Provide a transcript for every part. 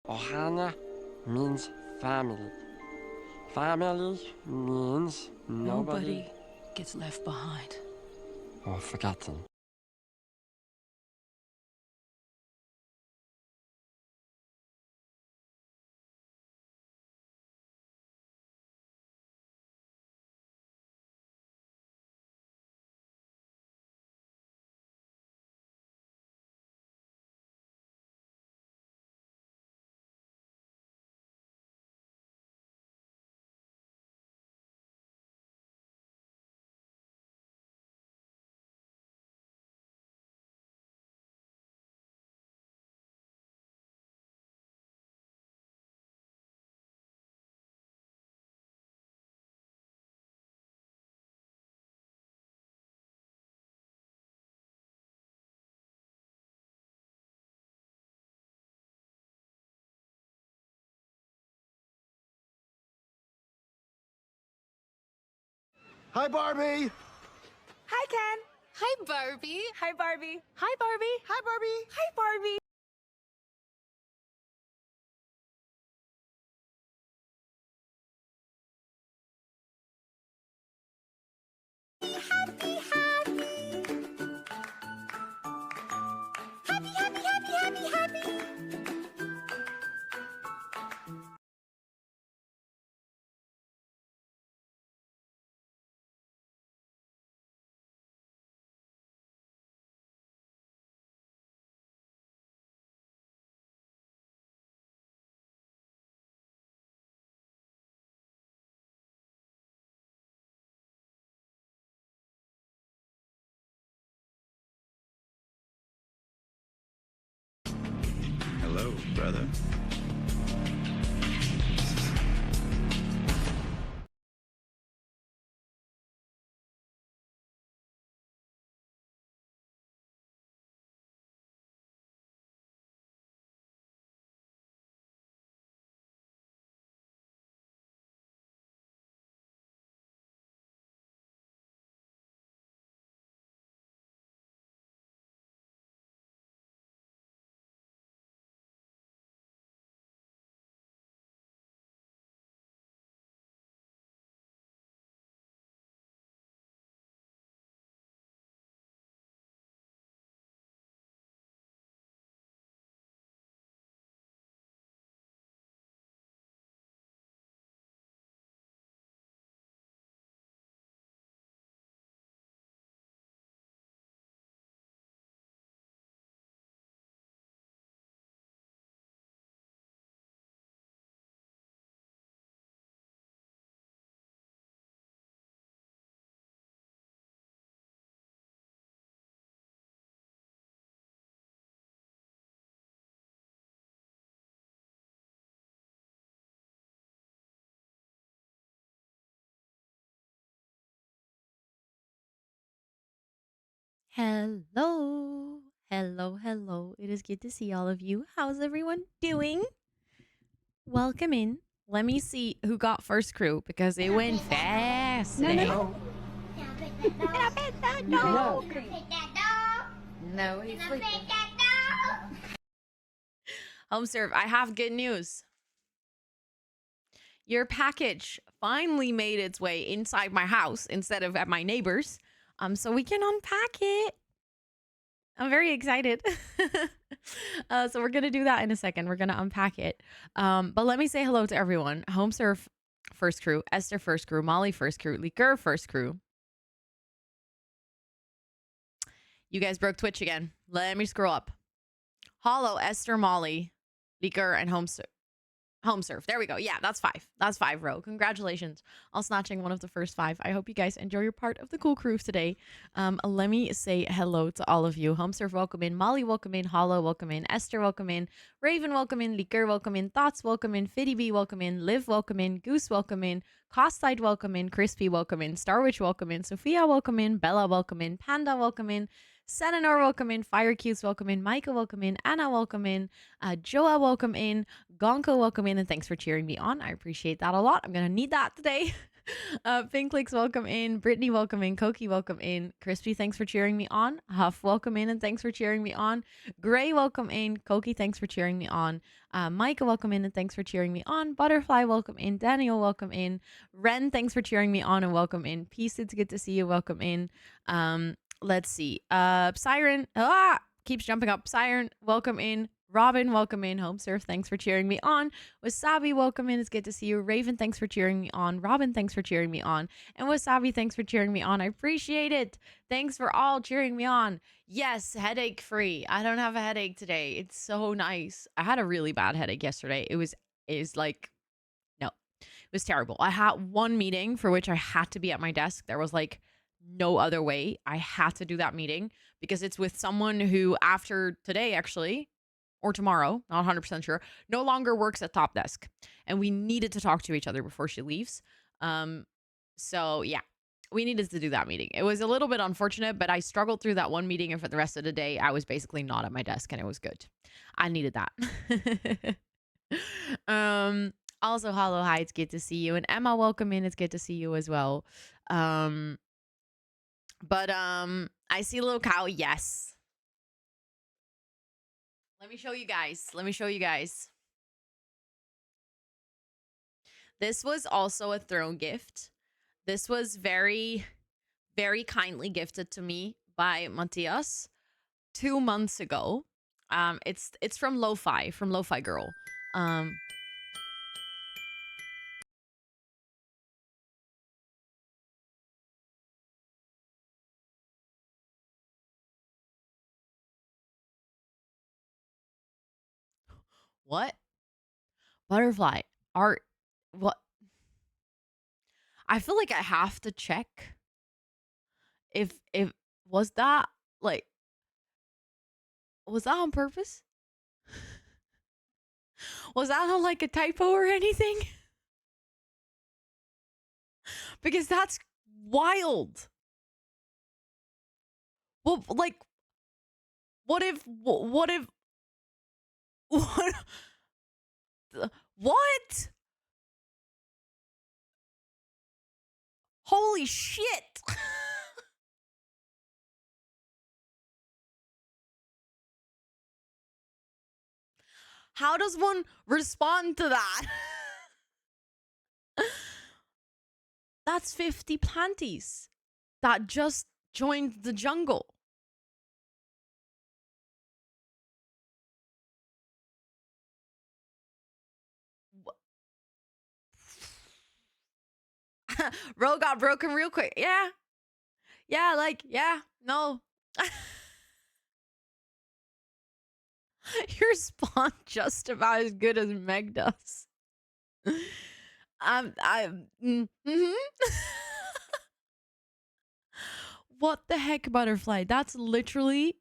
Ohana means family. Family means nobody gets left behind. or forgotten. Hi, Barbie! Hi, Ken! Hi, Barbie. Hi, Barbie! Hi, Barbie. Hi, Barbie! Hi, Barbie! Happy, happy! Happy, happy, happy, happy, happy! Hello, brother. Hello. Hello. It is good to see all of you. How's everyone doing? Welcome in. Let me see who got first crew because it went fast today. No. No, he's sleeping. Home serve, I have good news. Your package finally made its way inside my house instead of at my neighbor's. So we can unpack it. I'm very excited. So we're gonna do that in a second. We're gonna unpack it. But let me say hello to everyone. Home serve first crew, Esther first crew, Molly first crew, Liquor first crew. You guys broke Twitch again. Let me scroll up. Hollow, Esther, Molly, Liquor, and Home serve. There we go. Yeah, that's 5. That's 5 row. Congratulations on snatching one of the first 5. I hope you guys enjoy your part of the cool crew today. Let me say hello to all of you. Home serve, welcome in. Molly, welcome in. Hollow, welcome in. Esther, welcome in. Raven, welcome in. Liquor, welcome in. Thoughts, welcome in. Fiddy B, welcome in. Liv, welcome in. Goose, welcome in. Costide, welcome in. Crispy, welcome in. Starwitch, welcome in. Sophia, welcome in. Bella, welcome in. Panda, welcome in. Senanor, welcome in. Fire Cutes, welcome in. Micah, welcome in. Anna, welcome in. Joa, welcome in. Gonko, welcome in. And thanks for cheering me on. I appreciate that a lot. I'm going to need that today. Pink Licks, welcome in. Brittany, welcome in. Koki, welcome in. Crispy, thanks for cheering me on. Huff, welcome in and thanks for cheering me on. Gray, welcome in. Koki, thanks for cheering me on. Micah, welcome in and thanks for cheering me on. Butterfly, welcome in. Daniel, welcome in. Ren, thanks for cheering me on and welcome in. Peace, it's good to see you. Welcome in. Let's see. Siren, keeps jumping up. Siren, welcome in. Robin, welcome in. Home Surf, thanks for cheering me on. Wasabi, welcome in. It's good to see you. Raven, thanks for cheering me on. Robin, thanks for cheering me on. And Wasabi, thanks for cheering me on. I appreciate it. Thanks for all cheering me on. Yes, headache free. I don't have a headache today. It's so nice. I had a really bad headache yesterday. It was like, no, it was terrible. I had one meeting for which I had to be at my desk. There was like no other way. I had to do that meeting because it's with someone who after today, actually, or tomorrow, not 100% sure, no longer works at Top Desk. And we needed to talk to each other before she leaves. So yeah, we needed to do that meeting. It was a little bit unfortunate, but I struggled through that one meeting. And for the rest of the day, I was basically not at my desk and it was good. I needed that. Also, Hollow, hi, it's good to see you. And Emma, welcome in. It's good to see you as well. I see a little cow. Yes. Let me show you guys. This was also a throne gift. This was very, very kindly gifted to me by Matthias 2 months ago. It's from Lo-Fi Girl. What? Butterfly art. What? I feel like I have to check if was that like was that on purpose? Was that not like a typo or anything? Because that's wild. Well, like what if what what? Holy shit. How does one respond to that? That's 50 planties that just joined the jungle. Row got broken real quick. Yeah. Yeah, like, yeah, no. Your spawn just about as good as Meg does. What the heck, Butterfly? That's literally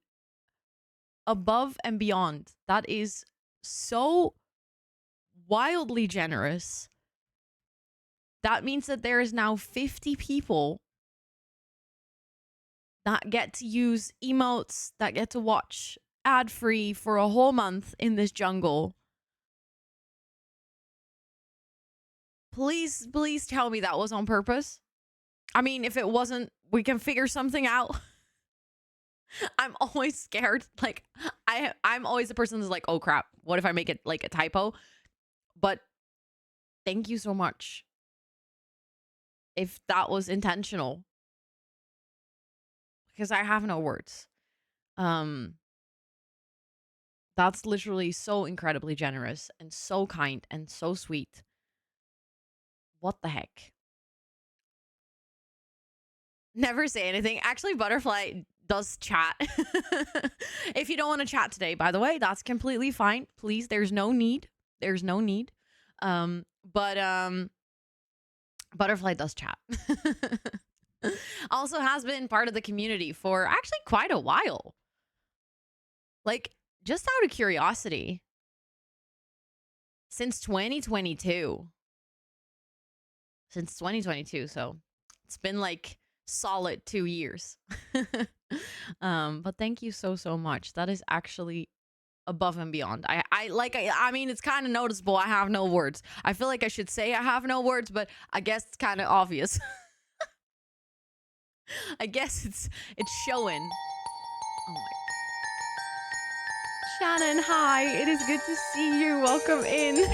above and beyond. That is so wildly generous. That means that there is now 50 people that get to use emotes, that get to watch ad-free for a whole month in this jungle. Please tell me that was on purpose. I mean, if it wasn't, we can figure something out. I'm always scared. Like, I'm always the person that's like, oh crap, what if I make it like a typo? But thank you so much. If that was intentional. Because I have no words. That's literally so incredibly generous and so kind and so sweet. What the heck? Never say anything. Actually, Butterfly does chat. If you don't want to chat today, by the way, that's completely fine. Please, there's no need. There's no need. But Butterfly does chat. Also has been part of the community for actually quite a while. Like, just out of curiosity. Since 2022. Since 2022, so it's been like solid 2 years. But thank you so much. That is actually above and beyond. I mean, it's kind of noticeable. I have no words. I feel like I should say I have no words, but I guess it's kind of obvious. I guess it's showing. Oh my. Shannon, hi. It is good to see you. Welcome in.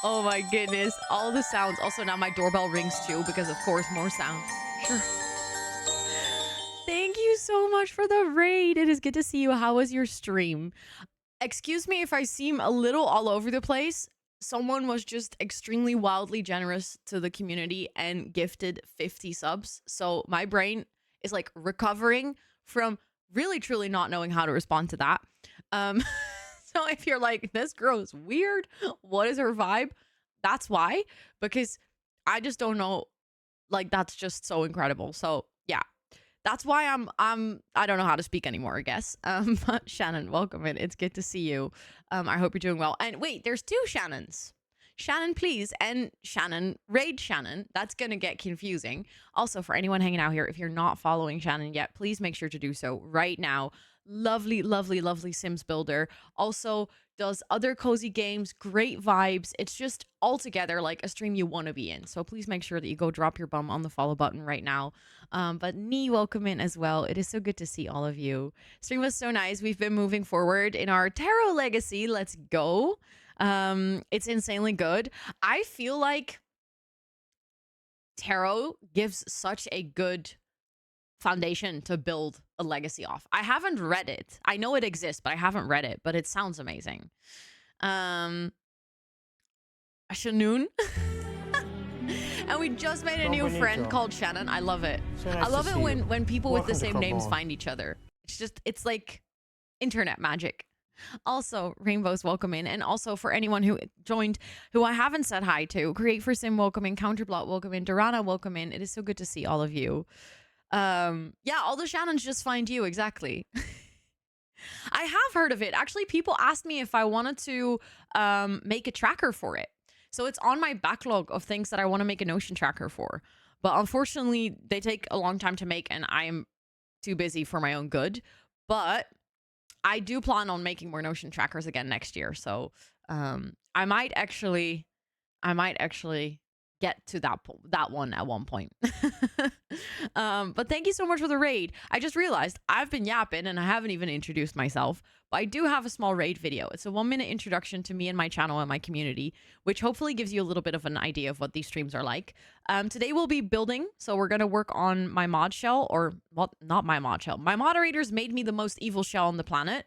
Oh my goodness. All the sounds. Also, now my doorbell rings too because, of course, more sounds. Sure. Thank you so much for the raid. It is good to see you. How was your stream? Excuse me if I seem a little all over the place. Someone was just extremely wildly generous to the community and gifted 50 subs. So my brain is like recovering from really truly not knowing how to respond to that. So if you're like, this girl is weird, what is her vibe? That's why, because I just don't know. Like, that's just so incredible. So yeah, that's why I don't know how to speak anymore, I guess. But Shannon, welcome in. It's good to see you. I hope you're doing well. And wait, there's two Shannons. Shannon, please, and Shannon, raid Shannon. That's going to get confusing. Also, for anyone hanging out here, if you're not following Shannon yet, please make sure to do so right now. Lovely, lovely, lovely Sims builder. Also does other cozy games, great vibes. It's just altogether like a stream you want to be in. So please make sure that you go drop your bum on the follow button right now. But Nee, welcome in as well. It is so good to see all of you. Stream was so nice. We've been moving forward in our tarot legacy. Let's go. It's insanely good. I feel like tarot gives such a good foundation to build a legacy off. I haven't read it. I know it exists, but I haven't read it, but it sounds amazing. Shanoon. And we just made a new friend called Shannon. I love it. I love it when people with the same names find each other. It's like internet magic. Also, Rainbows, welcome in. And also for anyone who joined, who I haven't said hi to, Create for Sim, welcome in. Counterblot, welcome in. Durana, welcome in. It is so good to see all of you. Yeah, all the Shannons just find you, exactly. I have heard of it. Actually, people asked me if I wanted to make a tracker for it. So it's on my backlog of things that I want to make a Notion tracker for. But unfortunately, they take a long time to make and I'm too busy for my own good. But I do plan on making more Notion trackers again next year. So I might actually get to that one at one point. But thank you so much for the raid. I just realized I've been yapping and I haven't even introduced myself, but I do have a small raid video. It's a 1-minute introduction to me and my channel and my community, which hopefully gives you a little bit of an idea of what these streams are like. Today we'll be building, so we're going to work on my mod shell, or well, not my mod shell. My moderators made me the most evil shell on the planet,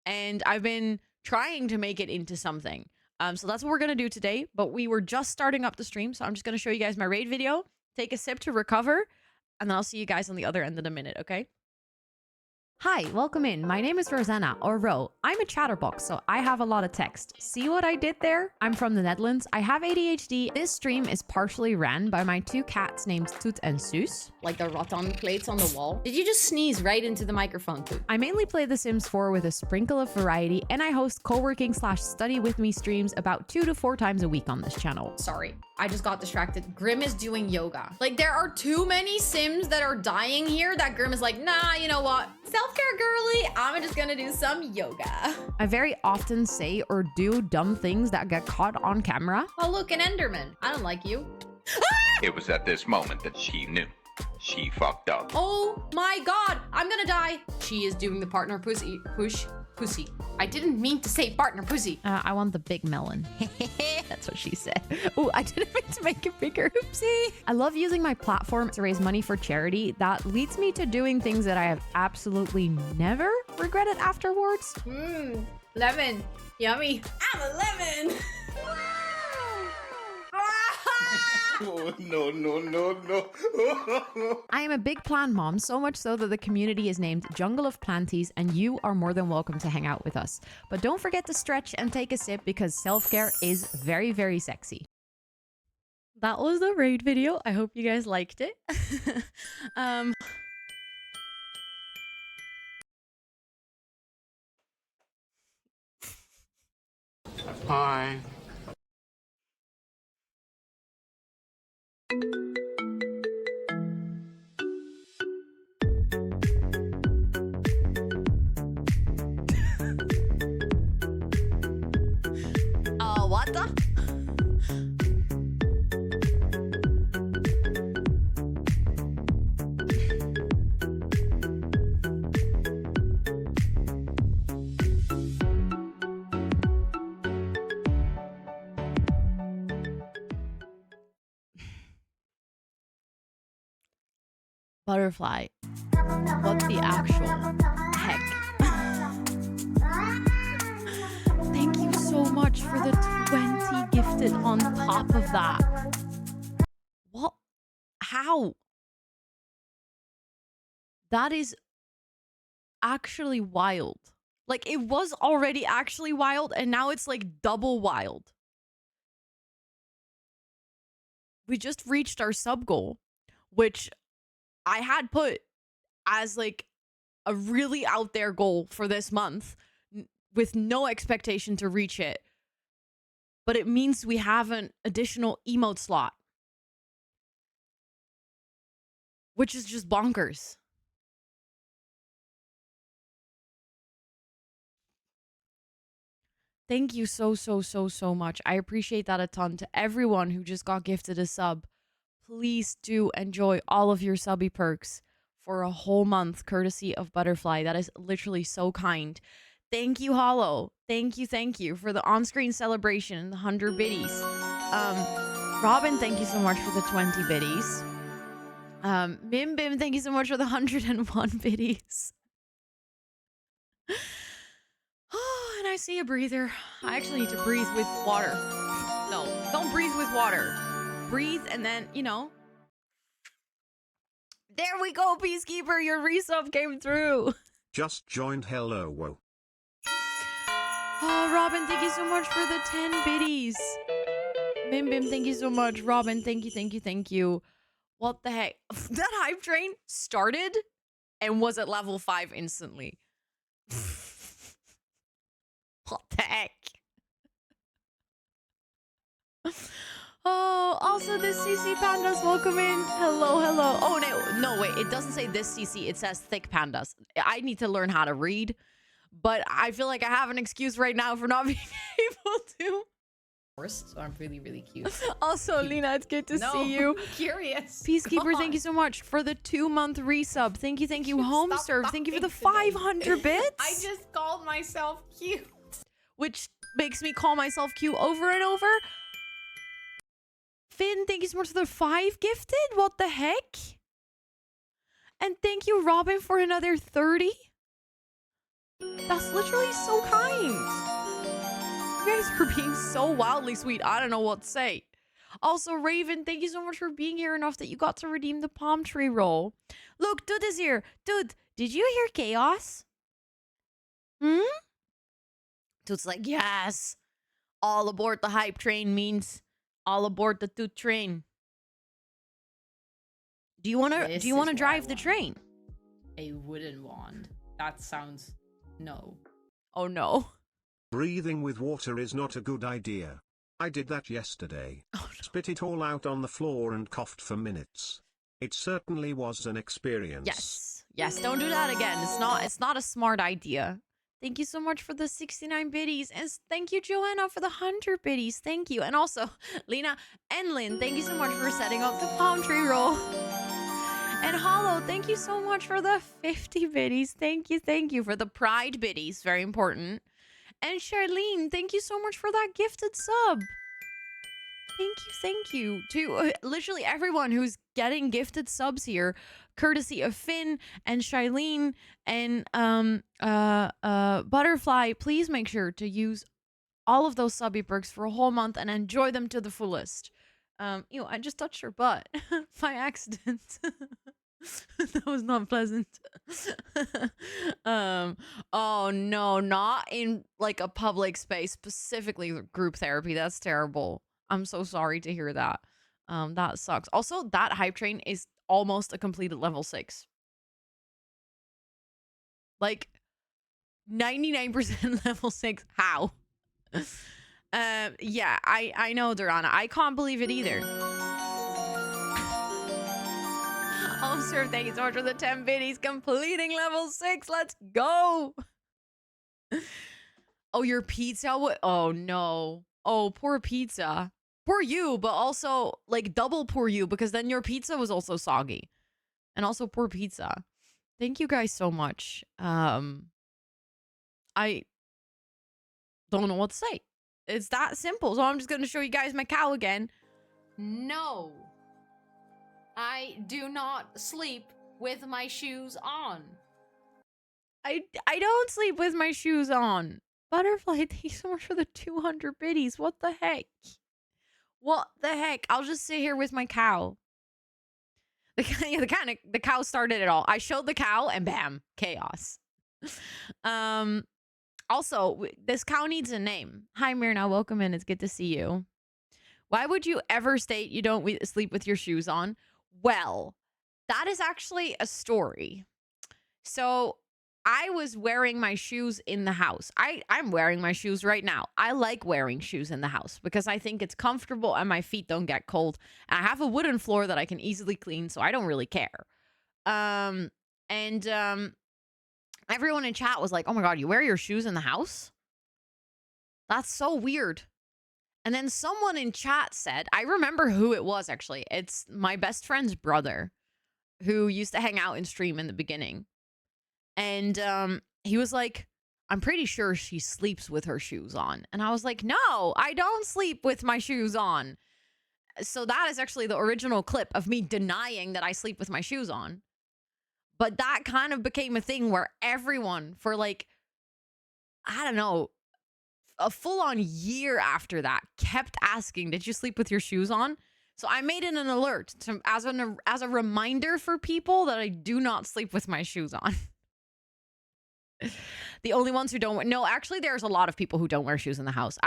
and I've been trying to make it into something. So that's what we're going to do today, but we were just starting up the stream, so I'm just going to show you guys my raid video, take a sip to recover, and then I'll see you guys on the other end in a minute, okay? Hi, welcome in. My name is Rosanna, or Ro. I'm a chatterbox, so I have a lot of text. See what I did there? I'm from the Netherlands. I have ADHD. This stream is partially ran by my two cats named Toet and Soos. Like the rattan plates on the wall. Did you just sneeze right into the microphone, Toet? I mainly play The Sims 4 with a sprinkle of variety, and I host co-working/study with me streams about 2 to 4 times a week on this channel. Sorry, I just got distracted. Grim is doing yoga. Like, there are too many Sims that are dying here that Grim is like, nah, you know what? Self-care girly, I'm just gonna do some yoga. I very often say or do dumb things that get caught on camera. Oh, look, an Enderman. I don't like you. It was at this moment that she knew. She fucked up. Oh my god, I'm gonna die. She is doing the partner pussy. Pussy. I didn't mean to say partner pussy. I want the big melon. That's what she said. Oh, I didn't mean to make it bigger. Oopsie. I love using my platform to raise money for charity. That leads me to doing things that I have absolutely never regretted afterwards. Lemon. Yummy. I'm a lemon. Oh, no, no, no, no. I am a big plant mom, so much so that the community is named Jungle of Planties, and you are more than welcome to hang out with us. But don't forget to stretch and take a sip because self-care is very, very sexy. That was the raid video. I hope you guys liked it. Hi. Butterfly. What the actual heck? Thank you so much for the 20 gifted on top of that. What? How? That is actually wild. Like, it was already actually wild, and now it's like double wild. We just reached our sub goal, which I had put as like a really out there goal for this month with no expectation to reach it. But it means we have an additional emote slot, which is just bonkers. Thank you so much. I appreciate that a ton. To everyone who just got gifted a sub, please do enjoy all of your subby perks for a whole month, courtesy of Butterfly. That is literally so kind. Thank you, Hollow. Thank you for the on-screen celebration and the 100 biddies. Robin, thank you so much for the 20 biddies. Bim Bim, thank you so much for the 101 biddies. Oh, and I see a breather. I actually need to breathe with water. No, don't breathe with water. Breathe and then, you know. There we go, Peacekeeper. Your resub came through. Just joined. Hello, whoa. Oh, Robin, thank you so much for the 10 biddies. Bim Bim, thank you so much. Robin, thank you. What the heck? That hype train started and was at level 5 instantly. What the heck? Oh, also this CC Pandas, welcome in. Hello. Oh, no, wait. It doesn't say this CC. It says thick pandas. I need to learn how to read, but I feel like I have an excuse right now for not being able to. So I'm really cute. Also, Lena, it's good to see you. I'm curious. Peacekeeper, God. thank you so much for the 2-month resub. Thank you. Home Stop serve, thank you for the talking to me. 500 bits. I just called myself cute. Which makes me call myself Q over and over. Finn, thank you so much for the 5 gifted. What the heck? And thank you, Robin, for another 30. That's literally so kind. You guys are being so wildly sweet. I don't know what to say. Also, Raven, thank you so much for being here enough that you got to redeem the palm tree roll. Look, Dude is here. Dude, did you hear chaos? Dude's like, yes. All aboard the hype train means all aboard the Toot train. Do you want to drive the train? A wooden wand. That sounds no. Oh no. Breathing with water is not a good idea. I did that yesterday. Oh, no. Spit it all out on the floor and coughed for minutes. It certainly was an experience. Yes, don't do that again. It's not a smart idea. Thank you so much for the 69 biddies. And thank you, Joanna, for the 100 biddies. Thank you. And also, Lena and Lynn, thank you so much for setting up the palm tree roll. And Hollow, thank you so much for the 50 biddies. Thank you for the pride biddies. Very important. And Charlene, thank you so much for that gifted sub. Thank you to literally everyone who's getting gifted subs here, courtesy of Finn and Charlene and Butterfly. Please make sure to use all of those subby perks for a whole month and enjoy them to the fullest. I just touched her butt by accident. That was not pleasant. Oh no, not in like a public space, specifically group therapy. That's terrible. I'm so sorry to hear that. That sucks. Also, that hype train is almost a completed level 6. Like 99% level 6. How? Yeah, I know, Durana. I can't believe it either. Oh, sir, thank you so much for the 10 biddies. Completing level 6. Let's go. Oh, your pizza? Oh, no. Oh, poor pizza. Poor you, but also, like, double poor you, because then your pizza was also soggy. And also poor pizza. Thank you guys so much. I don't know what to say. It's that simple. So I'm just going to show you guys my cow again. No. I do not sleep with my shoes on. I don't sleep with my shoes on. Butterfly, thank you so much for the 200 biddies. What the heck? What the heck? I'll just sit here with my cow. The cow started it all. I showed the cow and bam, chaos. Also, this cow needs a name. Hi, Myrna. Welcome in. It's good to see you. Why would you ever state you don't sleep with your shoes on? Well, that is actually a story. So I was wearing my shoes in the house. I'm wearing my shoes right now. I like wearing shoes in the house because I think it's comfortable and my feet don't get cold. And I have a wooden floor that I can easily clean, so I don't really care. Everyone in chat was like, oh my God, you wear your shoes in the house? That's so weird. And then someone in chat said, I remember who it was actually. It's my best friend's brother who used to hang out and stream in the beginning. And he was like, I'm pretty sure she sleeps with her shoes on. And I was like, no, I don't sleep with my shoes on. So that is actually the original clip of me denying that I sleep with my shoes on. But that kind of became a thing where everyone for like, I don't know, a full-on year after that kept asking, did you sleep with your shoes on? So I made it an alert as a reminder for people that I do not sleep with my shoes on. The only ones who don't. No, actually, there's a lot of people who don't wear shoes in the house.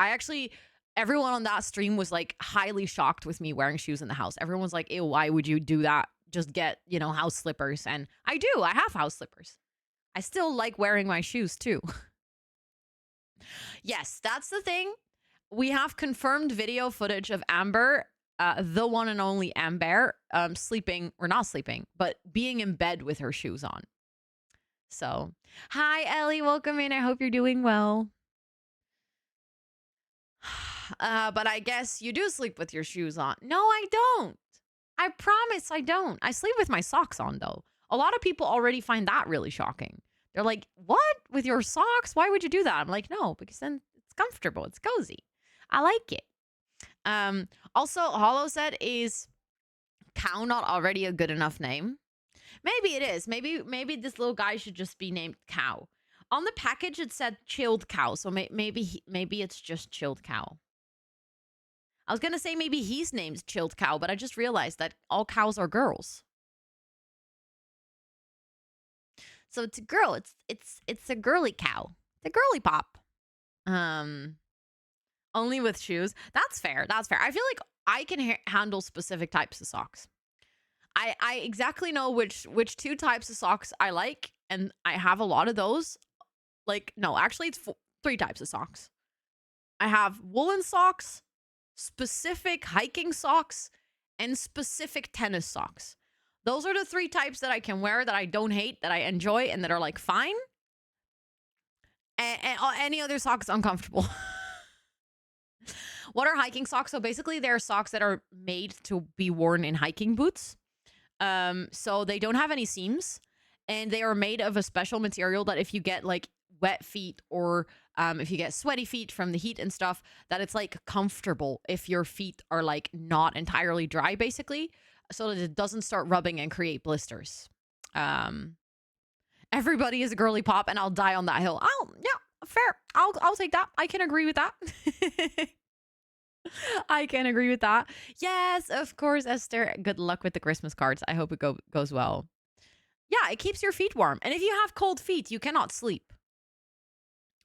Everyone on that stream was like highly shocked with me wearing shoes in the house. Everyone's like, ew, why would you do that? Just get, house slippers. And I do. I have house slippers. I still like wearing my shoes too. Yes, that's the thing. We have confirmed video footage of Amber, the one and only Amber, sleeping, or not sleeping, but being in bed with her shoes on. So, hi, Ellie. Welcome in. I hope you're doing well. But I guess you do sleep with your shoes on. No, I don't. I promise I don't. I sleep with my socks on, though. A lot of people already find that really shocking. They're like, what? With your socks? Why would you do that? I'm like, no, because then it's comfortable. It's cozy. I like it. Also, Hollow said, is cow not already a good enough name? Maybe it is. Maybe this little guy should just be named Cow. On the package, it said chilled cow. So maybe it's just chilled cow. I was going to say maybe he's named Chilled Cow, but I just realized that all cows are girls. So it's a girl. It's a girly cow. It's a girly pop. Only with shoes. That's fair. That's fair. I feel like I can handle specific types of socks. I exactly know which two types of socks I like, and I have a lot of those. Like, no, actually it's 3 types of socks. I have woolen socks, specific hiking socks, and specific tennis socks. Those are the 3 types that I can wear that I don't hate, that I enjoy, and that are like fine. And any other socks uncomfortable. What are hiking socks? So basically they're socks that are made to be worn in hiking boots. So they don't have any seams, and they are made of a special material that if you get like wet feet or if you get sweaty feet from the heat and stuff, that it's like comfortable if your feet are like not entirely dry, basically, so that it doesn't start rubbing and create blisters. Everybody is a girly pop, and I'll die on that hill. Yeah, fair. I'll take that. I can agree with that. I can agree with that. Yes, of course, Esther. Good luck with the Christmas cards. I hope it goes well. Yeah, it keeps your feet warm. And if you have cold feet, you cannot sleep.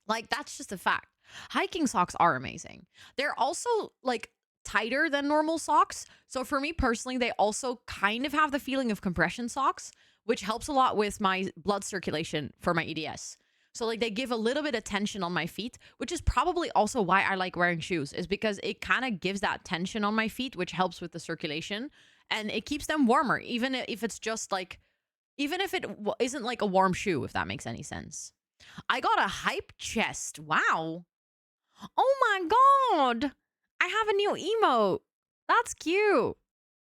Like, that's just a fact. Hiking socks are amazing. They're also, like, tighter than normal socks. So for me personally, they also kind of have the feeling of compression socks, which helps a lot with my blood circulation for my EDS. So like they give a little bit of tension on my feet, which is probably also why I like wearing shoes, is because it kind of gives that tension on my feet, which helps with the circulation, and it keeps them warmer, even if it's just like, even if it isn't like a warm shoe, if that makes any sense. I got a hype chest. Wow. Oh my God. I have a new emote. That's cute.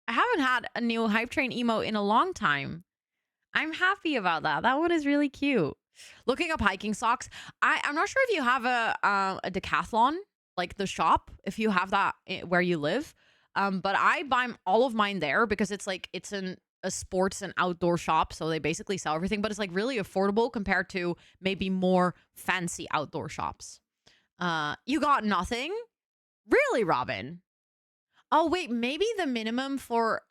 I haven't had a new hype train emote in a long time. I'm happy about that. That one is really cute. Looking up hiking socks. I'm not sure if you have a Decathlon, like the shop, if you have that where you live. But I buy all of mine there because it's like, it's an a sports and outdoor shop, so they basically sell everything, but it's like really affordable compared to maybe more fancy outdoor shops. You got nothing? Really, Robin? Oh, wait, maybe the minimum for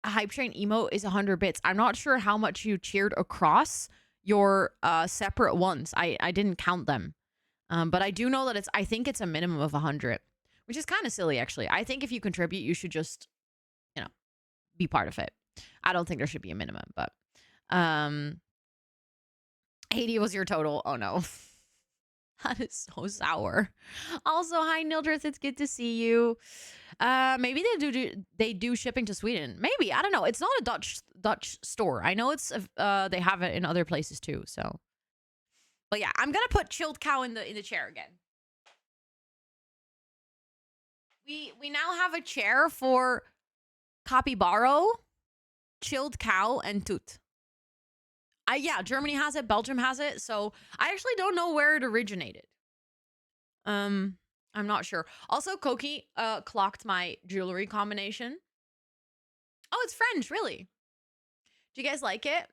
a hype train emote is 100 bits. I'm not sure how much you cheered across your separate ones. I didn't count them. But I do know that I think it's a minimum of 100, which is kind of silly, actually. I think if you contribute, you should just, be part of it. I don't think there should be a minimum, but 80 was your total. Oh, no. That is so sour. Also, hi Nildrith, it's good to see you. Maybe they do shipping to Sweden. Maybe, I don't know. It's not a Dutch store. I know it's they have it in other places too. So, but yeah, I'm gonna put chilled cow in the chair again. We now have a chair for Capybaro, chilled cow, and Toot. Yeah, Germany has it, Belgium has it, so I actually don't know where it originated. I'm not sure. Also, Koki clocked my jewelry combination. Oh, it's French, really? Do you guys like it?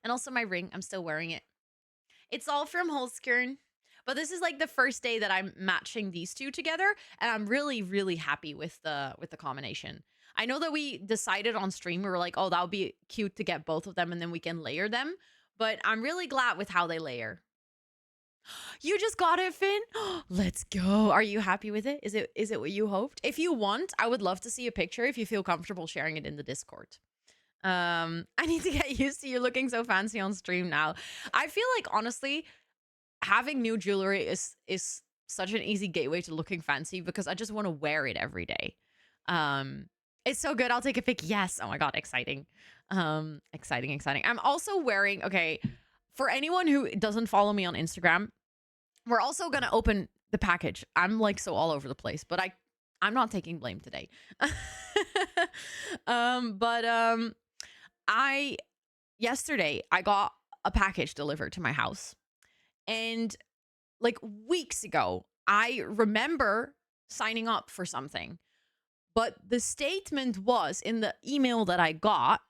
And also my ring, I'm still wearing it. It's all from Holskern, but this is like the first day that I'm matching these two together, and I'm really, really happy with the combination. I know that we decided on stream, we were like, oh, that would be cute to get both of them and then we can layer them. But I'm really glad with how they layer. You just got it, Finn? Let's go. Are you happy with it? Is it what you hoped? If you want, I would love to see a picture if you feel comfortable sharing it in the Discord. I need to get used to you looking so fancy on stream now. I feel like, honestly, having new jewelry is such an easy gateway to looking fancy because I just want to wear it every day. It's so good. I'll take a pic. Yes. Oh my God. Exciting. Exciting. I'm also wearing, okay, for anyone who doesn't follow me on Instagram, we're also going to open the package. I'm like so all over the place, but I'm not taking blame today. Yesterday I got a package delivered to my house, and like weeks ago, I remember signing up for something. But the statement was in the email that I got.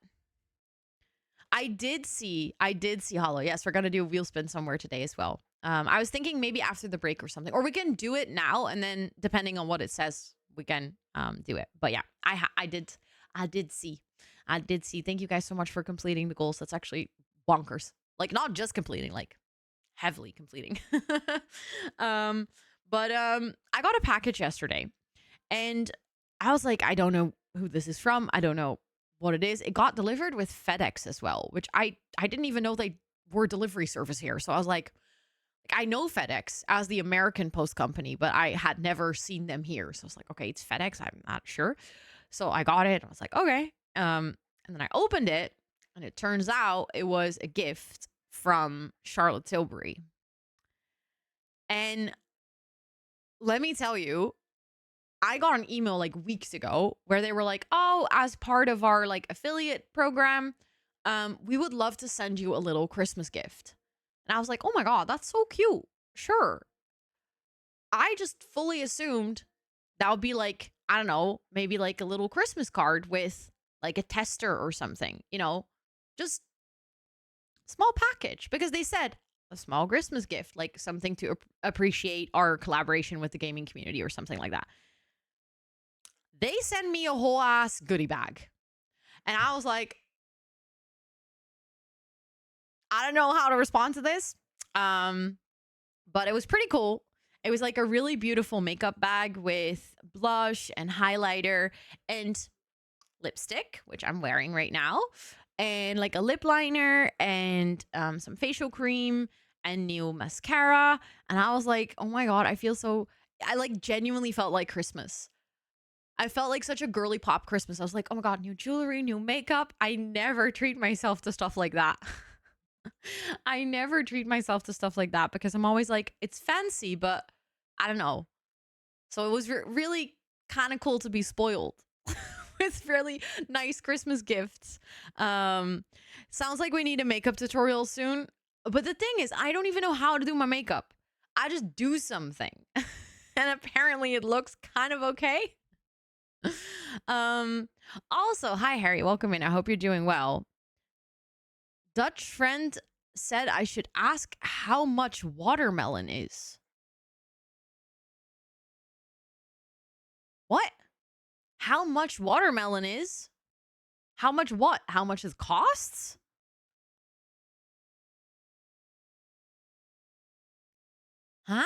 I did see Hollow. Yes, we're going to do a wheel spin somewhere today as well. I was thinking maybe after the break or something, or we can do it now. And then depending on what it says, we can do it. But yeah, I did see. Thank you guys so much for completing the goals. That's actually bonkers. Like not just completing, like heavily completing. I got a package yesterday, and I was like, I don't know who this is from. I don't know what it is. It got delivered with FedEx as well, which I didn't even know they were delivery service here. So I was like, I know FedEx as the American post company, but I had never seen them here. So I was like, okay, it's FedEx. I'm not sure. So I got it. I was like, okay. And then I opened it, and it turns out it was a gift from Charlotte Tilbury. And let me tell you, I got an email like weeks ago where they were like, oh, as part of our like affiliate program, we would love to send you a little Christmas gift. And I was like, oh my God, that's so cute. Sure. I just fully assumed that would be like, I don't know, maybe like a little Christmas card with like a tester or something, just small package, because they said a small Christmas gift, like something to appreciate our collaboration with the gaming community or something like that. They send me a whole ass goodie bag. And I was like, I don't know how to respond to this. But it was pretty cool. It was like a really beautiful makeup bag with blush and highlighter and lipstick, which I'm wearing right now, and like a lip liner and some facial cream and new mascara. And I was like, oh my God, I like genuinely felt like Christmas. I felt like such a girly pop Christmas. I was like, oh my God, new jewelry, new makeup. I never treat myself to stuff like that. I never treat myself to stuff like that because I'm always like, it's fancy, but I don't know. So it was really kind of cool to be spoiled with really nice Christmas gifts. Sounds like we need a makeup tutorial soon. But the thing is, I don't even know how to do my makeup. I just do something. And apparently it looks kind of okay. Also, hi Harry, welcome in. I hope you're doing well. Dutch friend said I should ask how much watermelon is. What? How much watermelon is? How much what? How much it costs? Huh?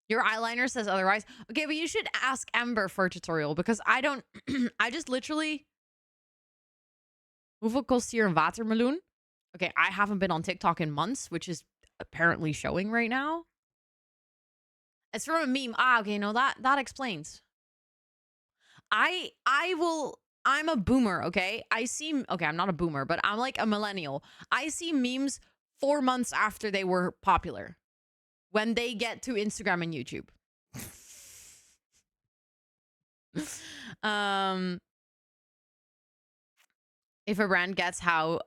Your eyeliner says otherwise. Okay, but you should ask Amber for a tutorial because I don't... I just literally... Hoeveel kost hier een watermeloen? Okay, I haven't been on TikTok in months, which is apparently showing right now. It's from a meme. Ah, okay, no, that explains. I'm a boomer, okay? Okay, I'm not a boomer, but I'm like a millennial. I see memes 4 months after they were popular. When they get to Instagram and YouTube. If a brand gets how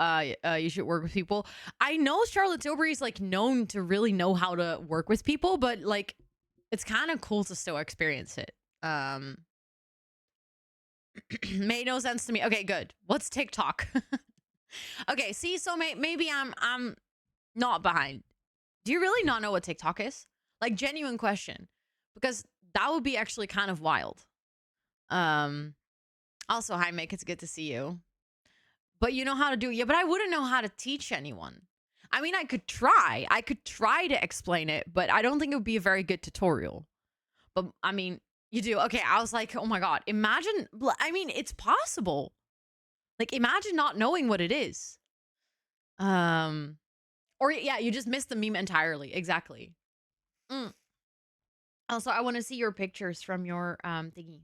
you should work with people. I know Charlotte Tilbury is like known to really know how to work with people, but like it's kind of cool to still experience it. Made no sense to me. Okay, good. What's TikTok? Okay, see, so maybe I'm not behind. Do you really not know what TikTok is? Like, genuine question. Because that would be actually kind of wild. Also, hi, Mick. It's good to see you. But you know how to do it. Yeah, but I wouldn't know how to teach anyone. I mean, I could try. I could try to explain it, but I don't think it would be a very good tutorial. But, I mean, you do. Okay, I was like, oh my God. Imagine. I mean, it's possible. Like, imagine not knowing what it is. Or yeah, you just missed the meme entirely. Exactly. Also, I want to see your pictures from your thingy.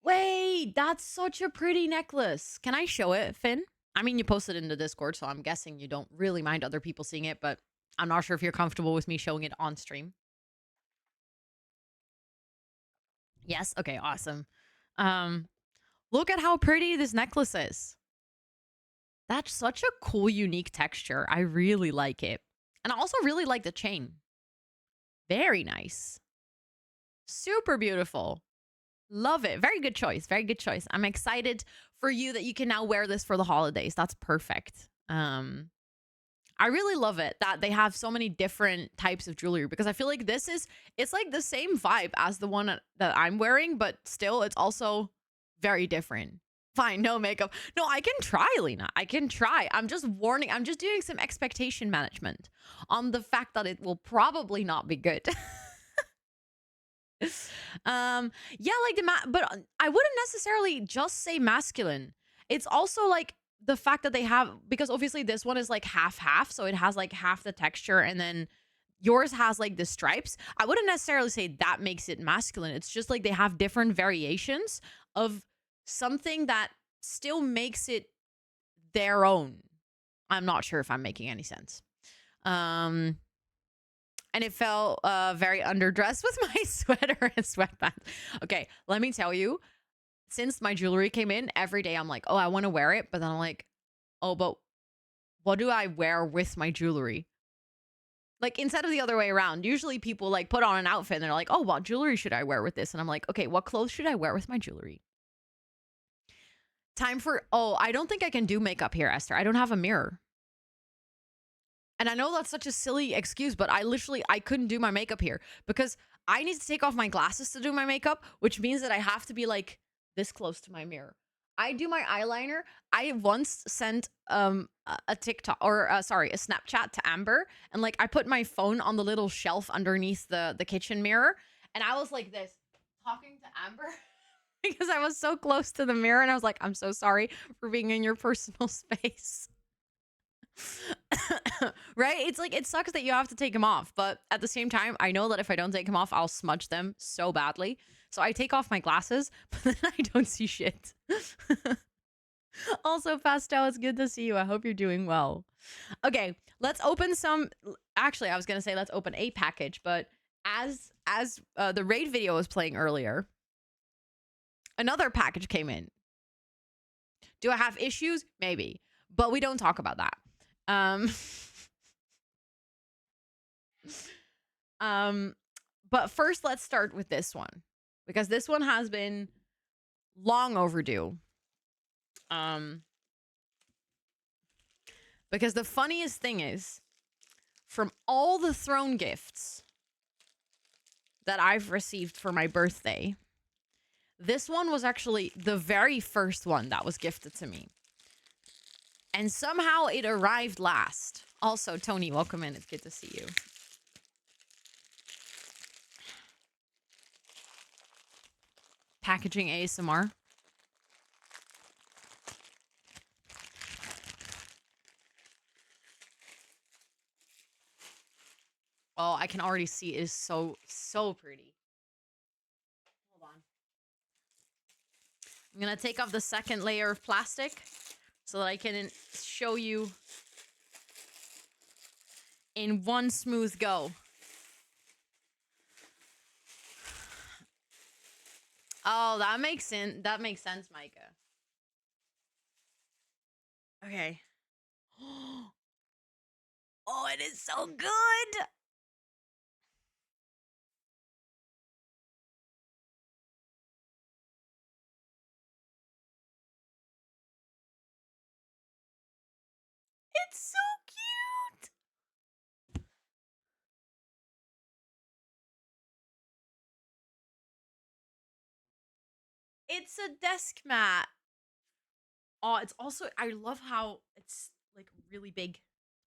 Wait, that's such a pretty necklace. Can I show it, Finn? I mean, you posted it in the Discord, so I'm guessing you don't really mind other people seeing it, but I'm not sure if you're comfortable with me showing it on stream. Yes? Okay, awesome. Look at how pretty this necklace is. That's such a cool, unique texture. I really like it. And I also really like the chain. Very nice. Super beautiful. Love it. Very good choice. Very good choice. I'm excited for you that you can now wear this for the holidays. That's perfect. I really love it that they have so many different types of jewelry because I feel like it's like the same vibe as the one that I'm wearing, but still it's also very different. Fine, no makeup. No, I can try, Lena. I can try. I'm just warning. I'm just doing some expectation management on the fact that it will probably not be good. Yeah, like but I wouldn't necessarily just say masculine. It's also like the fact that they have, because obviously this one is like half, so it has like half the texture, and then yours has like the stripes. I wouldn't necessarily say that makes it masculine. It's just like they have different variations of something that still makes it their own. I'm not sure if I'm making any sense. And it felt very underdressed with my sweater and sweatpants. Okay, let me tell you, since my jewelry came in, every day I'm like, oh, I want to wear it. But then I'm like, oh, but what do I wear with my jewelry? Like, instead of the other way around, usually people like put on an outfit and they're like, oh, what jewelry should I wear with this? And I'm like, okay, what clothes should I wear with my jewelry? Time for, oh, I don't think I can do makeup here, Esther. I don't have a mirror. And I know that's such a silly excuse, but I couldn't do my makeup here because I need to take off my glasses to do my makeup, which means that I have to be like this close to my mirror. I do my eyeliner. I once sent a TikTok or a Snapchat to Amber, and like I put my phone on the little shelf underneath the kitchen mirror, and I was like this talking to Amber because I was so close to the mirror, and I was like, I'm so sorry for being in your personal space. Right? It's like, it sucks that you have to take them off, but at the same time, I know that if I don't take them off, I'll smudge them so badly. So I take off my glasses, but then I don't see shit. Also, Pastel, it's good to see you. I hope you're doing well. Okay, let's open some. Actually, I was gonna say let's open a package, but as the raid video was playing earlier, another package came in. Do I have issues? Maybe, but we don't talk about that. But first, let's start with this one. because this one has been long overdue. Because the funniest thing is, from all the throne gifts that I've received for my birthday, this one was actually the very first one that was gifted to me. And somehow it arrived last. Also, Tony, welcome in. It's good to see you. Packaging ASMR. Oh, I can already see it is so pretty. Hold on. I'm gonna take off the second layer of plastic so that I can show you in one smooth go. Oh, that makes sense. That makes sense, Micah. Okay. Oh, it is so good. It's so cute. It's a desk mat. Oh, it's also, I love how it's like really big.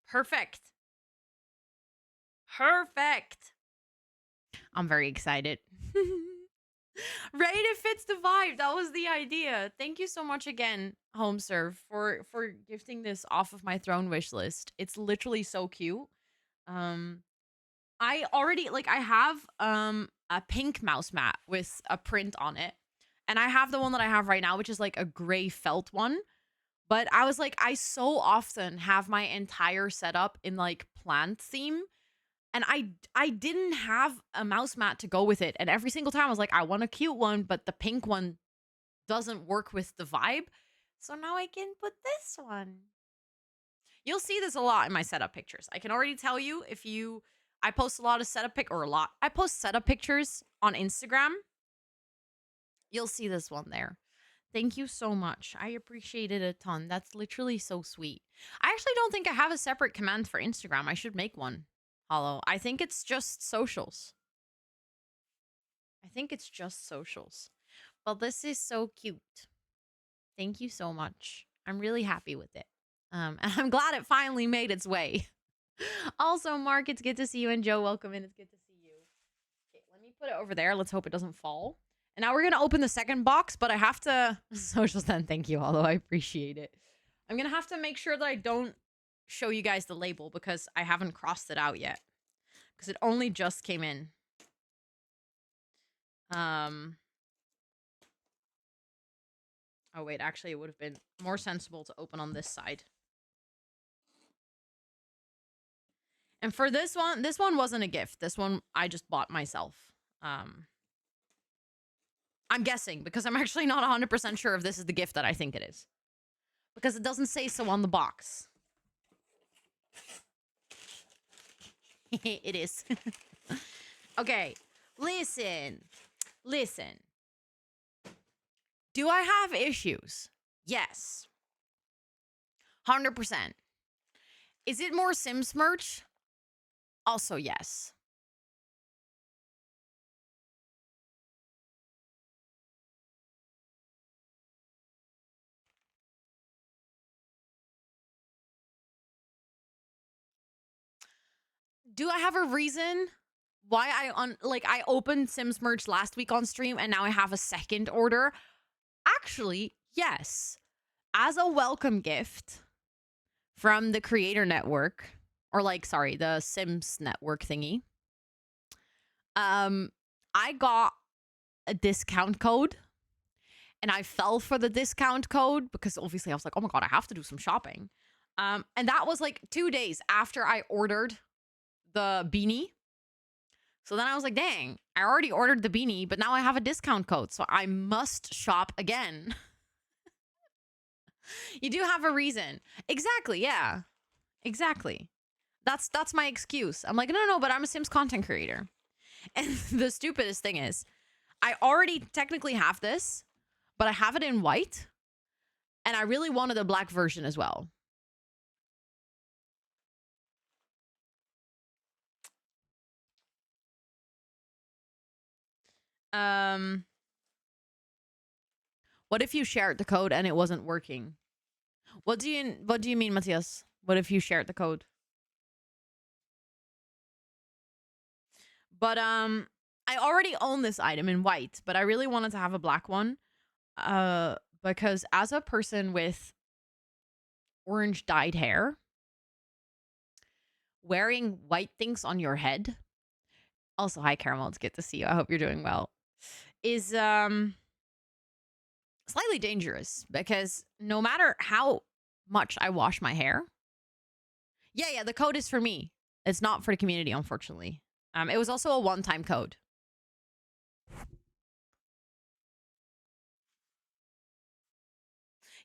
Perfect. Perfect. I'm very excited. Right? It fits the vibe. That was the idea. Thank you so much again, HomeServe, for gifting this off of my throne wish list. It's literally so cute. I already I have a pink mouse mat with a print on it. And I have the one that I have right now, which is like a gray felt one. But I was like, I so often have my entire setup in like plant theme. And I didn't have a mouse mat to go with it. And every single time I was like, I want a cute one, but the pink one doesn't work with the vibe. So now I can put this one. You'll see this a lot in my setup pictures. I can already tell you I post a lot of setup I post setup pictures on Instagram. You'll see this one there. Thank you so much. I appreciate it a ton. That's literally so sweet. I actually don't think I have a separate command for Instagram. I should make one. Hollow. I think it's just socials. But this is so cute. Thank you so much. I'm really happy with it. And I'm glad it finally made its way. Also, Mark, it's good to see you. And Joe, welcome in. It's good to see you. Okay, let me put it over there. Let's hope it doesn't fall. And now we're going to open the second box, but I have to... Socials then, thank you, although I appreciate it. I'm going to have to make sure that I don't show you guys the label because I haven't crossed it out yet. Because it only just came in. Oh, wait, actually, it would have been more sensible to open on this side. And for this one wasn't a gift. This one I just bought myself. I'm guessing because I'm actually not 100% sure if this is the gift that I think it is. Because it doesn't say so on the box. It is. Okay, listen. Do I have issues? Yes. 100%. Is it more Sims merch? Also, yes. Do I have a reason why I opened Sims merch last week on stream and now I have a second order? Actually, yes. As a welcome gift from the Creator Network, or the Sims Network thingy, I got a discount code and I fell for the discount code because obviously I was like, oh my God, I have to do some shopping. And that was like 2 days after I ordered the beanie. So then I was like, dang, I already ordered the beanie, but now I have a discount code. So I must shop again. You do have a reason. Exactly. Yeah, exactly. That's my excuse. I'm like, no, but I'm a Sims content creator. And the stupidest thing is I already technically have this, but I have it in white. And I really wanted a black version as well. What if you shared the code and it wasn't working? What do you mean, Matthias? What if you shared the code? But I already own this item in white, but I really wanted to have a black one. Because as a person with orange dyed hair, wearing white things on your head. Also, hi Caramel, it's good to see you. I hope you're doing well. Is slightly dangerous because no matter how much I wash my hair. Yeah, the code is for me. It's not for the community, unfortunately. It was also a one-time code.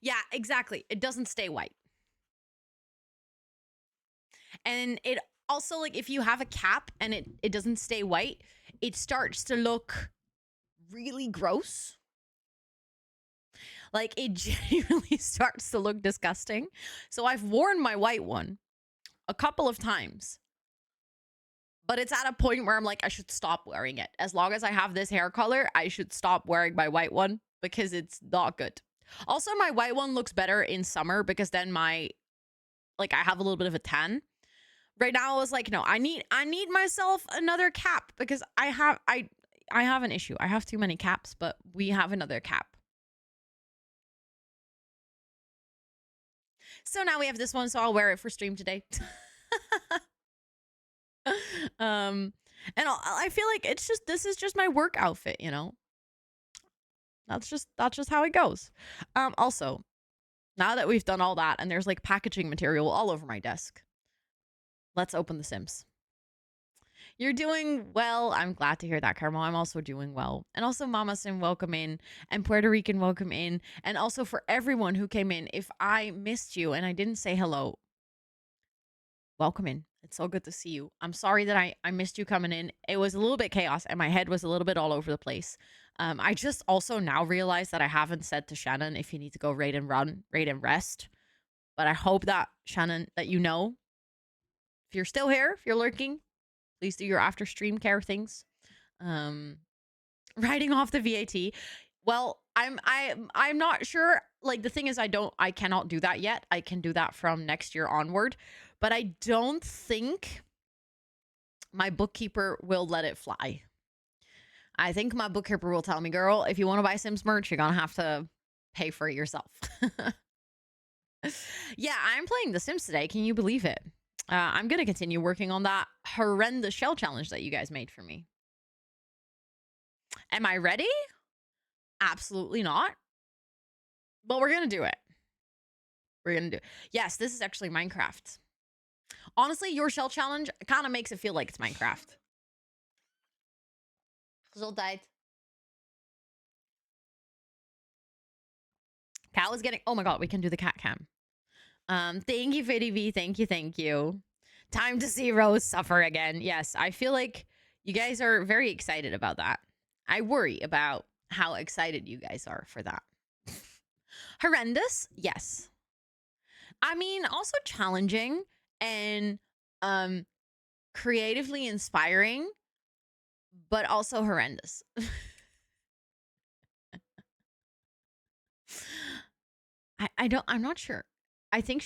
Yeah, exactly. It doesn't stay white. And it also, like, if you have a cap and it doesn't stay white, it starts to look really gross. Like, it genuinely starts to look disgusting. So I've worn my white one a couple of times. But it's at a point where I'm like, I should stop wearing it. As long as I have this hair color, I should stop wearing my white one because it's not good. Also, my white one looks better in summer because then I have a little bit of a tan. Right now, I was like, no, I need myself another cap because I have an issue. I have too many caps, but we have another cap. So now we have this one, so I'll wear it for stream today. And I feel like this is just my work outfit, you know. That's just how it goes. Also, now that we've done all that and there's like packaging material all over my desk, let's open The Sims. You're doing well. I'm glad to hear that, Carmel. I'm also doing well. And also Mama Sim, welcome in. And Puerto Rican, welcome in. And also for everyone who came in, if I missed you and I didn't say hello, welcome in. It's so good to see you. I'm sorry that I missed you coming in. It was a little bit chaos and my head was a little bit all over the place. I just also now realized that I haven't said to Shannon if you need to go raid and run, raid and rest. But I hope that, Shannon, that you know, if you're still here, if you're lurking, please do your after stream care things. Writing off the VAT. Well, I'm not sure. Like, the thing is, I cannot do that yet. I can do that from next year onward. But I don't think my bookkeeper will let it fly. I think my bookkeeper will tell me, girl, if you want to buy Sims merch, you're going to have to pay for it yourself. Yeah, I'm playing The Sims today. Can you believe it? I'm going to continue working on that horrendous Shell Challenge that you guys made for me. Am I ready? Absolutely not. But we're going to do it. We're going to do it. Yes, this is actually Minecraft. Honestly, your Shell Challenge kind of makes it feel like it's Minecraft. Gezondheid. Cow is getting... Oh my god, we can do the cat cam. Thank you, Fitty V. Thank you. Time to see Rose suffer again. Yes, I feel like you guys are very excited about that. I worry about how excited you guys are for that. Horrendous? Yes. I mean, also challenging and creatively inspiring, but also horrendous. I'm not sure. I think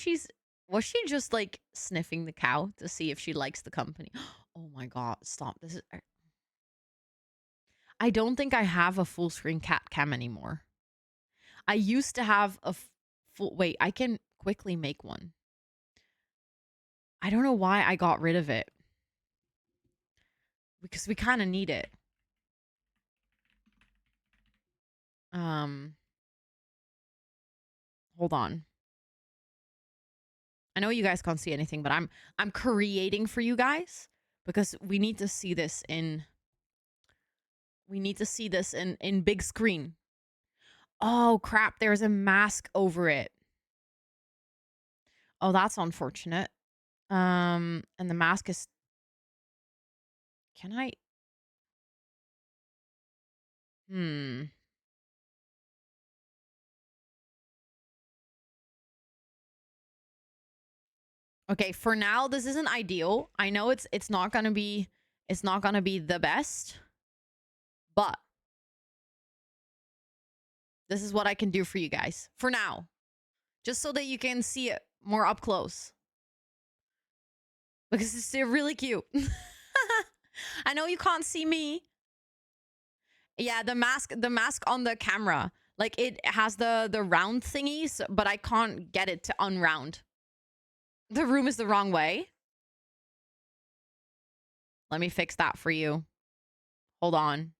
was she just like sniffing the cow to see if she likes the company? Oh my god, stop. I don't think I have a full screen cat cam anymore. I used to have a full, wait, I can quickly make one. I don't know why I got rid of it. Because we kind of need it. Hold on. I know you guys can't see anything, but I'm creating for you guys because we need to see this in big screen. Oh crap, there's a mask over it. Oh, that's unfortunate. And the mask is... Can I... Hmm. Okay, for now, this isn't ideal. I know it's not gonna be the best, but this is what I can do for you guys for now, just so that you can see it more up close because it's still really cute. I know you can't see me. Yeah, the mask on the camera, like it has the round thingies, but I can't get it to unround. The room is the wrong way. Let me fix that for you. Hold on.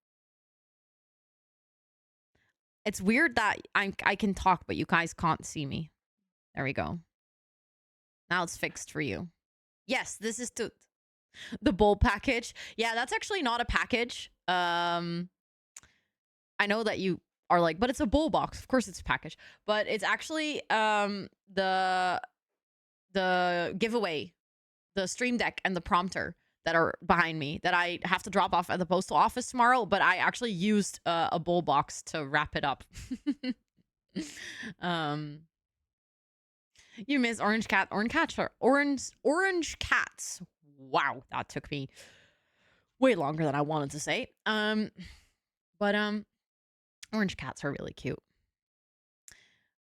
It's weird that I can talk, but you guys can't see me. There we go. Now it's fixed for you. Yes, this is the bowl package. Yeah, that's actually not a package. I know that you are like, but it's a bowl box. Of course it's a package. But it's actually the giveaway, the stream deck and the prompter that are behind me that I have to drop off at the postal office tomorrow, but I actually used a bowl box to wrap it up. You miss orange cat, orange cats. Wow, that took me way longer than I wanted to say. But orange cats are really cute.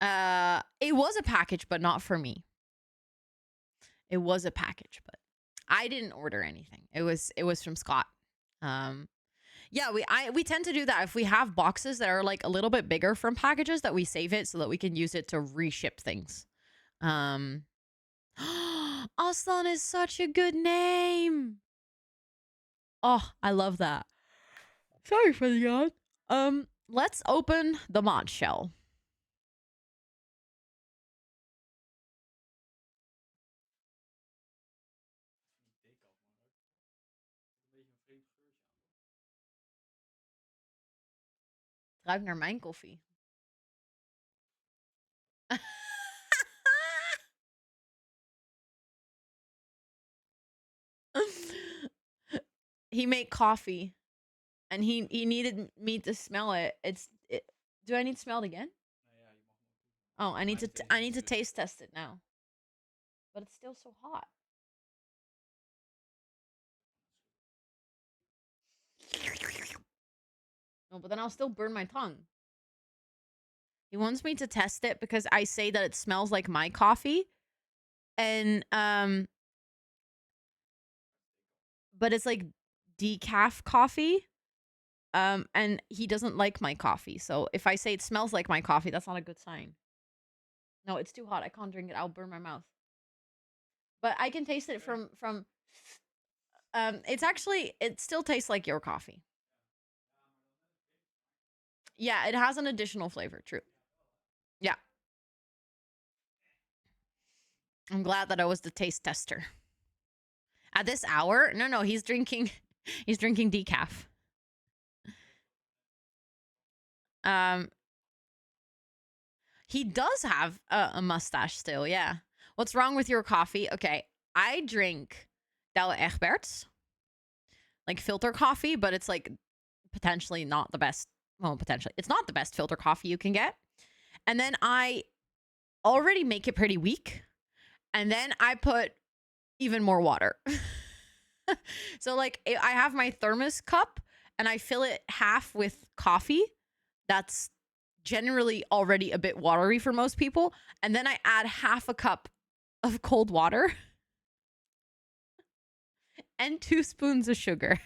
It was a package, but not for me. It was a package, but I didn't order anything. It was from Scott. Yeah, we tend to do that if we have boxes that are like a little bit bigger from packages, that we save it so that we can use it to reship things. Aslan is such a good name. Oh, I love that. Sorry for the yawn. Let's open the mod shell. Het ruikt naar mijn koffie. He made coffee and he needed me to smell it. Do I need to smell it again? Oh, I need to taste test it now. But it's still so hot. No, but then I'll still burn my tongue. He wants me to test it because I say that it smells like my coffee. And but it's like decaf coffee. And he doesn't like my coffee. So if I say it smells like my coffee, that's not a good sign. No, it's too hot. I can't drink it. I'll burn my mouth. But I can taste it from it still tastes like your coffee. Yeah, it has an additional flavor, true. Yeah. I'm glad that I was the taste tester. At this hour? No, he's drinking decaf. He does have a mustache still, yeah. What's wrong with your coffee? Okay, I drink Douwe Egberts, like filter coffee, but it's like potentially not the best. Well, potentially. It's not the best filter coffee you can get. And then I already make it pretty weak. And then I put even more water. So like I have my thermos cup and I fill it half with coffee. That's generally already a bit watery for most people. And then I add half a cup of cold water and 2 spoons of sugar.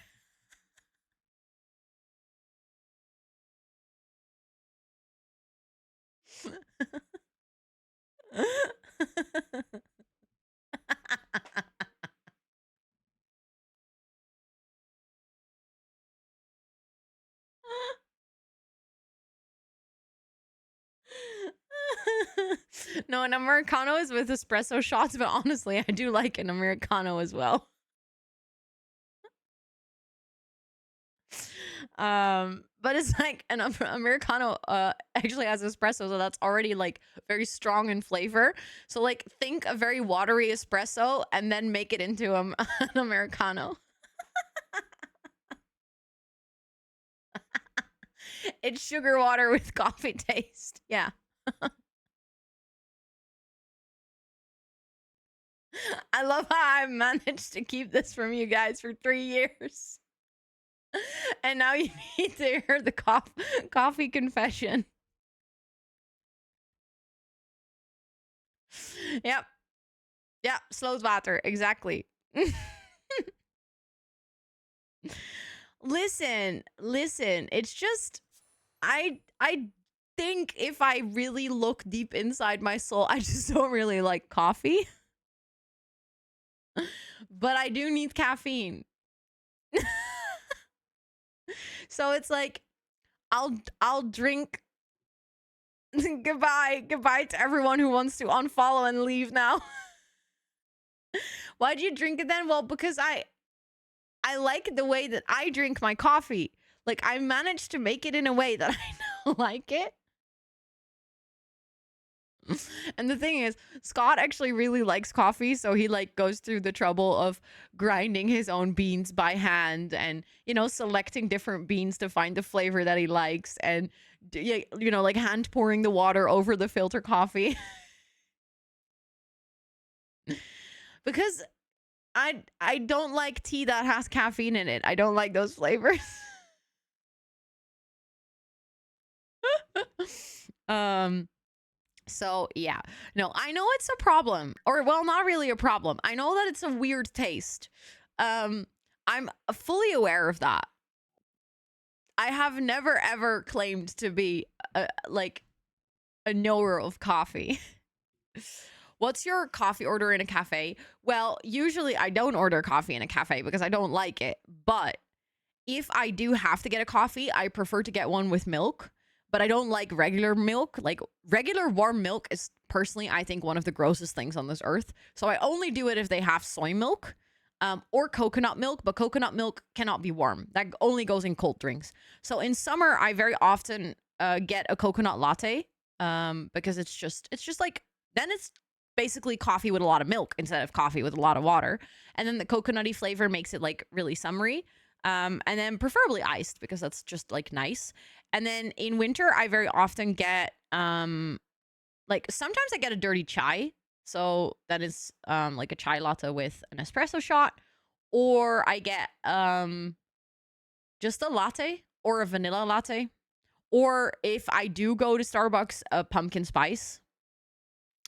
No, an Americano is with espresso shots, but honestly, I do like an Americano as well. But it's like an Americano actually has espresso, so that's already like very strong in flavor. So like think a very watery espresso and then make it into an Americano. It's sugar water with coffee taste. Yeah. I love how I managed to keep this from you guys for 3 years. And now you need to hear the coffee confession. Yep. Yeah, slows water. Exactly. Listen. It's just I think if I really look deep inside my soul, I just don't really like coffee. But I do need caffeine. So it's like I'll drink. Goodbye to everyone who wants to unfollow and leave now. Why'd you drink it then? Well, because I like the way that I drink my coffee. Like, I managed to make it in a way that I don't like it. And the thing is, Scott actually really likes coffee, so he like goes through the trouble of grinding his own beans by hand and, you know, selecting different beans to find the flavor that he likes and, you know, like hand pouring the water over the filter coffee. Because I don't like tea that has caffeine in it. I don't like those flavors. So yeah. No, I know it's a problem. Or well, not really a problem. I know that it's a weird taste. I'm fully aware of that. I have never ever claimed to be like a knower of coffee. What's your coffee order in a cafe? Well, usually I don't order coffee in a cafe because I don't like it. But if I do have to get a coffee, I prefer to get one with milk. But I don't like regular milk. Like, regular warm milk is personally, I think, one of the grossest things on this earth. So I only do it if they have soy milk or coconut milk. But coconut milk cannot be warm. That only goes in cold drinks. So in summer, I very often get a coconut latte because it's just like, then it's basically coffee with a lot of milk instead of coffee with a lot of water. And then the coconutty flavor makes it like really summery. And then preferably iced because that's just like nice. And then in winter, I very often get like sometimes I get a dirty chai. So that is like a chai latte with an espresso shot. Or I get just a latte or a vanilla latte. Or if I do go to Starbucks, a pumpkin spice.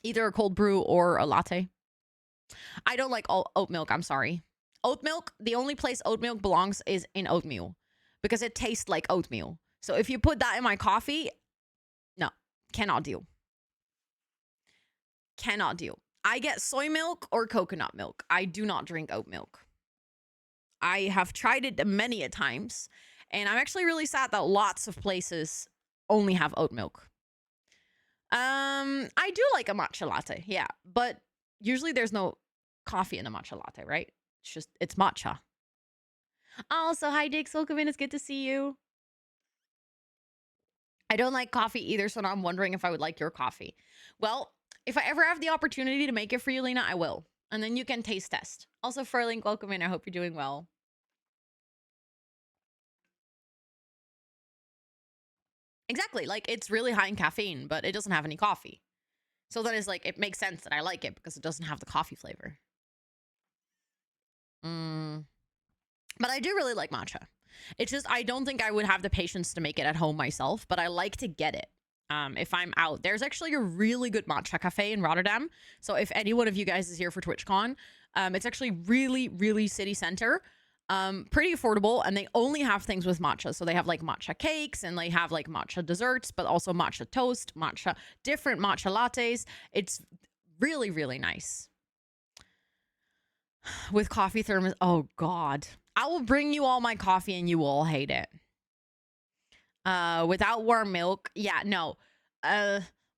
Either a cold brew or a latte. I don't like oat milk. I'm sorry. Oat milk, the only place oat milk belongs is in oatmeal because it tastes like oatmeal. So if you put that in my coffee, no, cannot do. Cannot do. I get soy milk or coconut milk. I do not drink oat milk. I have tried it many a times, and I'm actually really sad that lots of places only have oat milk. I do like a matcha latte, yeah, but usually there's no coffee in a matcha latte, right? It's matcha. Also, hi Dix, welcome in. It's good to see you. I don't like coffee either, so now I'm wondering if I would like your coffee. Well, if I ever have the opportunity to make it for you, Lena, I will. And then you can taste test. Also, Furlink, welcome in. I hope you're doing well. Exactly. Like, it's really high in caffeine, but it doesn't have any coffee. So that is like, it makes sense that I like it because it doesn't have the coffee flavor. But I do really like matcha. It's just, I don't think I would have the patience to make it at home myself, but I like to get it if I'm out. There's actually a really good matcha cafe in Rotterdam. So if any one of you guys is here for TwitchCon, it's actually really, really city center. Pretty affordable, and they only have things with matcha. So they have like matcha cakes and they have like matcha desserts, but also matcha toast, different matcha lattes. It's really, really nice. With coffee thermos. Oh God. I will bring you all my coffee and you will all hate it. Without warm milk. Yeah, no.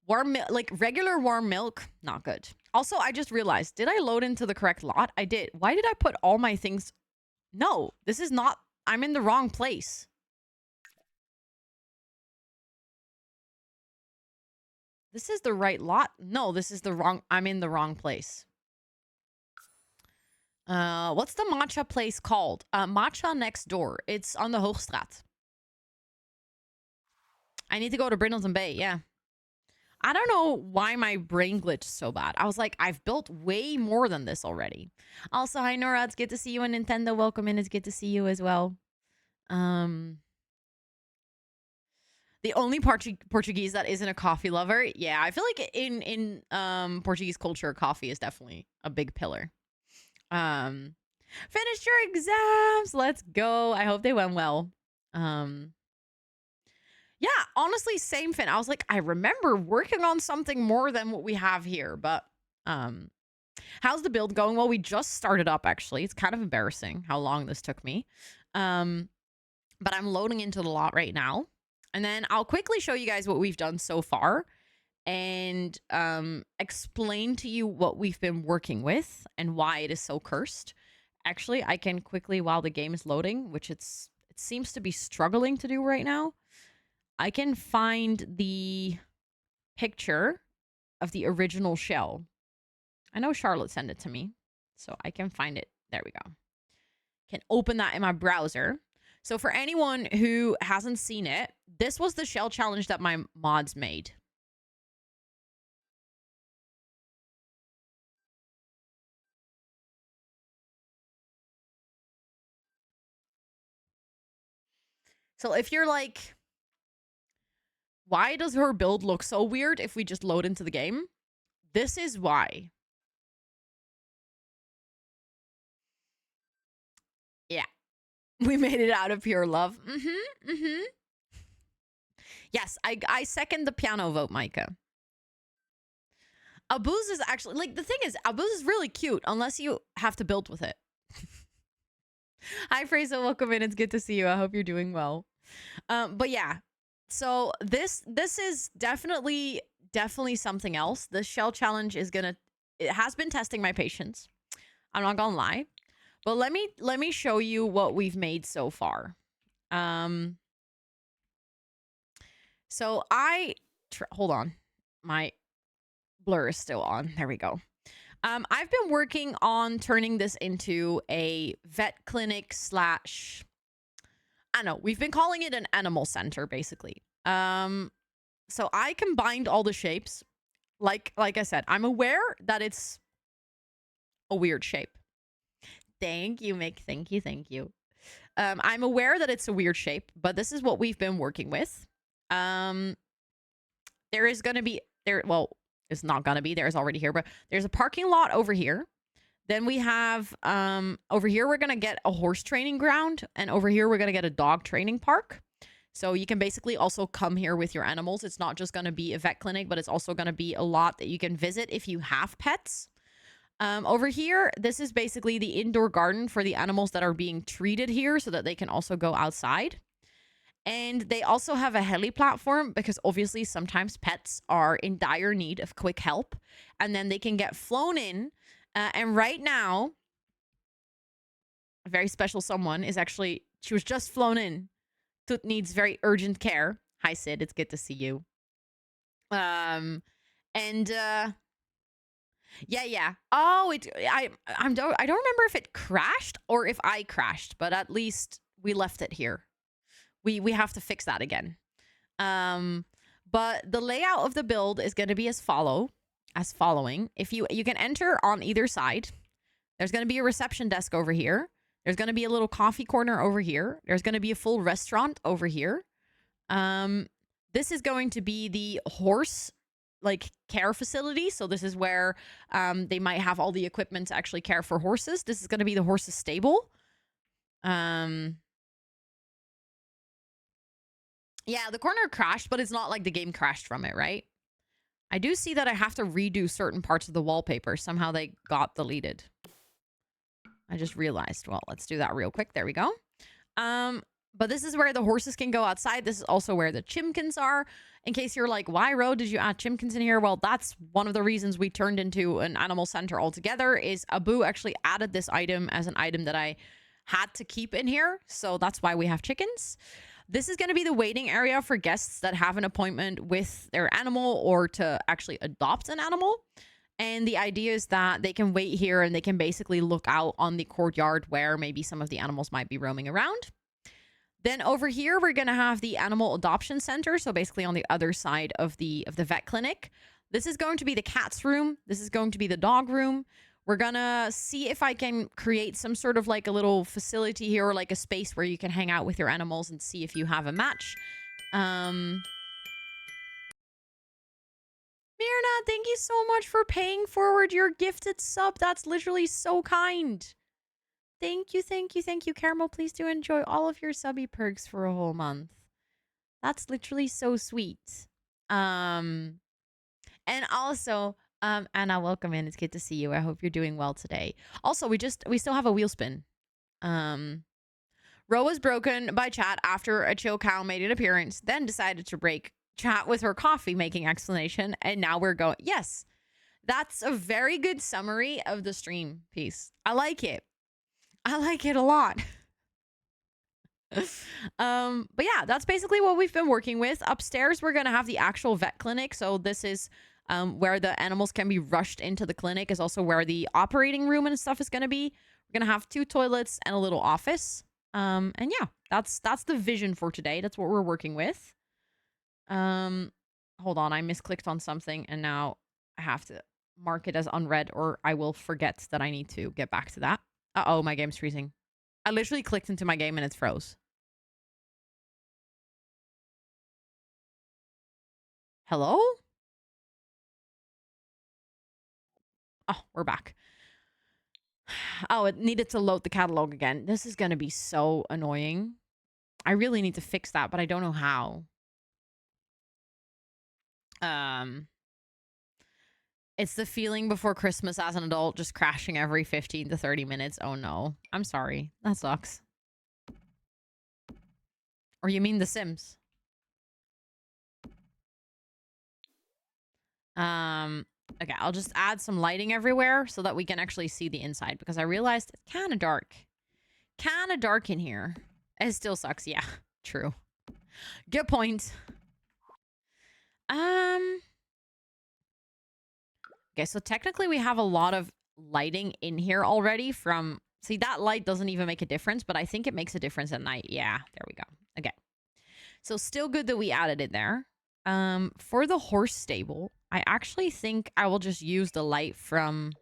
Warm milk, like regular warm milk, not good. Also, I just realized, did I load into the correct lot? I did. Why did I put all my things? No, this is not, I'm in the wrong place. This is the right lot. No, this is the wrong, I'm in the wrong place. What's the matcha place called? Matcha next door. It's on the Hoogstraat. I need to go to Brindleton Bay. Yeah. I don't know why my brain glitched so bad. I was like, I've built way more than this already. Also, hi Nora, it's good to see you on Nintendo. Welcome in. It's good to see you as well. The only Portuguese that isn't a coffee lover. Yeah, I feel like in Portuguese culture, coffee is definitely a big pillar. Finished your exams. Let's go. I hope they went well. Yeah, honestly, same Finn. I was like, I remember working on something more than what we have here, but how's the build going? Well, we just started up actually. It's kind of embarrassing how long this took me. But I'm loading into the lot right now. And then I'll quickly show you guys what we've done so far and explain to you what we've been working with and why it is so cursed. Actually, I can quickly, while the game is loading, which it seems to be struggling to do right now, I can find the picture of the original shell. I know Charlotte sent it to me, so I can find it. There we go. Can open that in my browser. So for anyone who hasn't seen it, this was the Shell Challenge that my mods made. So if you're like, why does her build look so weird if we just load into the game? This is why. Yeah. We made it out of pure love. Yes, I second the piano vote, Micah. Abuz is actually, like, the thing is, Abuz is really cute, unless you have to build with it. Hi, Fraser, welcome in. It's good to see you. I hope you're doing well. But yeah, so this is definitely something else. The Shell Challenge is it has been testing my patience. I'm not gonna lie. But let me show you what we've made so far. So hold on. My blur is still on. There we go. I've been working on turning this into a vet clinic / I don't know. We've been calling it an animal center, basically. So I combined all the shapes. Like I said, I'm aware that it's a weird shape. Thank you, Mick. Thank you. I'm aware that it's a weird shape, but this is what we've been working with. There is going to be well, it's not going to be, there's already here, but there's a parking lot over here. Then we have over here we're going to get a horse training ground, and over here we're going to get a dog training park. So you can basically also come here with your animals. It's not just going to be a vet clinic, but it's also going to be a lot that you can visit if you have pets. Over here, this is basically the indoor garden for the animals that are being treated here so that they can also go outside. And they also have a heli platform because obviously sometimes pets are in dire need of quick help, and then they can get flown in. And right now, a very special someone is actually, she was just flown in. Toot needs very urgent care. Hi, Sid. It's good to see you. Yeah. Oh, I don't remember if it crashed or if I crashed, but at least we left it here. We have to fix that again. But the layout of the build is going to be as following. If you can enter on either side. There's going to be a reception desk over here. There's going to be a little coffee corner over here. There's going to be a full restaurant over here. This is going to be the horse care facility. So this is where they might have all the equipment to actually care for horses. This is going to be the horse's stable. Yeah, the corner crashed, but it's not like the game crashed from it, right? I do see that I have to redo certain parts of the wallpaper. Somehow they got deleted. I just realized. Well, let's do that real quick. There we go. But this is where the horses can go outside. This is also where the chimkins are. In case you're like, why, Ro, did you add chimkins in here? Well, that's one of the reasons we turned into an animal center altogether, is Abu actually added this item as an item that I had to keep in here. So that's why we have chickens. This is going to be the waiting area for guests that have an appointment with their animal or to actually adopt an animal. And the idea is that they can wait here and they can basically look out on the courtyard where maybe some of the animals might be roaming around. Then over here, we're going to have the animal adoption center. So basically on the other side of the vet clinic. This is going to be the cat's room. This is going to be the dog room. We're going to see if I can create some sort of like a little facility here or like a space where you can hang out with your animals and see if you have a match. Mirna, thank you so much for paying forward your gifted sub. That's literally so kind. Thank you, thank you, thank you. Caramel, please do enjoy all of your subby perks for a whole month. That's literally so sweet. And also, Anna, welcome in. It's good to see you. I hope you're doing well today. Also, we still have a wheel spin. Ro was broken by chat after a chill cow made an appearance, then decided to break chat with her coffee making explanation, and now we're going. Yes, that's a very good summary of the stream piece. I like it. I like it a lot. But yeah, that's basically what we've been working with. Upstairs, we're gonna have the actual vet clinic. So this is where the animals can be rushed into the clinic, is also where the operating room and stuff is gonna be. We're gonna have 2 toilets and a little office. And yeah, that's the vision for today. That's what we're working with. Hold on, I misclicked on something and now I have to mark it as unread or I will forget that I need to get back to that. Uh-oh, my game's freezing. I literally clicked into my game and it's froze. Hello? Oh, we're back. Oh, it needed to load the catalog again. This is going to be so annoying. I really need to fix that, but I don't know how. It's the feeling before Christmas as an adult, just crashing every 15 to 30 minutes. Oh no. I'm sorry. That sucks. Or you mean The Sims? Okay, I'll just add some lighting everywhere so that we can actually see the inside, because I realized it's kind of dark. Kind of dark in here. It still sucks. Yeah, true. Good point. Okay, so technically we have a lot of lighting in here already from... See, that light doesn't even make a difference, but I think it makes a difference at night. Yeah, there we go. Okay. So still good that we added it there. For the horse stable, I actually think I will just use the light from...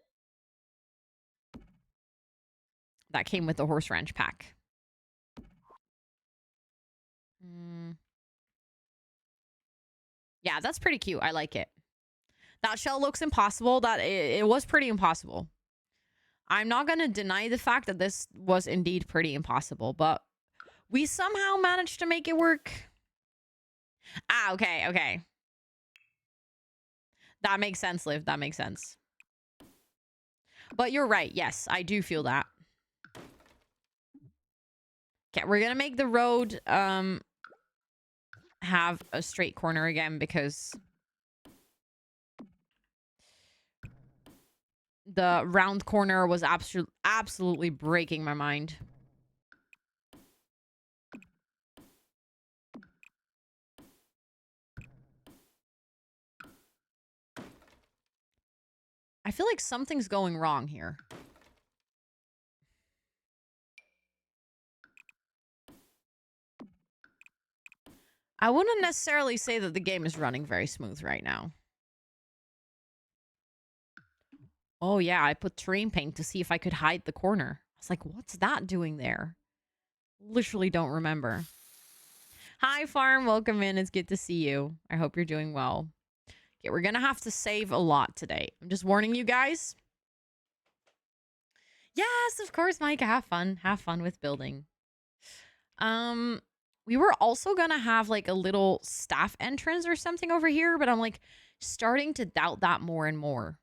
that came with the horse ranch pack. Yeah, that's pretty cute. I like it. That shell looks impossible. That it was pretty impossible. I'm not going to deny the fact that this was indeed pretty impossible, but we somehow managed to make it work. Ah, okay, okay. That makes sense, Liv. That makes sense. But you're right. Yes, I do feel that. Okay, we're going to make the road have a straight corner again because the round corner was absolutely breaking my mind. I feel like something's going wrong here. I wouldn't necessarily say that the game is running very smooth right now. Oh yeah, I put terrain paint to see if I could hide the corner. I was like, what's that doing there? Literally don't remember. Hi, Farm. Welcome in. It's good to see you. I hope you're doing well. Okay, we're going to have to save a lot today. I'm just warning you guys. Yes, of course, Mike. Have fun. Have fun with building. We were also going to have like a little staff entrance or something over here, but I'm like starting to doubt that more and more.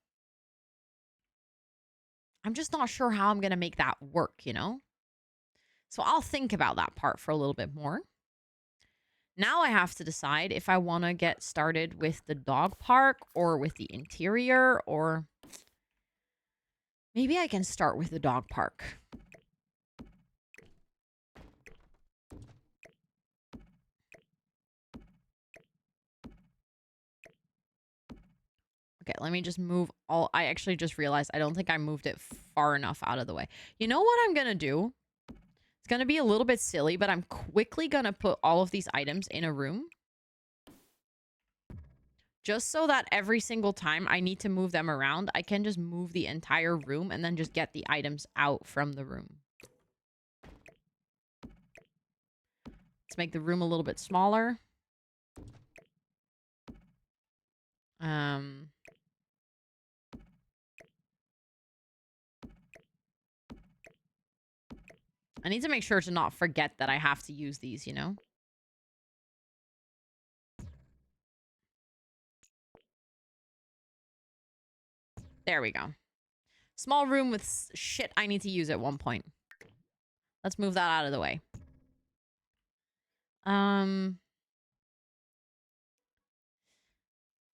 I'm just not sure how I'm going to make that work, you know? So I'll think about that part for a little bit more. Now I have to decide if I want to get started with the dog park or with the interior, or maybe I can start with the dog park. Okay, let me just move all... I actually just realized I don't think I moved it far enough out of the way. You know what I'm going to do? It's going to be a little bit silly, but I'm quickly going to put all of these items in a room. Just so that every single time I need to move them around, I can just move the entire room and then just get the items out from the room. Let's make the room a little bit smaller. I need to make sure to not forget that I have to use these, you know? There we go. Small room with shit I need to use at one point. Let's move that out of the way.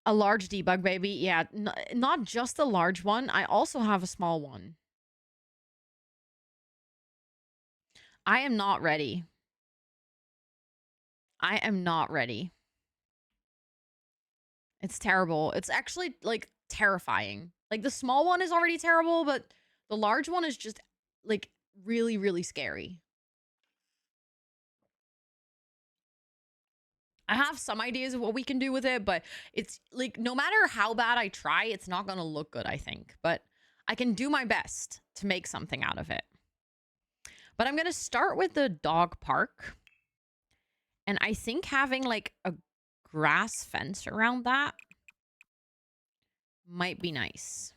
A large debug, baby. Yeah, not just a large one. I also have a small one. I am not ready. I am not ready. It's terrible. It's actually, like, terrifying. Like, the small one is already terrible, but the large one is just, like, really, really scary. I have some ideas of what we can do with it, but it's, like, no matter how bad I try, it's not going to look good, I think. But I can do my best to make something out of it. But I'm going to start with the dog park. And I think having, like, a grass fence around that might be nice.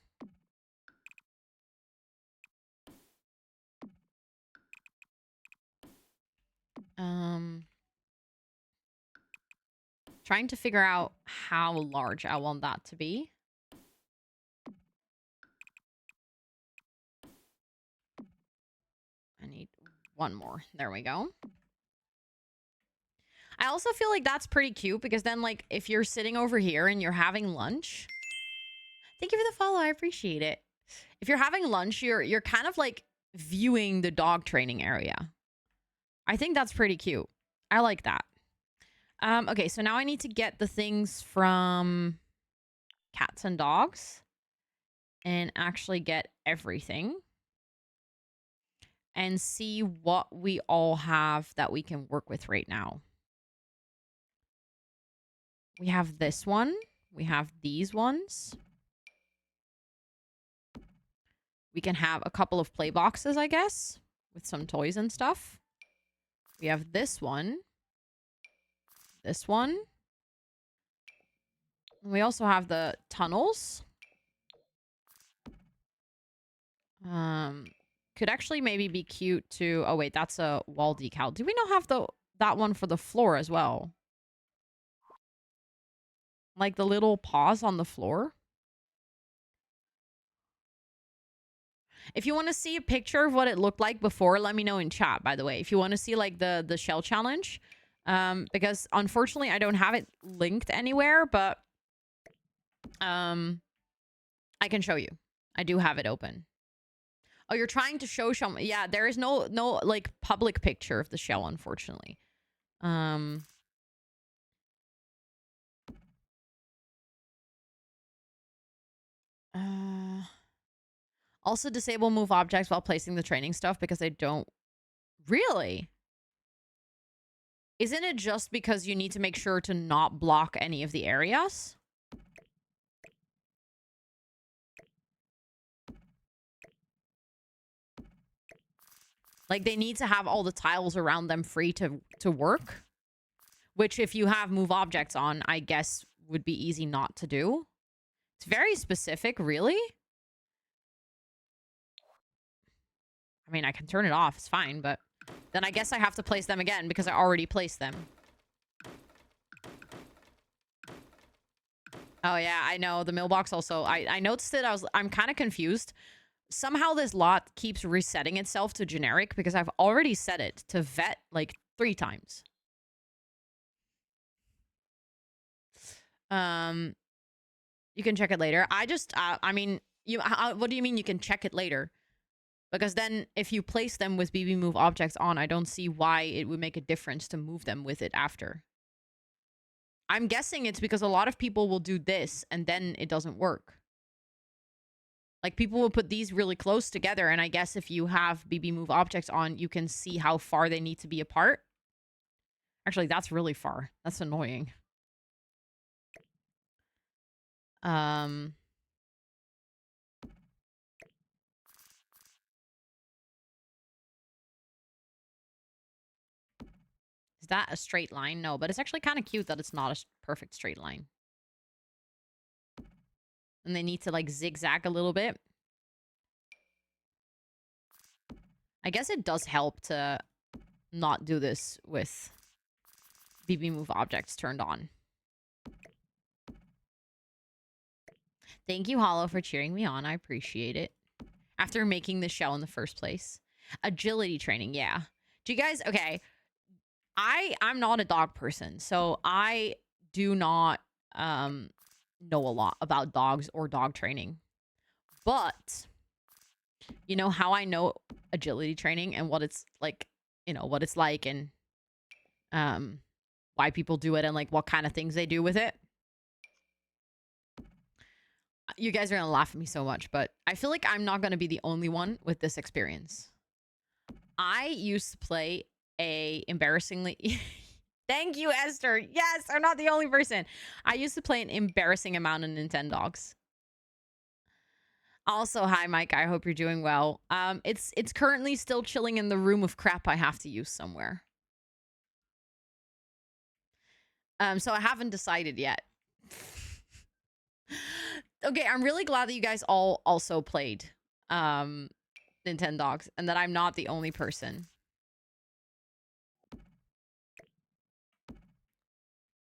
Trying to figure out how large I want that to be. I need one more. There we go. I also feel like that's pretty cute because then, like, if you're sitting over here and you're having lunch. Thank you for the follow. I appreciate it. If you're having lunch, you're kind of like viewing the dog training area. I think that's pretty cute. I like that. Okay, so now I need to get the things from cats and dogs and actually get everything and see what we all have that we can work with right now. We have this one. We have these ones. We can have a couple of play boxes, I guess, with some toys and stuff. We have this one. This one. And we also have the tunnels. Could actually maybe be cute to... Oh, wait, that's a wall decal. Do we not have that one for the floor as well? Like the little paws on the floor? If you want to see a picture of what it looked like before, let me know in chat, by the way. If you want to see, like, the Shell Challenge. Because, unfortunately, I don't have it linked anywhere, but... I can show you. I do have it open. Oh, you're trying to show some... Yeah, there is no, like, public picture of the shell, unfortunately. Also, disable move objects while placing the training stuff because they don't... Really? Isn't it just because you need to make sure to not block any of the areas? Like, they need to have all the tiles around them free to work. Which, if you have move objects on, I guess would be easy not to do. It's very specific, really. I mean, I can turn it off. It's fine, but then I guess I have to place them again because I already placed them. Oh, yeah, I know. The mailbox also. I noticed it. I'm kind of confused. Somehow this lot keeps resetting itself to generic because I've already set it to vet like 3 times. You can check it later. I mean, what do you mean you can check it later? Because then if you place them with BB move objects on, I don't see why it would make a difference to move them with it after. I'm guessing it's because a lot of people will do this and then it doesn't work. Like, people will put these really close together, and I guess if you have BB Move objects on, you can see how far they need to be apart. Actually, that's really far. That's annoying. Is that a straight line? No, but it's actually kind of cute that it's not a perfect straight line. And they need to, like, zigzag a little bit. I guess it does help to not do this with BB Move objects turned on. Thank you, Hollow, for cheering me on. I appreciate it. After making the shell in the first place. Agility training, yeah. Do you guys... Okay. I'm not a dog person, so I do not know a lot about dogs or dog training. But you know how I know agility training and what it's like, you know, what it's like and why people do it and like what kind of things they do with it. You guys are going to laugh at me so much, but I feel like I'm not going to be the only one with this experience. I used to play a embarrassingly... Thank you, Esther. Yes, I'm not the only person. I used to play an embarrassing amount of Nintendogs. Also, hi, Mike. I hope you're doing well. It's currently still chilling in the room of crap I have to use somewhere. So I haven't decided yet. Okay, I'm really glad that you guys all also played Nintendogs and that I'm not the only person.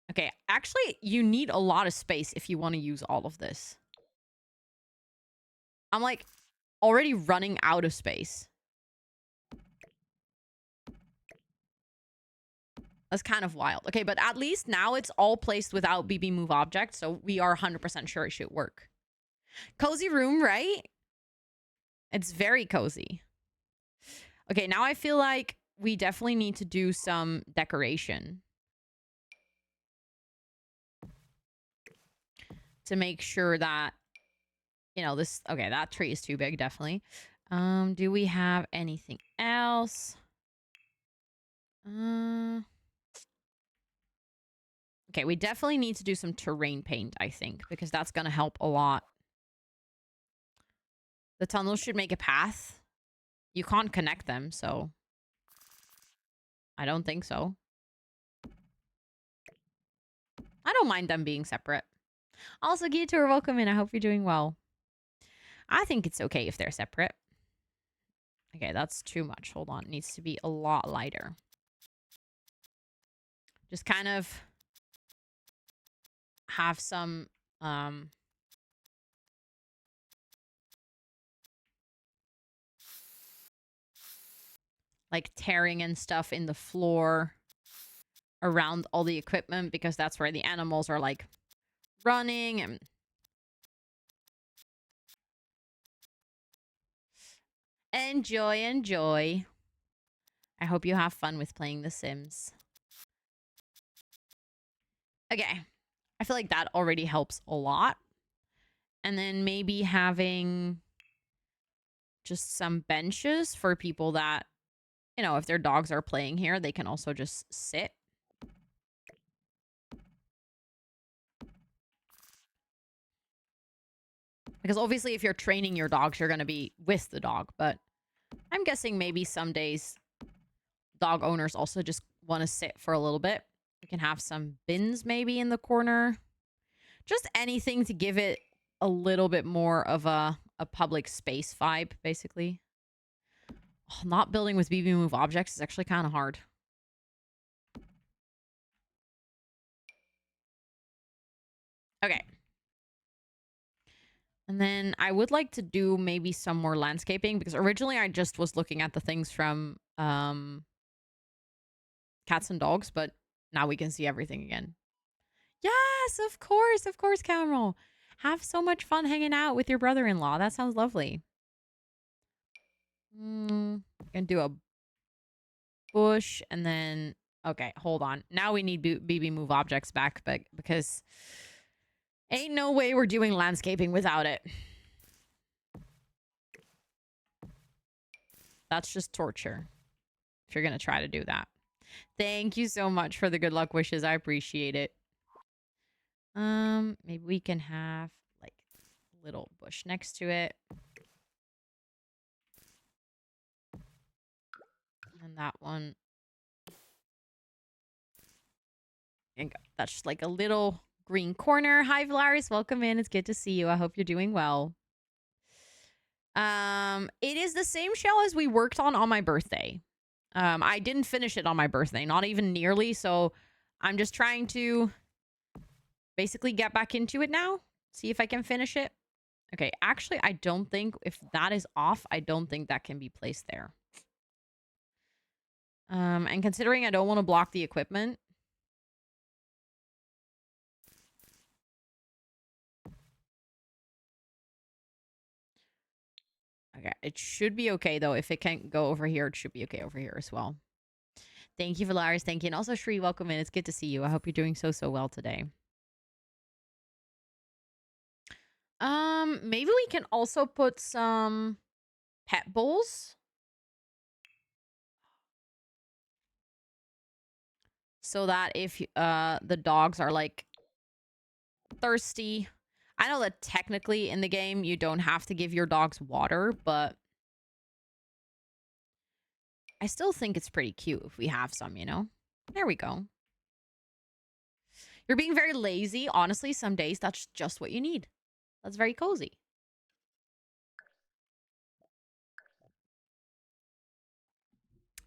Okay, actually, you need a lot of space if you want to use all of this. I'm like already running out of space. That's kind of wild. Okay, but at least now it's all placed without BB Move objects, so we are 100% sure it should work. Cozy room, right? It's very cozy. Okay, now I feel like we definitely need to do some decoration. To make sure that, you know, this... Okay, that tree is too big, definitely. Do we have anything else? Okay, we definitely need to do some terrain paint, I think, because that's going to help a lot. The tunnels should make a path. You can't connect them, so... I don't think so. I don't mind them being separate. Also, Gitor, welcome in. I hope you're doing well. I think it's okay if they're separate. Okay, that's too much. Hold on. It needs to be a lot lighter. Just kind of have some like tearing and stuff in the floor around all the equipment, because that's where the animals are like running and enjoy. I hope you have fun with playing The Sims. Okay. I feel like that already helps a lot. And then maybe having just some benches for people that, you know, if their dogs are playing here, they can also just sit. Because obviously if you're training your dogs, you're going to be with the dog. But I'm guessing maybe some days dog owners also just want to sit for a little bit. We can have some bins maybe in the corner. Just anything to give it a little bit more of a public space vibe, basically. Oh, not building with BB Move objects is actually kind of hard. Okay. And then I would like to do maybe some more landscaping, because originally I just was looking at the things from Cats and Dogs, but now we can see everything again. Yes, of course, Cameron. Have so much fun hanging out with your brother-in-law. That sounds lovely. Gonna do a bush and then... Okay, hold on. Now we need BB Move objects back, but because ain't no way we're doing landscaping without it. That's just torture. If you're going to try to do that. Thank you so much for the good luck wishes. I appreciate it. Maybe we can have like a little bush next to it. And that one. And that's just like a little green corner. Hi, Valaris. Welcome in. It's good to see you. I hope you're doing well. It is the same shell as we worked on my birthday. I didn't finish it on my birthday, not even nearly. So I'm just trying to basically get back into it now. See if I can finish it. Okay, actually, I don't think if that is off, I don't think that can be placed there. And considering I don't want to block the equipment. Okay, it should be okay, though. If it can't go over here, it should be okay over here as well. Thank you, Valaris. Thank you. And also, Shri, welcome in. It's good to see you. I hope you're doing so well today. Maybe we can also put some pet bowls. So that if the dogs are, like, thirsty. I know that technically in the game you don't have to give your dogs water, but I still think it's pretty cute if we have some, you know? There we go. You're being very lazy. Honestly, some days that's just what you need. That's very cozy.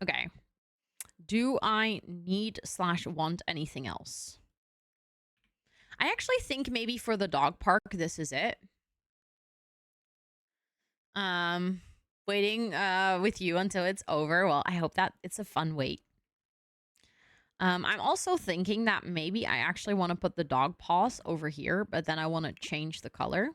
Okay. Do I need / want anything else? I actually think maybe for the dog park, this is it. Waiting with you until it's over. Well, I hope that it's a fun wait. I'm also thinking that maybe I actually want to put the dog paws over here, but then I want to change the color.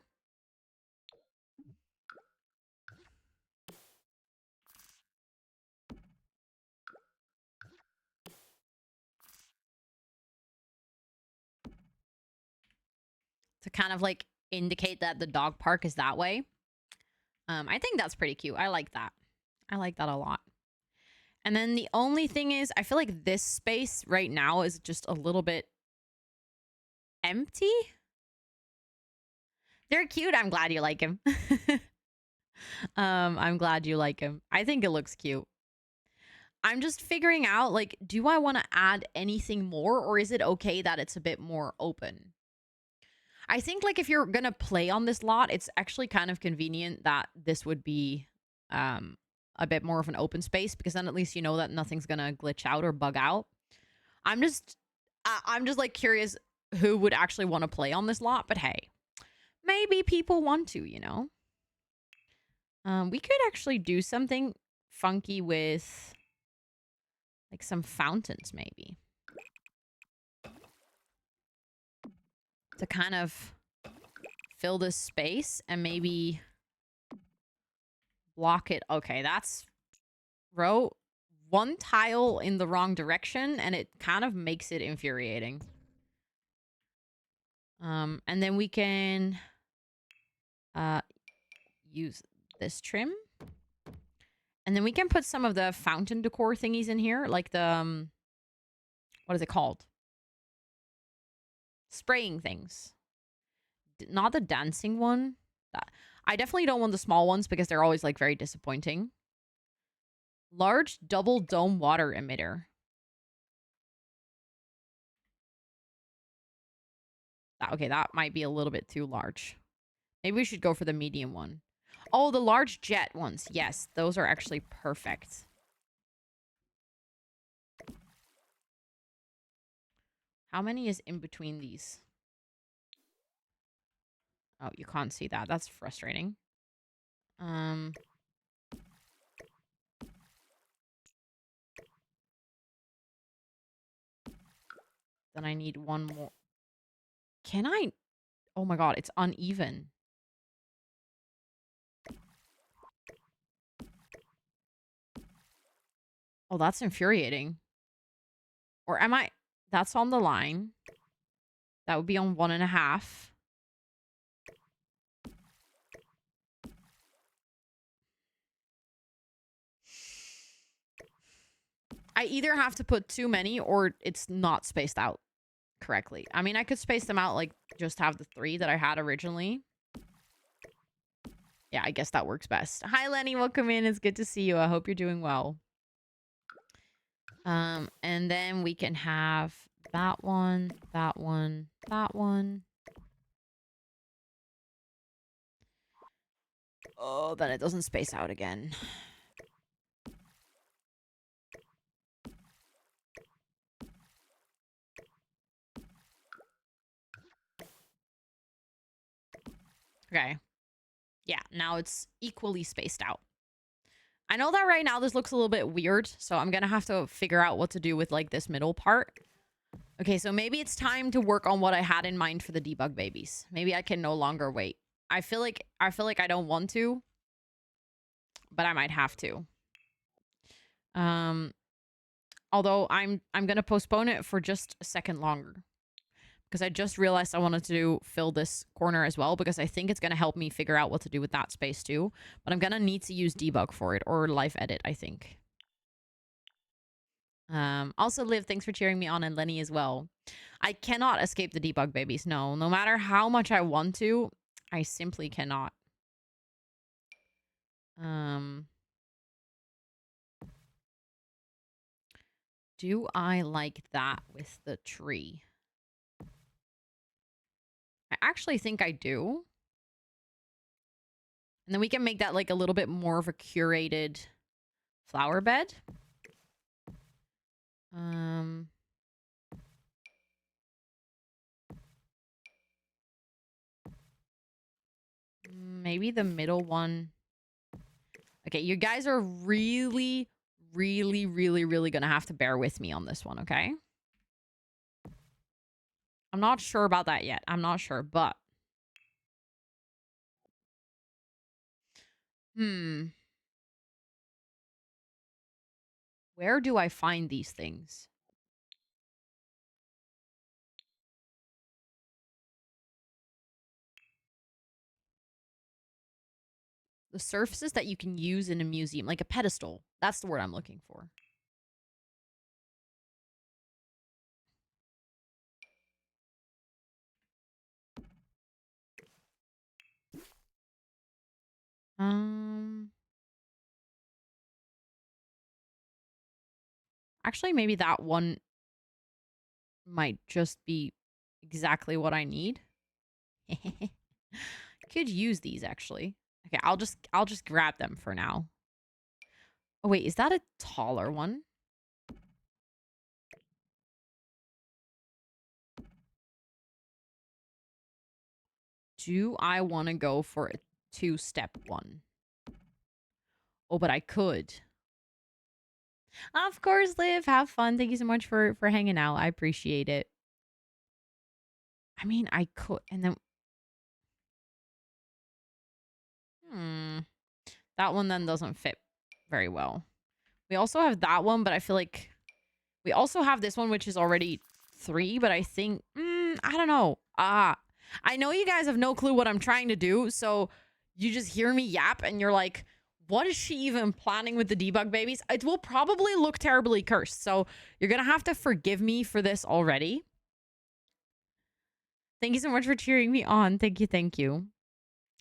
To kind of like indicate that the dog park is that way. I think that's pretty cute. I like that. I like that a lot. And then the only thing is, I feel like this space right now is just a little bit empty. They're cute. I'm glad you like him. I'm glad you like him. I think it looks cute. I'm just figuring out, like, do I want to add anything more, or is it okay that it's a bit more open? I think, like, if you're gonna play on this lot, it's actually kind of convenient that this would be a bit more of an open space, because then at least you know that nothing's gonna glitch out or bug out. I'm just like curious who would actually want to play on this lot, but hey, maybe people want to, you know? We could actually do something funky with like some fountains, maybe. To kind of fill this space and maybe block it. Okay, that's one tile in the wrong direction, and it kind of makes it infuriating. And then we can use this trim. And then we can put some of the fountain decor thingies in here, like the what is it called? Spraying things. Not the dancing one. I definitely don't want the small ones because they're always like very disappointing. Large double dome water emitter. Okay, that might be a little bit too large. Maybe we should go for the medium one. Oh, the large jet ones. Yes, those are actually perfect. How many is in between these? Oh, you can't see that. That's frustrating. Then I need one more. Can I? Oh my god, it's uneven. Oh, that's infuriating. Or am I? That's on the line. That would be on 1.5. I either have to put too many or it's not spaced out correctly. I mean, I could space them out, like, just have the 3 that I had originally. Yeah, I guess that works best. Hi, Lenny. Welcome in. It's good to see you. I hope you're doing well. And then we can have that one, that one, that one. Oh, then it doesn't space out again. Okay. Yeah, now it's equally spaced out. I know that right now this looks a little bit weird, so I'm gonna have to figure out what to do with, like, this middle part. Okay, so maybe it's time to work on what I had in mind for the debug babies. Maybe I can no longer wait. I feel like I don't want to, but I might have to. Although I'm gonna postpone it for just a second longer. Because I just realized I wanted to fill this corner as well, because I think it's going to help me figure out what to do with that space too. But I'm going to need to use debug for it, or live edit, I think. Also, Liv, thanks for cheering me on, and Lenny as well. I cannot escape the debug babies. No matter how much I want to, I simply cannot. Do I like that with the tree? I actually think I do. And then we can make that like a little bit more of a curated flower bed. Maybe the middle one. Okay, you guys are really gonna have to bear with me on this one, okay? I'm not sure about that yet. I'm not sure, but... Where do I find these things? The surfaces that you can use in a museum, like a pedestal. That's the word I'm looking for. Actually, maybe that one might just be exactly what I need. Could use these, actually. Okay, I'll just grab them for now. Oh, wait, is that a taller one? Do I want to go for a 2-step one? Oh, but I could. Of course, Liv. Have fun. Thank you so much for hanging out. I appreciate it. I mean, I could. And then... That one then doesn't fit very well. We also have that one, but I feel like... We also have this one, which is already 3, but I think... I don't know. I know you guys have no clue what I'm trying to do, so you just hear me yap and you're like, what is she even planning with the debug babies? It will probably look terribly cursed, so you're gonna have to forgive me for this already. Thank you so much for cheering me on. Thank you, thank you.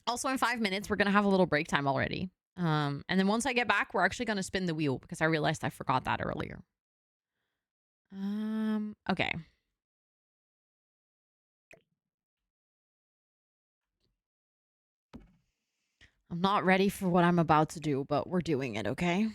Also, in 5 minutes, we're gonna have a little break time already. And then once I get back, we're actually gonna spin the wheel because I realized I forgot that earlier. Okay. I'm not ready for what I'm about to do, but we're doing it, okay?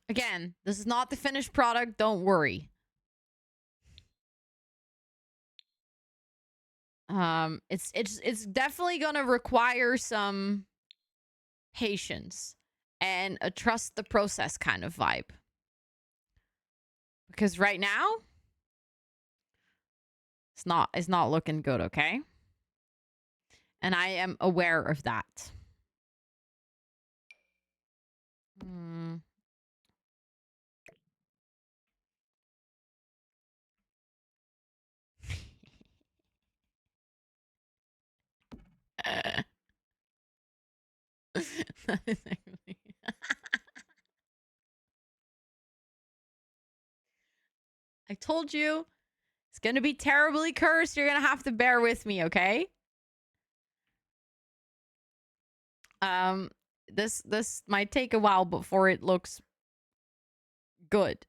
Again, this is not the finished product. Don't worry. It's definitely gonna require some patience and a trust the process kind of vibe. Because right now, it's not looking good, okay? And I am aware of that. Hmm. That is actually- I told you it's gonna be terribly cursed. You're gonna have to bear with me, okay? Um, this might take a while before it looks good.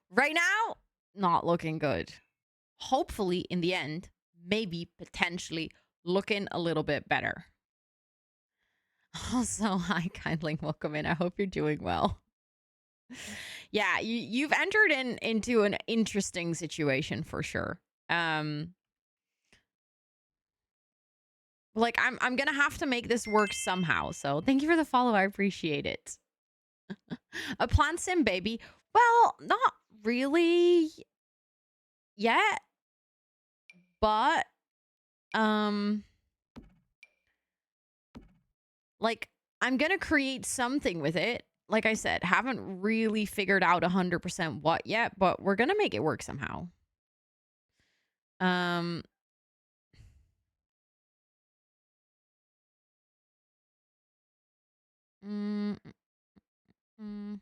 Right now, not looking good. Hopefully, in the end, maybe potentially looking a little bit better. Also, hi, kindling, welcome in. I hope you're doing well. Yeah, you've entered into an interesting situation for sure. Like I'm gonna have to make this work somehow. So thank you for the follow. I appreciate it. A plant sim baby. Well, not really yet, but like I'm gonna create something with it. Like I said, haven't really figured out 100% what yet, but we're gonna make it work somehow. Um mm, mm.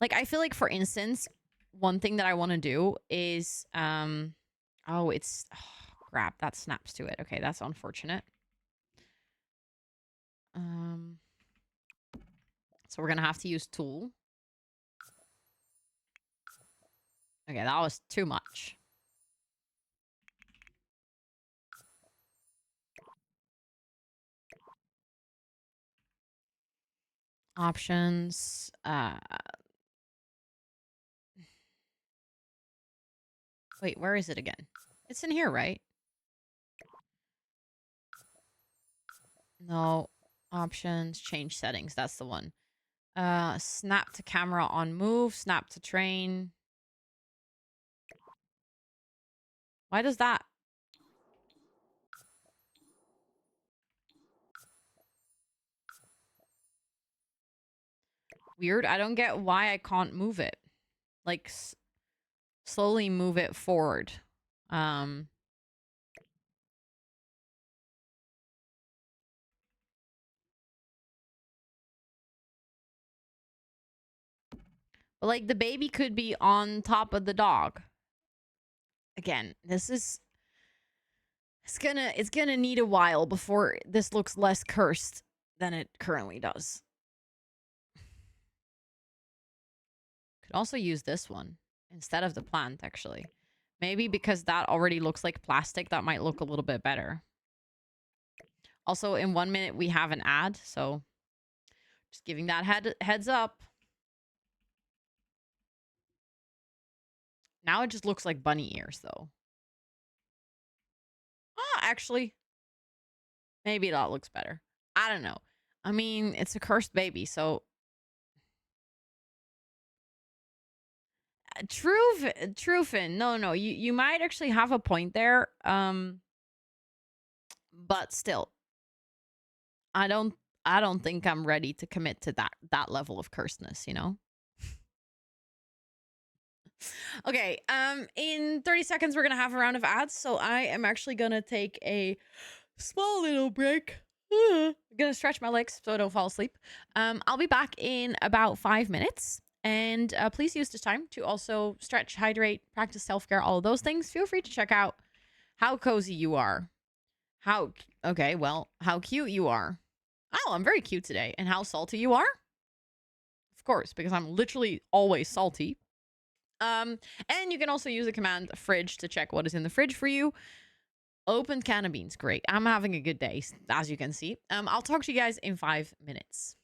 Like I feel like for instance, one thing that I want to do is oh, it's crap, that snaps to it. Okay, that's unfortunate. Um so we're going to have to use tool. Okay, that was too much. Options. Wait, where is it again? It's in here, right? No. Options, change settings. That's the one. Snap to camera on move, snap to train. Why does that? Weird. I don't get why I can't move it. Like slowly move it forward. But like the baby could be on top of the dog. Again, it's gonna need a while before this looks less cursed than it currently does. Could also use this one instead of the plant, actually. Maybe because that already looks like plastic, that might look a little bit better. Also, in 1 minute, we have an ad, so just giving that heads up. Now it just looks like bunny ears, though. Actually, maybe that looks better. I don't know. I mean, it's a cursed baby, so... Trufin. No. You might actually have a point there. But still, I don't think I'm ready to commit to that level of cursedness, you know? Okay, in 30 seconds we're gonna have a round of ads, so I am actually gonna take a small little break. I'm gonna stretch my legs so I don't fall asleep. I'll be back in about 5 minutes. And please use this time to also stretch, hydrate, practice self-care, all of those things. Feel free to check out how cozy you are. How cute you are. Oh, I'm very cute today. And how salty you are? Of course, because I'm literally always salty. And you can also use the command fridge to check what is in the fridge for you. Open can of beans. Great. I'm having a good day, as you can see. I'll talk to you guys in 5 minutes.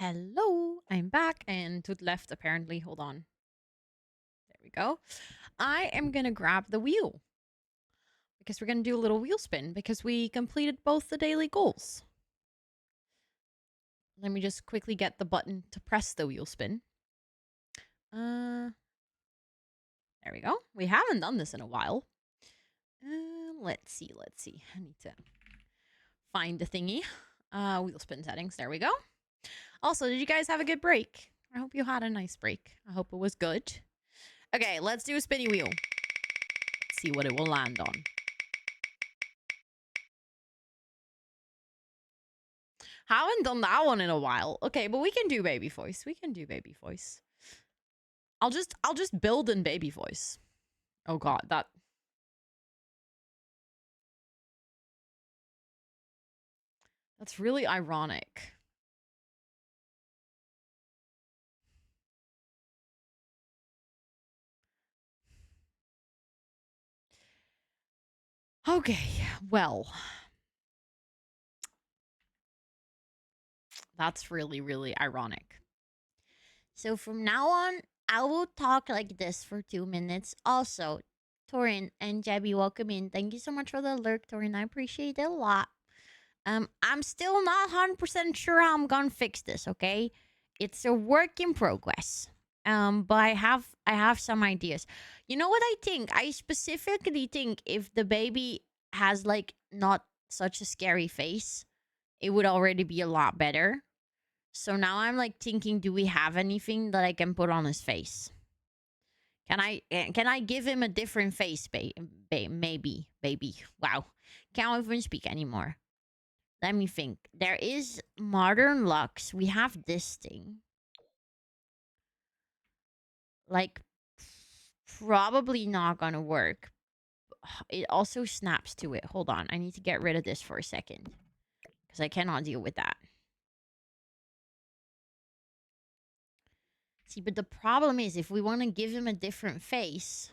Hello, I'm back. And to the left, apparently. Hold on. There we go. I am going to grab the wheel. Because we're going to do a little wheel spin. Because we completed both the daily goals. Let me just quickly get the button to press the wheel spin. There we go. We haven't done this in a while. Let's see. I need to find the thingy. Wheel spin settings. There we go. Also, did you guys have a good break? I hope you had a nice break. I hope it was good. Okay, let's do a spinny wheel. Let's see what it will land on. Haven't done that one in a while. Okay, but we can do baby voice. I'll just build in baby voice. Oh god, that's really ironic. Okay, well. That's really, really ironic. So from now on, I will talk like this for 2 minutes. Also, Torin and Jebby, welcome in. Thank you so much for the lurk, Torin. I appreciate it a lot. I'm still not 100% sure how I'm gonna fix this, okay? It's a work in progress. But I have some ideas. You know what I think? I specifically think if the baby has like not such a scary face, it would already be a lot better. So now I'm like thinking, do we have anything that I can put on his face? Can I give him a different face, maybe, baby? Wow, can't even speak anymore. Let me think. There is Modern Lux. We have this thing. Like, probably not gonna work. It also snaps to it. Hold on, I need to get rid of this for a second because I cannot deal with that. See, but the problem is if we want to give him a different face.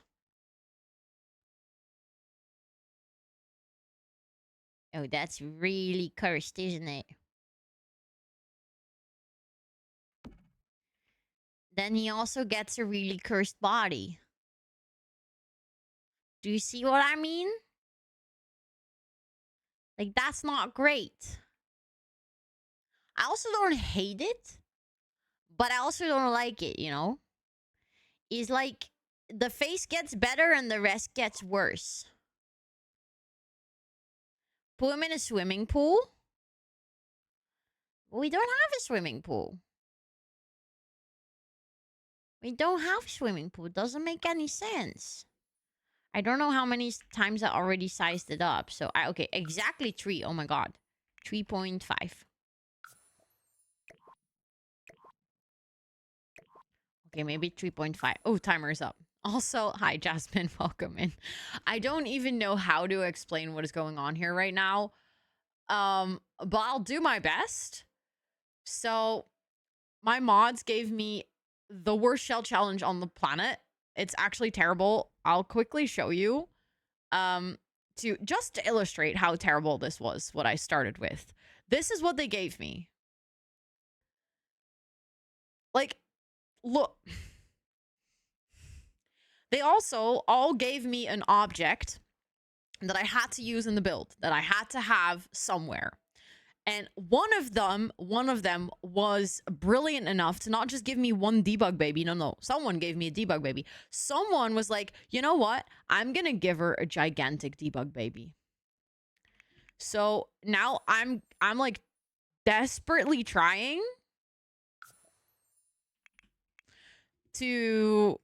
Oh, that's really cursed, isn't it? Then he also gets a really cursed body. Do you see what I mean? Like, that's not great. I also don't hate it, but I also don't like it, you know? It's like the face gets better and the rest gets worse. Put him in a swimming pool? We don't have a swimming pool. We don't have a swimming pool. Doesn't make any sense. I don't know how many times I already sized it up. So, okay, exactly 3. Oh my god. 3.5. Okay, maybe 3.5. Oh, timer's up. Also, hi, Jasmine. Welcome in. I don't even know how to explain what is going on here right now. But I'll do my best. So, my mods gave me the worst shell challenge on the planet. It's actually terrible. I'll quickly show you. To illustrate how terrible this was, what I started with. This is what they gave me. Like, look. They also all gave me an object that I had to use in the build, that I had to have somewhere. And one of them was brilliant enough to not just give me one debug baby. No. Someone gave me a debug baby. Someone was like, you know what? I'm going to give her a gigantic debug baby. So now I'm like desperately trying to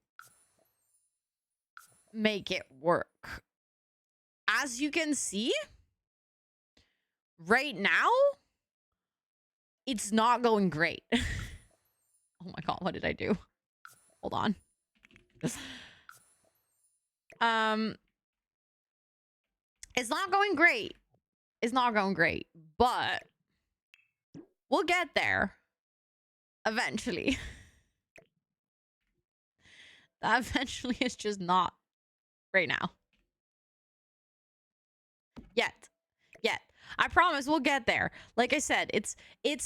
make it work. As you can see, right now, it's not going great. Oh my god, what did I do? Hold on. It's not going great. It's not going great, but we'll get there eventually. That eventually is just not right now. Yet. I promise we'll get there. Like I said, it's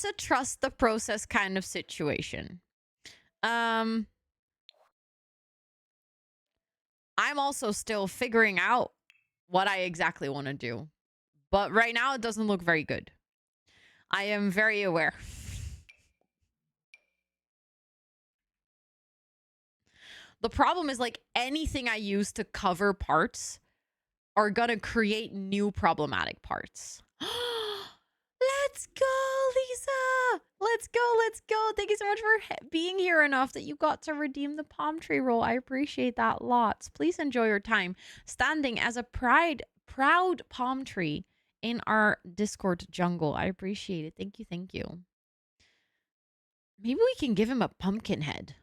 a trust the process kind of situation. I'm also still figuring out what I exactly want to do. But right now it doesn't look very good. I am very aware. The problem is like anything I use to cover parts are gonna create new problematic parts. Let's go, Lisa. Let's go. Let's go. Thank you so much for being here enough that you got to redeem the palm tree roll. I appreciate that lots. Please enjoy your time standing as a proud palm tree in our Discord jungle. I appreciate it. Thank you. Thank you. Maybe we can give him a pumpkin head.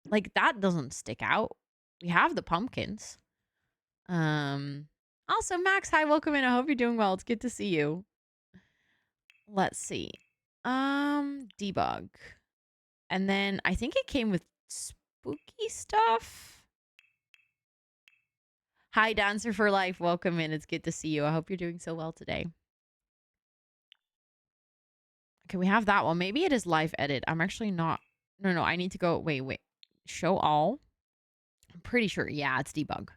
Like, that doesn't stick out. We have the pumpkins. Also, Max, hi, welcome in. I hope you're doing well. It's good to see you. Let's see. Debug. And then I think it came with spooky stuff. Hi, Dancer for Life. Welcome in. It's good to see you. I hope you're doing so well today. Okay, we have that one. Maybe it is live edit. I'm actually not. No, I need to go. Wait. Show all. I'm pretty sure. Yeah, it's debug.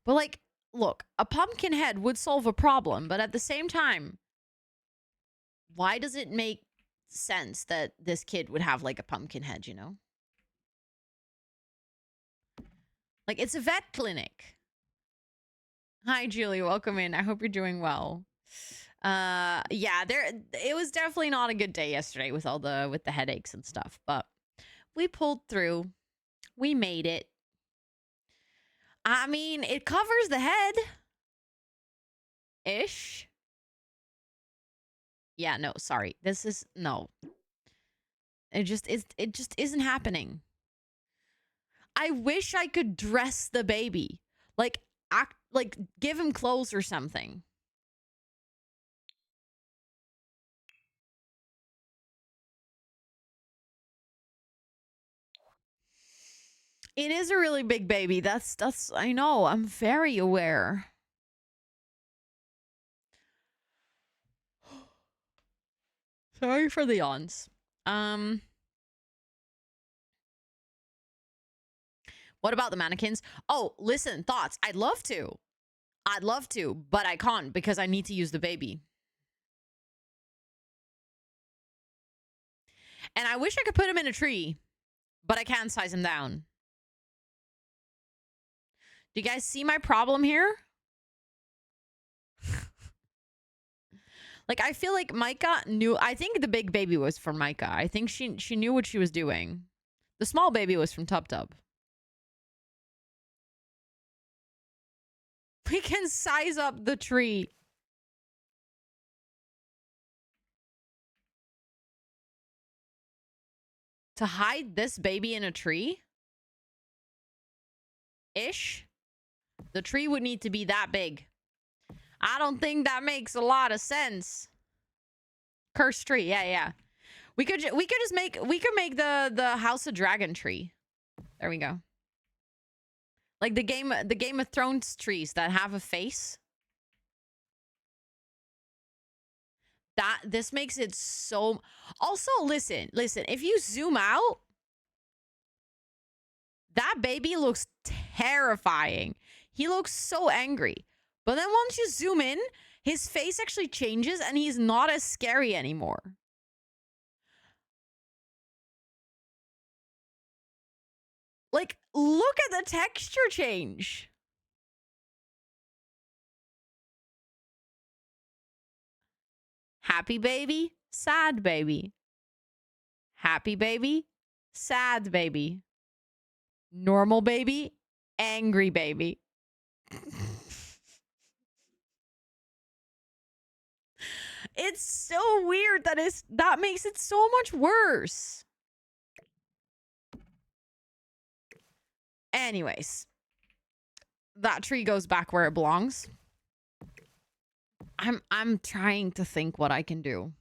But like, look, a pumpkin head would solve a problem. But at the same time, why does it make sense that this kid would have like a pumpkin head, you know? Like, it's a vet clinic. Hi, Julie. Welcome in. I hope you're doing well. Yeah, it was definitely not a good day yesterday with all the headaches and stuff, but we pulled through. We made it. I mean, it covers the head. Ish. Yeah, no, sorry. This is no. It just isn't happening. I wish I could dress the baby. Like give him clothes or something. It is a really big baby. That's I know. I'm very aware. Sorry for the yawns. What about the mannequins? Oh, listen, thoughts. I'd love to, but I can't because I need to use the baby. And I wish I could put him in a tree, but I can't size him down. Do you guys see my problem here? Like, I feel like Micah knew. I think the big baby was for Micah. I think she knew what she was doing. The small baby was from Tub Tub. We can size up the tree. To hide this baby in a tree? Ish. The tree would need to be that big. I don't think that makes a lot of sense. Cursed tree. Yeah. We could make the House of Dragon tree. There we go. Like the Game of Thrones trees that have a face. This makes it so. Also, listen. If you zoom out, that baby looks terrifying. He looks so angry. But then once you zoom in, his face actually changes and he's not as scary anymore. Like, look at the texture change. Happy baby, sad baby. Happy baby, sad baby. Normal baby, angry baby. It's so weird that makes it so much worse. Anyways, that tree goes back where it belongs. I'm trying to think what I can do.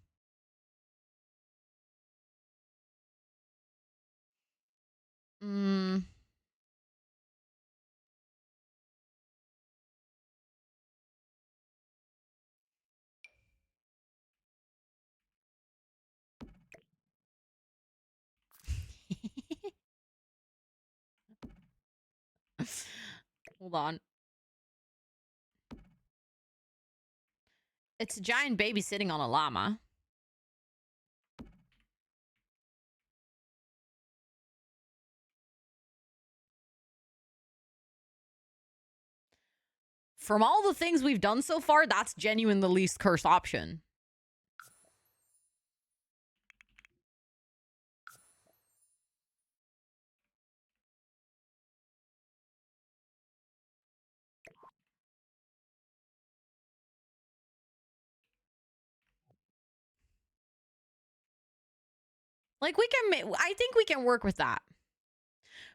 Hold on. It's a giant baby sitting on a llama. From all the things we've done so far, that's genuine the least cursed option. Like, we can, I think we can work with that.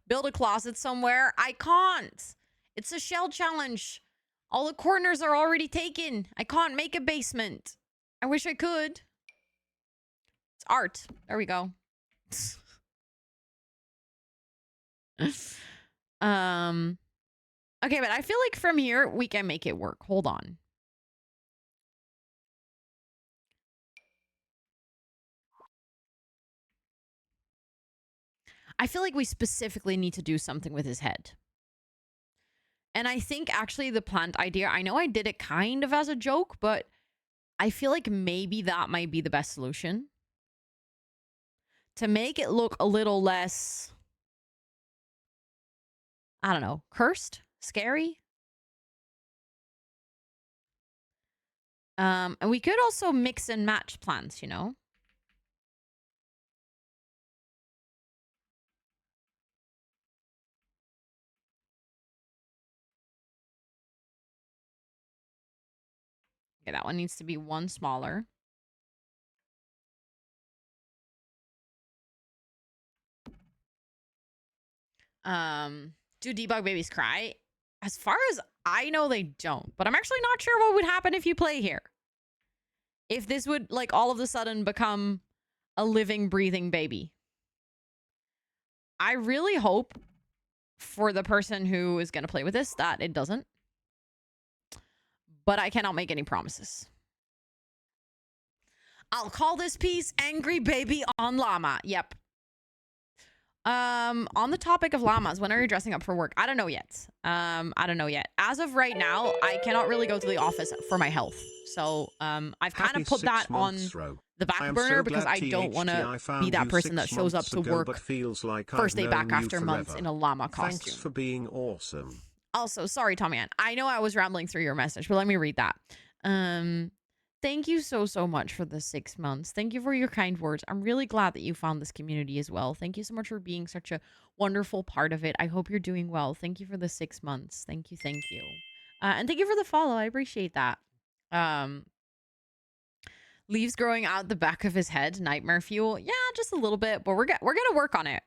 Build a closet somewhere. I can't. It's a Shell Challenge. All the corners are already taken. I can't make a basement. I wish I could. It's art. There we go. Okay, but I feel like from here we can make it work. Hold on. I feel like we specifically need to do something with his head. And I think actually the plant idea, I know I did it kind of as a joke, but I feel like maybe that might be the best solution. To make it look a little less, I don't know, cursed, scary. And we could also mix and match plants, you know? Okay, that one needs to be one smaller. Do debug babies cry? As far as I know, they don't. But I'm actually not sure what would happen if you play here. If this would, like, all of a sudden become a living, breathing baby. I really hope for the person who is going to play with this that it doesn't. But I cannot make any promises. I'll call this piece Angry Baby on Llama. Yep. On the topic of llamas, when are you dressing up for work? I don't know yet. I don't know yet. As of right now, I cannot really go to the office for my health. So, I've kind of put that on the back burner because I don't want to be that person that shows up to work first day back after months in a llama costume. Thanks for being awesome. Also, sorry, Tommy Ann. I know I was rambling through your message, but let me read that. Thank you so much for the 6 months. Thank you for your kind words. I'm really glad that you found this community as well. Thank you so much for being such a wonderful part of it. I hope you're doing well. Thank you for the 6 months. Thank you. And thank you for the follow. I appreciate that. Leaves growing out the back of his head. Nightmare fuel. Yeah, just a little bit, but we're gonna work on it.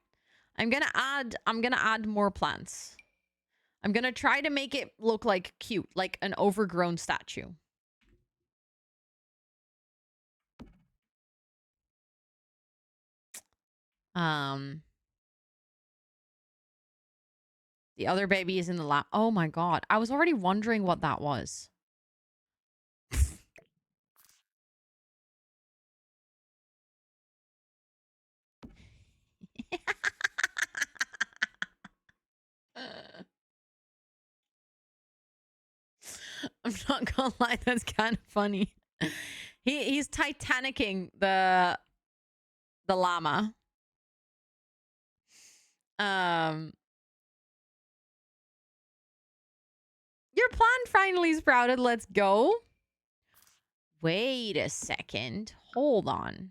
I'm gonna add more plants. I'm gonna try to make it look like cute, like an overgrown statue. The other baby is in the lap. Oh my god. I was already wondering what that was. I'm not gonna lie, that's kind of funny. He's Titanicing the llama. Your plant finally sprouted. Let's go. Wait a second. Hold on.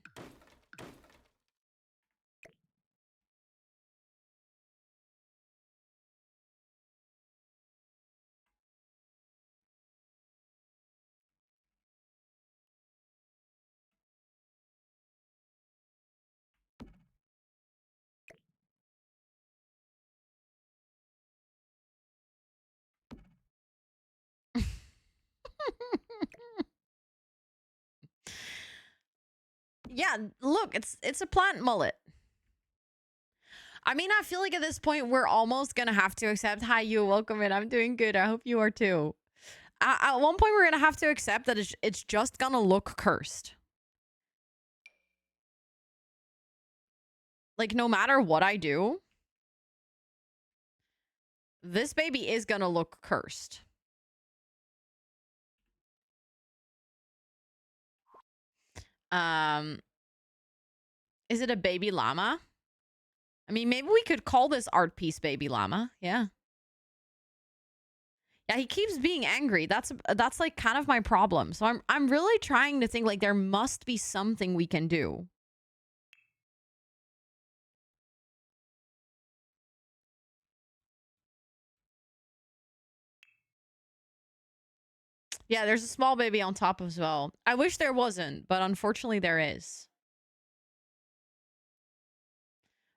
Yeah, look, it's a plant mullet. I mean, I feel like at this point we're almost gonna have to accept. Hi, you, welcome in. I'm doing good. I hope you are too. At one point, we're gonna have to accept that it's just gonna look cursed. Like, no matter what I do, This baby is gonna look cursed. Is it a baby llama? I mean, maybe we could call this art piece baby llama. Yeah. Yeah, he keeps being angry. That's like kind of my problem. So I'm really trying to think like there must be something we can do. Yeah, there's a small baby on top as well. I wish there wasn't, but unfortunately there is.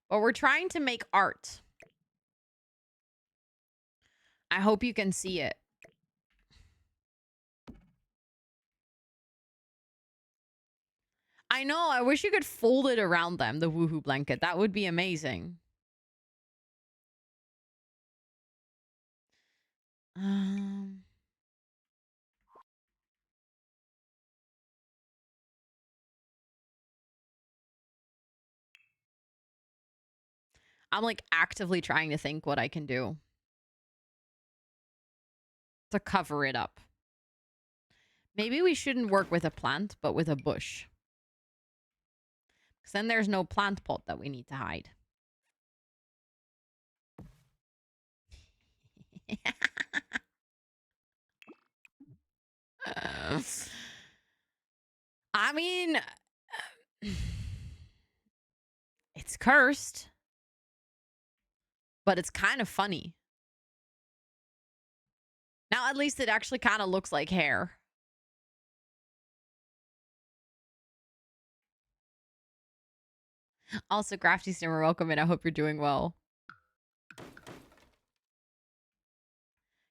But we're trying to make art. I hope you can see it. I know. I wish you could fold it around them, the woohoo blanket. That would be amazing. I'm like actively trying to think what I can do to cover it up. Maybe we shouldn't work with a plant, but with a bush. Because then there's no plant pot that we need to hide. I mean, it's cursed, but it's kind of funny. Now, at least it actually kind of looks like hair. Also, Crafty Simmer, welcome in. I hope you're doing well.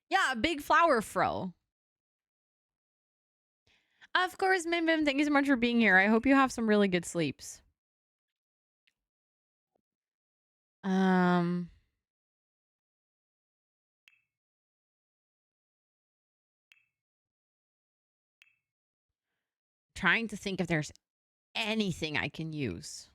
Yeah, a big flower fro. Of course, Mim Bim, thank you so much for being here. I hope you have some really good sleeps. Trying to think if there's anything I can use.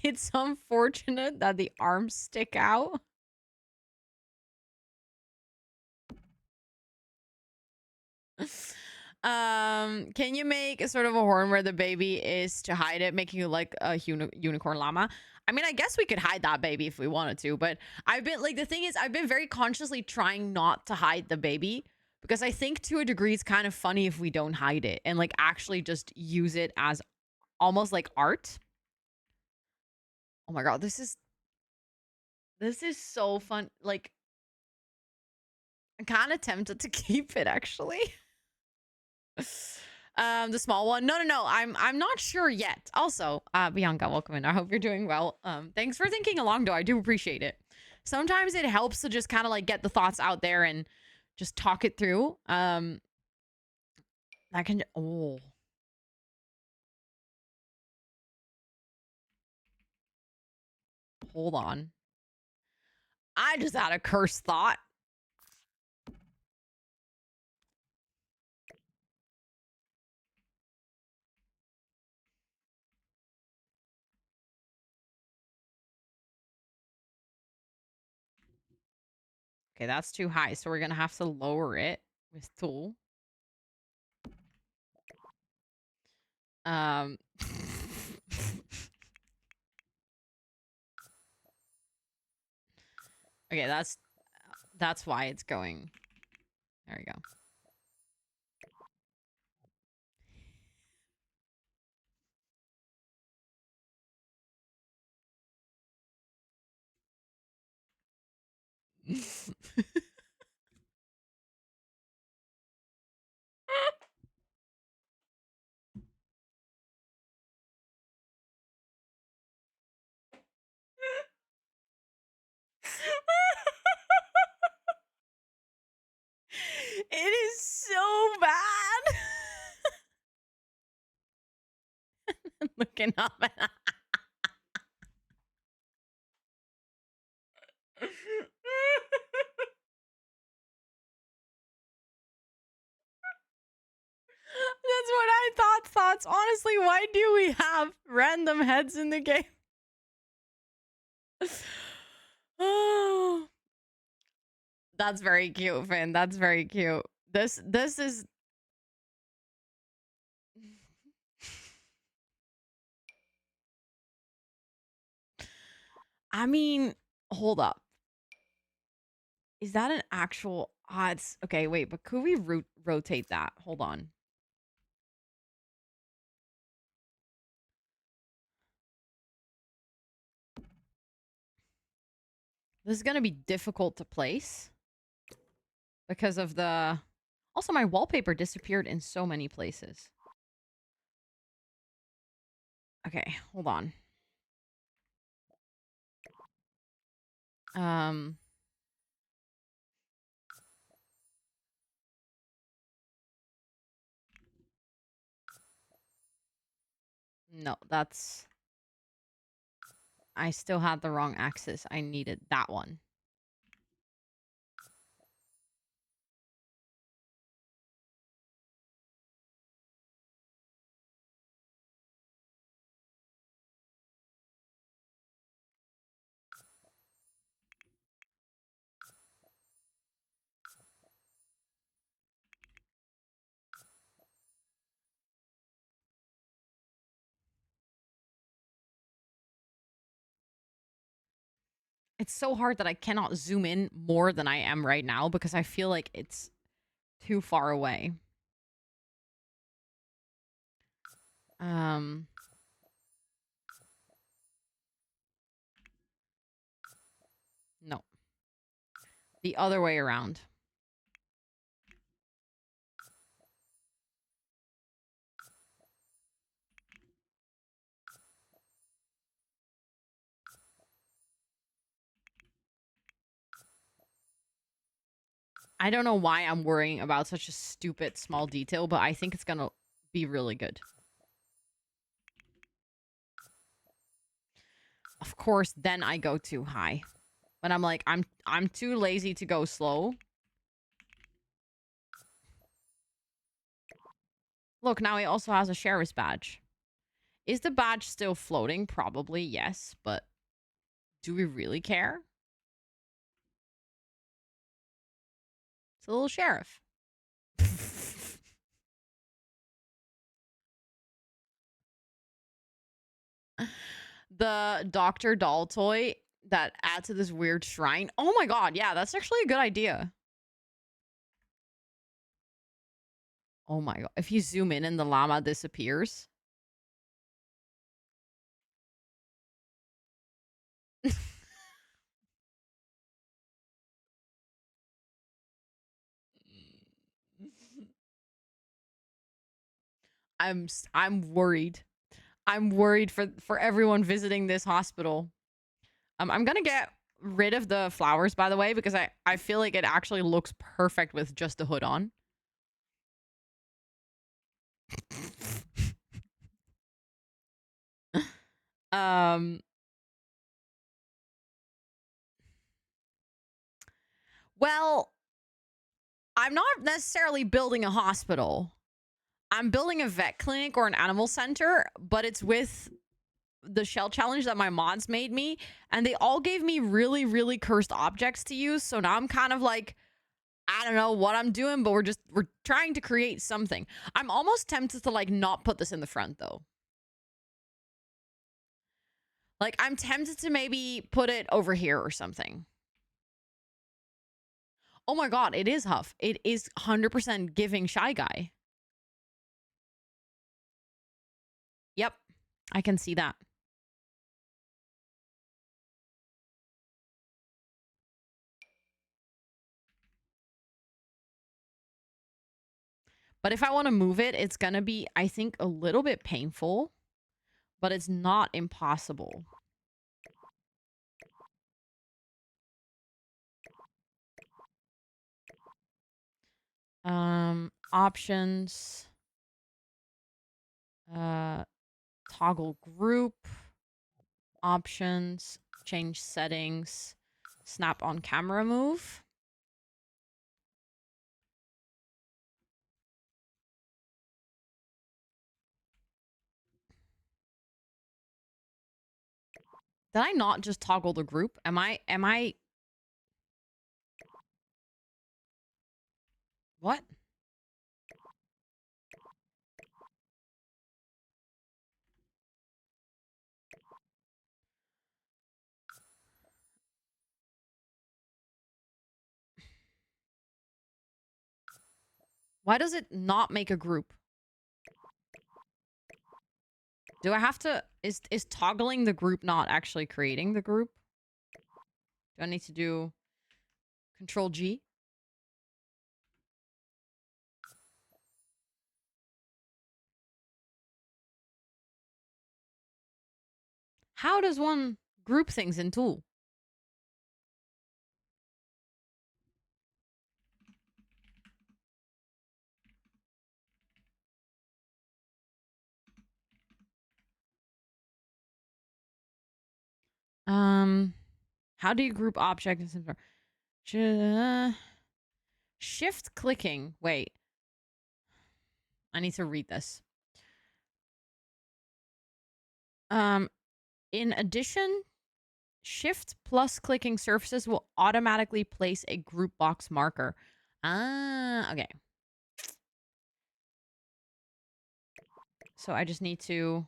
It's unfortunate that the arms stick out. Can you make a sort of a horn where the baby is to hide it, making it like a unicorn llama? I mean, I guess we could hide that baby if we wanted to, but I've been like, the thing is, I've been very consciously trying not to hide the baby because I think to a degree it's kind of funny if we don't hide it and like actually just use it as almost like art. Oh my god, this is so fun. Like, I'm kind of tempted to keep it actually. The small one. No. I'm not sure yet. Also, Bianca, welcome in. I hope you're doing well. Thanks for thinking along though. I do appreciate it. Sometimes it helps to just kind of like get the thoughts out there and just talk it through. That can hold on. I just had a cursed thought. Okay, that's too high, so we're gonna have to lower it with tool. Okay, that's why it's going. There we go. It is so bad. Looking up. what I thought. Thoughts. Honestly, why do we have random heads in the game? Oh, that's very cute, Finn. That's very cute. This is. I mean, hold up. Is that an actual odds? Okay, wait, but could we rotate that? Hold on. This is going to be difficult to place because of the... Also, my wallpaper disappeared in so many places. Okay, hold on. No, that's... I still had the wrong axis. I needed that one. It's so hard that I cannot zoom in more than I am right now because I feel like it's too far away. No. The other way around. I don't know why I'm worrying about such a stupid small detail, but I think it's gonna be really good. Of course, then I go too high. But I'm like, I'm too lazy to go slow. Look, now he also has a sheriff's badge. Is the badge still floating? Probably, yes. But do we really care? It's a little sheriff. The Dr. Doll toy that adds to this weird shrine. Oh my god, yeah, that's actually a good idea. Oh my god. If you zoom in and the llama disappears. I'm worried. I'm worried for everyone visiting this hospital. I'm gonna get rid of the flowers, by the way, because I feel like it actually looks perfect with just the hood on. Well, I'm not necessarily building a hospital. I'm building a vet clinic or an animal center, but it's with the Shell Challenge that my mods made me, and they all gave me really, really cursed objects to use. So now I'm kind of like, I don't know what I'm doing, but we're trying to create something. I'm almost tempted to like not put this in the front though. Like I'm tempted to maybe put it over here or something. Oh my god, it is Huff. It is 100% giving Shy Guy. Yep, I can see that. But if I want to move it, it's going to be, I think, a little bit painful, but it's not impossible. Options. Toggle group. Options. Change settings. Snap on camera move. Did I not just toggle the group? Am I what? Why does it not make a group? Do I have to... Is toggling the group not actually creating the group? Do I need to do Control G? How does one group things in Tool? How do you group objects? Shift clicking. Wait. I need to read this. In addition, shift plus clicking surfaces will automatically place a group box marker. Ah, okay. So I just need to...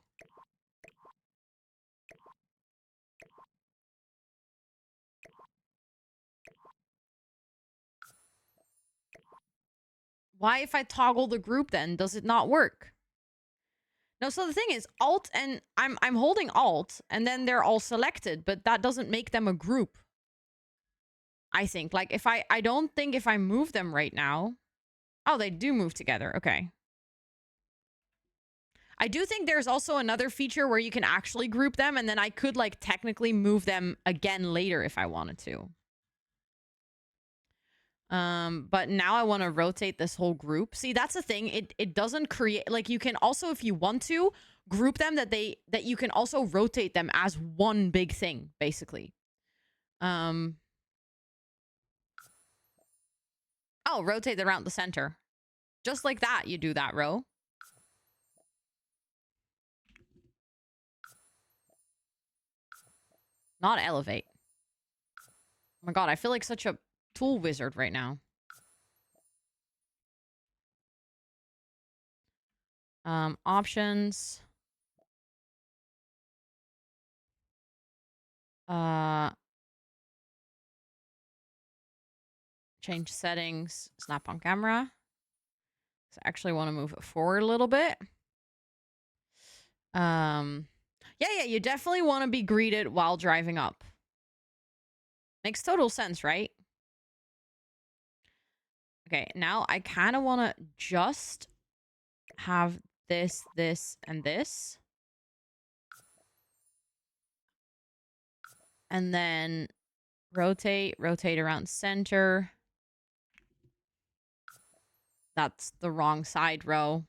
Why, if I toggle the group, then does it not work? No, so the thing is, Alt and I'm holding Alt, and then they're all selected, but that doesn't make them a group. I think, like, if I don't think if I move them right now. Oh, they do move together. Okay. I do think there's also another feature where you can actually group them, and then I could, like, technically move them again later if I wanted to. But now I want to rotate this whole group. See, that's the thing. It doesn't create, like, you can also, if you want to, group them that you can also rotate them as one big thing, basically. Oh, rotate them around the center. Just like that, you do that, Ro. Not elevate. Oh my god, I feel like such a tool wizard right now. Options. Change settings. Snap on camera. So I actually want to move it forward a little bit. Yeah, you definitely want to be greeted while driving up. Makes total sense, right? Okay, now I kind of want to just have this, this, and this. And then rotate around center. That's the wrong side row.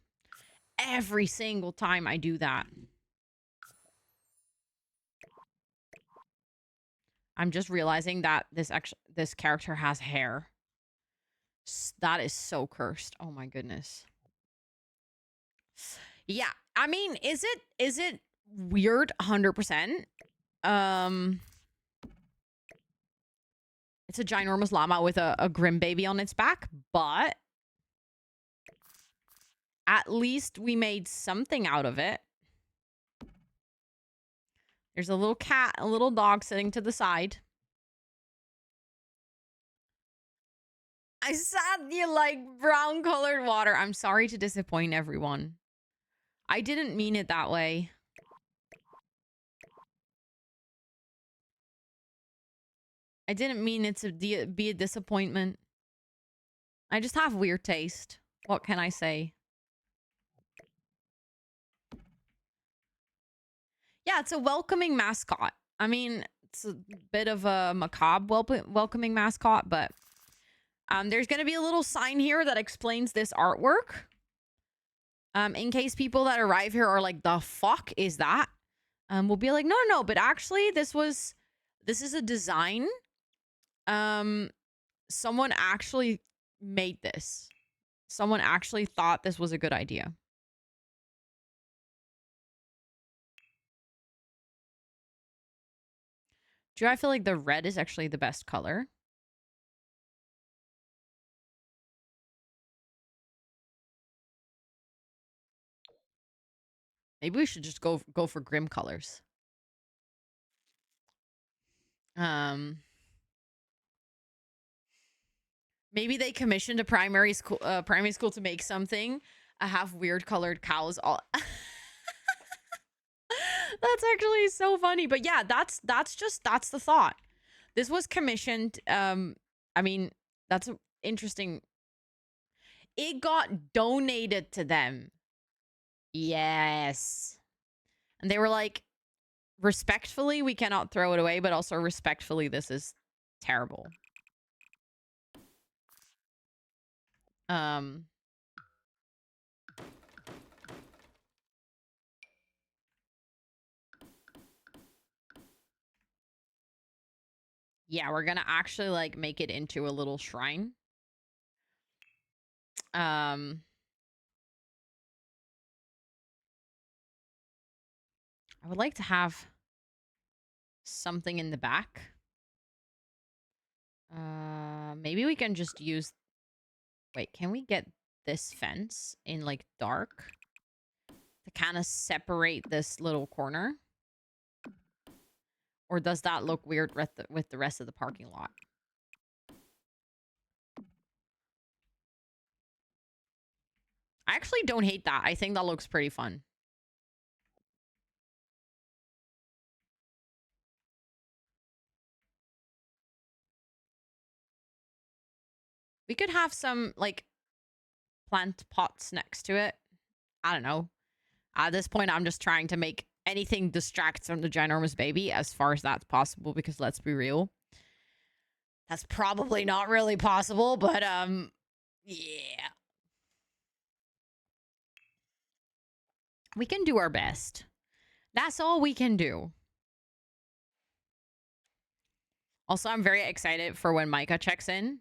Every single time I do that. I'm just realizing that this character has hair. That is so cursed. Oh my goodness. Yeah, I mean, is it weird? 100%. It's a ginormous llama with a grim baby on its back, but at least we made something out of it. There's a little cat, a little dog sitting to the side. I said you like brown colored water. I'm sorry to disappoint everyone. I didn't mean it that way. I didn't mean it to be a disappointment. I just have weird taste. What can I say? Yeah, it's a welcoming mascot. I mean, it's a bit of a macabre welcoming mascot, but there's going to be a little sign here that explains this artwork. In case people that arrive here are like, the fuck is that? We'll be like, no, but actually this is a design. Someone actually made this. Someone actually thought this was a good idea. Do I feel like the red is actually the best color? Maybe we should just go for grim colors. Maybe they commissioned a primary school to make something. I have weird colored cows all. That's actually so funny. But yeah, that's the thought. This was commissioned. I mean, that's interesting. It got donated to them. Yes. And they were like, respectfully, we cannot throw it away, but also respectfully, this is terrible. Yeah, we're gonna actually like make it into a little shrine. I would like to have something in the back. Maybe we can just use... Wait, can we get this fence in like dark to kind of separate this little corner? Or does that look weird with the rest of the parking lot? I actually don't hate that. I think that looks pretty fun. We could have some, like, plant pots next to it. I don't know. At this point, I'm just trying to make anything distract from the ginormous baby as far as that's possible, because let's be real, that's probably not really possible, but, yeah. We can do our best. That's all we can do. Also, I'm very excited for when Micah checks in.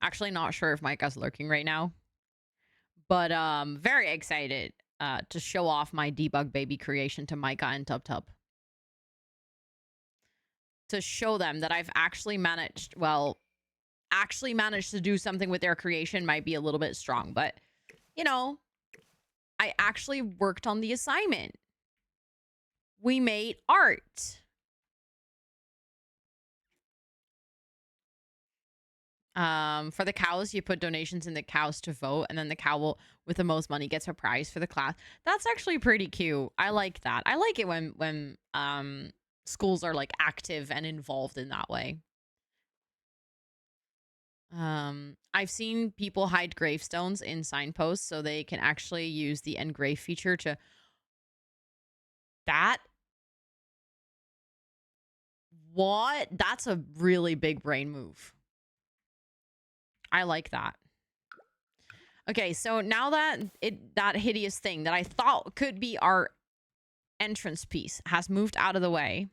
Actually, not sure if Micah's lurking right now. But very excited to show off my debug baby creation to Micah and TubTub. To show them that I've actually managed, well, actually managed to do something with their creation might be a little bit strong. But, you know, I actually worked on the assignment. We made art. For the cows, you put donations in the cows to vote, and then the cow with the most money gets a prize for the class. That's actually pretty cute. I like that. I like it when schools are like active and involved in that way. I've seen people hide gravestones in signposts so they can actually use the engrave feature to... That... What? That's a really big brain move. I like that. Okay, so now that that hideous thing that I thought could be our entrance piece has moved out of the way,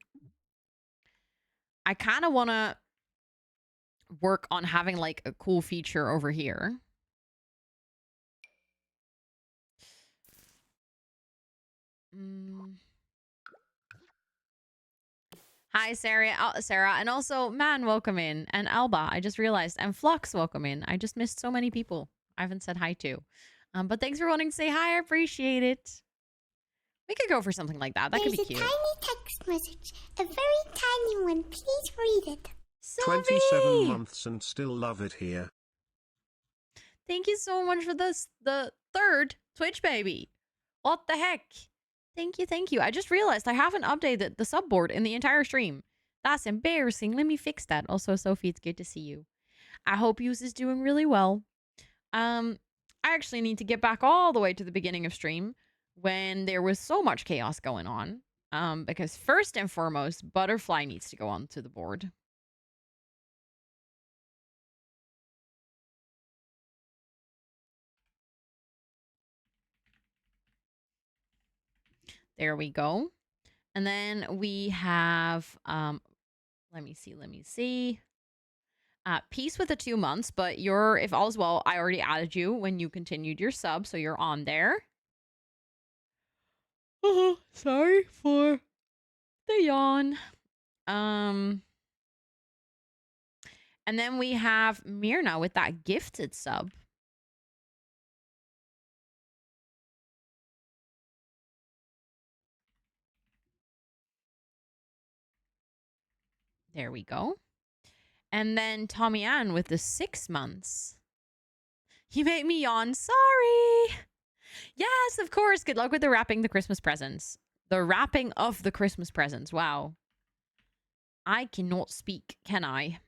I kind of want to work on having like a cool feature over here. Hi, Sarah, and also Man, welcome in, and Alba. I just realized, and Flux, welcome in. I just missed so many people I haven't said hi to. But thanks for wanting to say hi. I appreciate it. We could go for something like that. That could be cute. There's a tiny text message, a very tiny one. Please read it. Sorry. 27 months and still love it here. Thank you so much for this, the third Twitch baby. What the heck? Thank you, thank you. I just realized I haven't updated the subboard in the entire stream. That's embarrassing. Let me fix that. Also, Sophie, it's good to see you. I hope Yous is doing really well. I actually need to get back all the way to the beginning of stream when there was so much chaos going on. Because first and foremost, Butterfly needs to go onto the board. There we go. And then we have, let me see. Peace with the 2 months, but you're, if all's well, I already added you when you continued your sub, so you're on there. Sorry for the yawn. And then we have Mirna with that gifted sub. There we go. And then Tommy Ann with the 6 months. You made me yawn. Sorry. Yes, of course. Good luck with the wrapping the Christmas presents. The wrapping of the Christmas presents. Wow. I cannot speak, can I?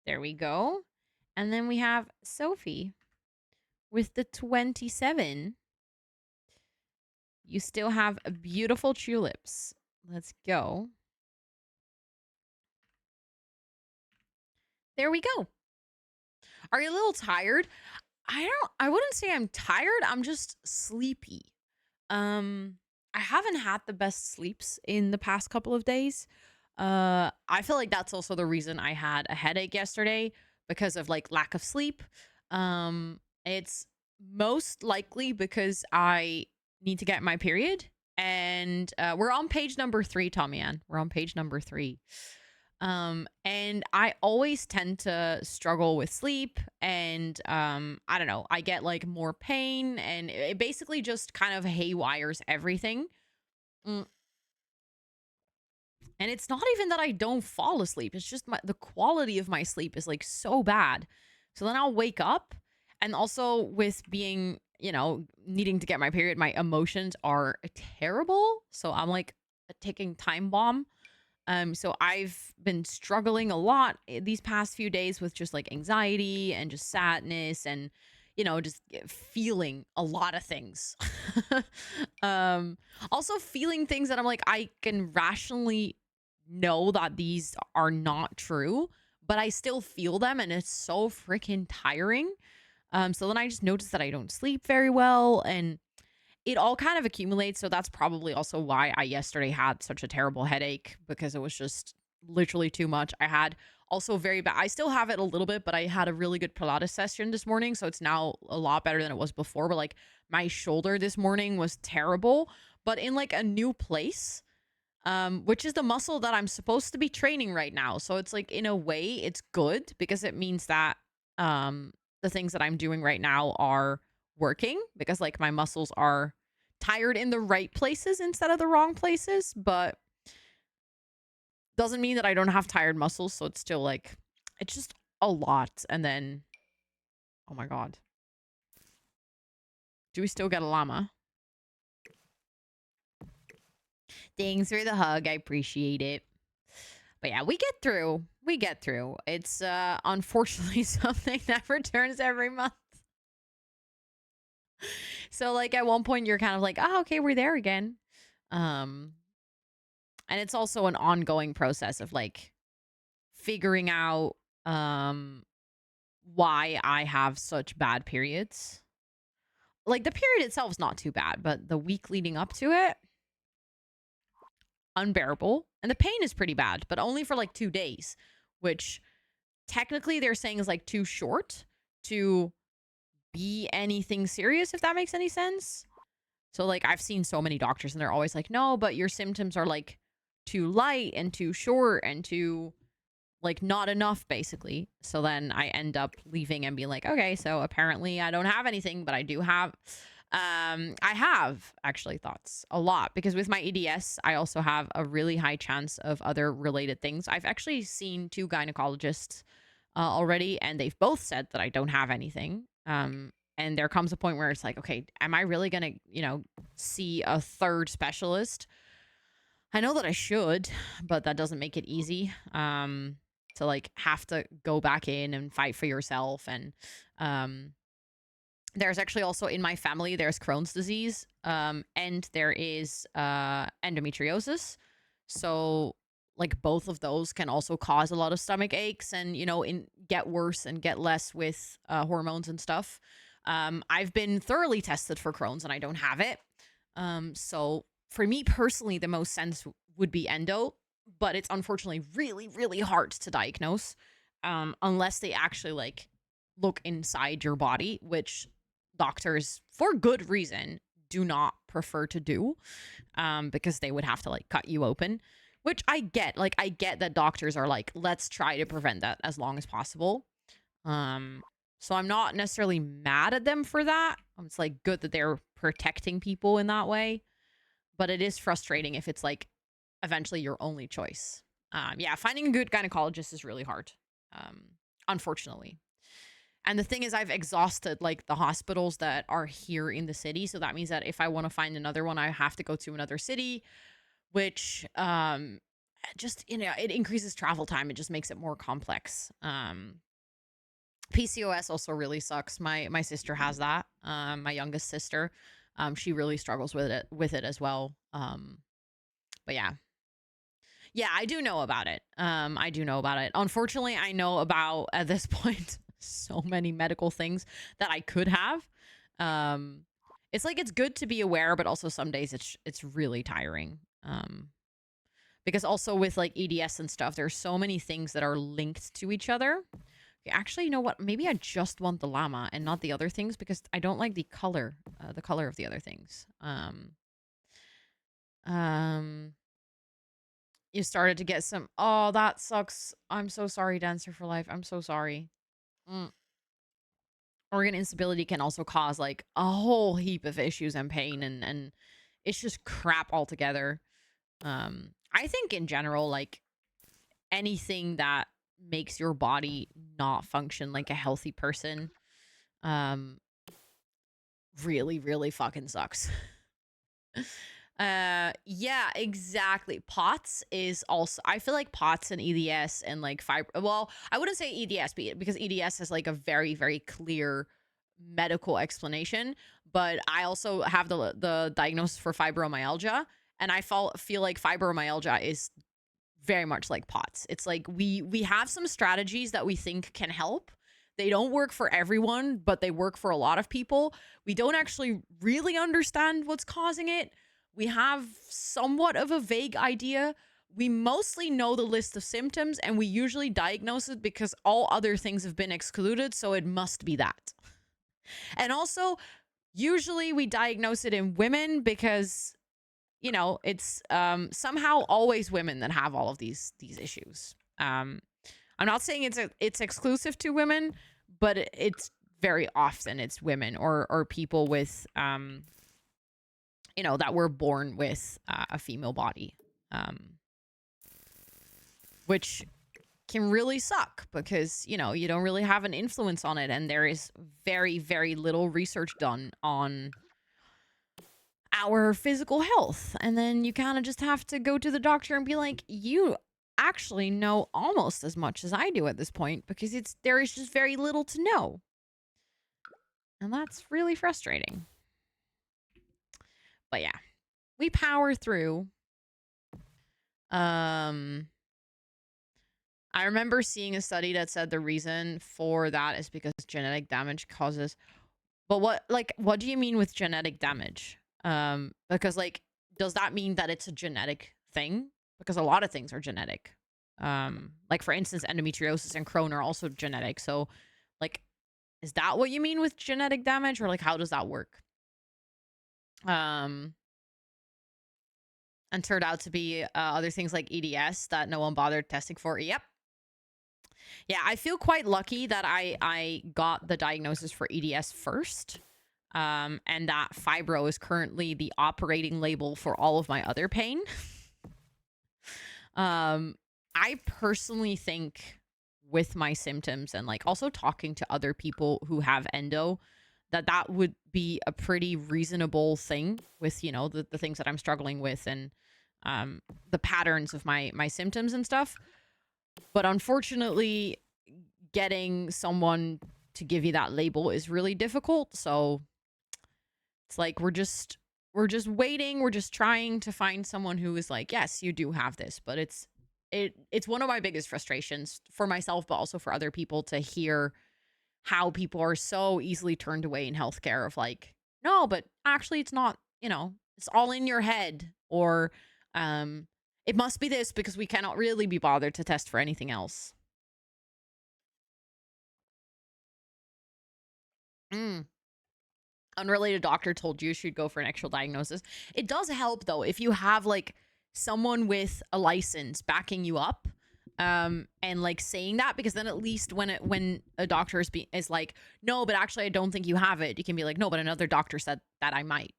There we go. And then we have Sophie with the 27. You still have beautiful tulips. Let's go. There we go. Are you a little tired? I wouldn't say I'm tired. I'm just sleepy. I haven't had the best sleeps in the past couple of days. I feel like that's also the reason I had a headache yesterday, because of like lack of sleep. It's most likely because I need to get my period, and we're on page number 3, Tommy Ann. We're on page number 3. And I always tend to struggle with sleep, and I don't know, I get like more pain, and it basically just kind of haywires everything. And it's not even that I don't fall asleep. It's just the quality of my sleep is like so bad. So then I'll wake up, and also with being, you know, needing to get my period, my emotions are terrible. So I'm like a ticking time bomb. So I've been struggling a lot these past few days with just like anxiety and just sadness, and, you know, just feeling a lot of things. Also feeling things that I'm like, I can rationally know that these are not true, but I still feel them, and it's so freaking tiring. So then I just noticed that I don't sleep very well, and it all kind of accumulates. So that's probably also why I yesterday had such a terrible headache, because it was just literally too much. I had also very bad, I still have it a little bit, but I had a really good Pilates session this morning, so it's now a lot better than it was before. But like my shoulder this morning was terrible, but in like a new place, which is the muscle that I'm supposed to be training right now. So it's like, in a way, it's good, because it means that the things that I'm doing right now are working, because like my muscles are tired in the right places instead of the wrong places, but doesn't mean that I don't have tired muscles. So it's still like, it's just a lot. And then, oh my God, do we still get a llama? Thanks for the hug. I appreciate it. But yeah, we get through. We get through. It's unfortunately something that returns every month. So like at one point you're kind of like, oh, okay, we're there again. And it's also an ongoing process of like figuring out why I have such bad periods. Like the period itself is not too bad, but the week leading up to it, unbearable. And the pain is pretty bad, but only for like 2 days, which technically they're saying is like too short to be anything serious, if that makes any sense. So like I've seen so many doctors, and they're always like, no, but your symptoms are like too light and too short and too like not enough, basically. So then I end up leaving and being like, okay, so apparently I don't have anything, but I do have I have actually thoughts a lot, because with my EDS I also have a really high chance of other related things. I've actually seen 2 gynecologists already, and they've both said that I don't have anything. And there comes a point where it's like, okay, am I really gonna, you know, see a 3rd specialist? I know that I should, but that doesn't make it easy. To like have to go back in and fight for yourself. And there's actually also in my family, there's Crohn's disease, and there is endometriosis. So like both of those can also cause a lot of stomach aches, and, you know, get worse and get less with hormones and stuff. I've been thoroughly tested for Crohn's, and I don't have it. So for me personally, the most sense would be endo, but it's unfortunately really, really hard to diagnose, unless they actually like look inside your body, which doctors, for good reason, do not prefer to do, because they would have to like cut you open, which I get. Like, I get that doctors are like, let's try to prevent that as long as possible. So I'm not necessarily mad at them for that. It's like good that they're protecting people in that way, but it is frustrating if it's like eventually your only choice. Yeah, finding a good gynecologist is really hard, unfortunately. And the thing is, I've exhausted like the hospitals that are here in the city. So that means that if I want to find another one, I have to go to another city, which just, you know, it increases travel time. It just makes it more complex. PCOS also really sucks. My sister has that. My youngest sister, she really struggles with it as well. But yeah. Yeah, I do know about it. I do know about it. Unfortunately, I know about, at this point, so many medical things that I could have. It's like, it's good to be aware, but also some days it's really tiring. Because also with like EDS and stuff, there's so many things that are linked to each other. Actually, you know what? Maybe I just want the llama and not the other things, because I don't like the color of the other things. You started to get some. Oh, that sucks. I'm so sorry, Dancer for Life. I'm so sorry. Organ instability can also cause like a whole heap of issues and pain, and it's just crap altogether. I think in general, like anything that makes your body not function like a healthy person, really, really fucking sucks. Yeah, exactly. POTS is also, I feel like POTS and EDS and like well, I wouldn't say EDS because EDS has like a very, very clear medical explanation, but I also have the diagnosis for fibromyalgia, and I feel like fibromyalgia is very much like POTS. It's like we have some strategies that we think can help. They don't work for everyone, but they work for a lot of people. We don't actually really understand what's causing it. We have somewhat of a vague idea. We mostly know the list of symptoms, and we usually diagnose it because all other things have been excluded, so it must be that. And also, usually we diagnose it in women because, you know, it's somehow always women that have all of these issues. I'm not saying it's exclusive to women, but it's very often it's women or people with you know, that were born with a female body, which can really suck because, you know, you don't really have an influence on it, and there is very, very little research done on our physical health. And then you kind of just have to go to the doctor and be like, you actually know almost as much as I do at this point, because there is just very little to know. And that's really frustrating. But yeah, we power through. I remember seeing a study that said the reason for that is because genetic damage causes. But what do you mean with genetic damage? Because like, does that mean that it's a genetic thing? Because a lot of things are genetic. Like for instance, endometriosis and Crohn are also genetic. So like, is that what you mean with genetic damage, or like, how does that work? And turned out to be other things like EDS that no one bothered testing for. Yep. Yeah, I feel quite lucky that I got the diagnosis for EDS first. And that fibro is currently the operating label for all of my other pain. I personally think with my symptoms and like also talking to other people who have endo, that would be a pretty reasonable thing with, you know, the things that I'm struggling with and the patterns of my symptoms and stuff. But unfortunately, getting someone to give you that label is really difficult. So it's like we're just waiting. We're just trying to find someone who is like, yes, you do have this. But it's one of my biggest frustrations for myself, but also for other people, to hear how people are so easily turned away in healthcare of like, no, but actually it's not, you know, it's all in your head, or it must be this because we cannot really be bothered to test for anything else. unrelated doctor told you should go for an actual diagnosis. It does help though if you have like someone with a license backing you up, and like saying that, because then at least when a doctor is like, no, but actually I don't think you have it, you can be like, no, but another doctor said that I might.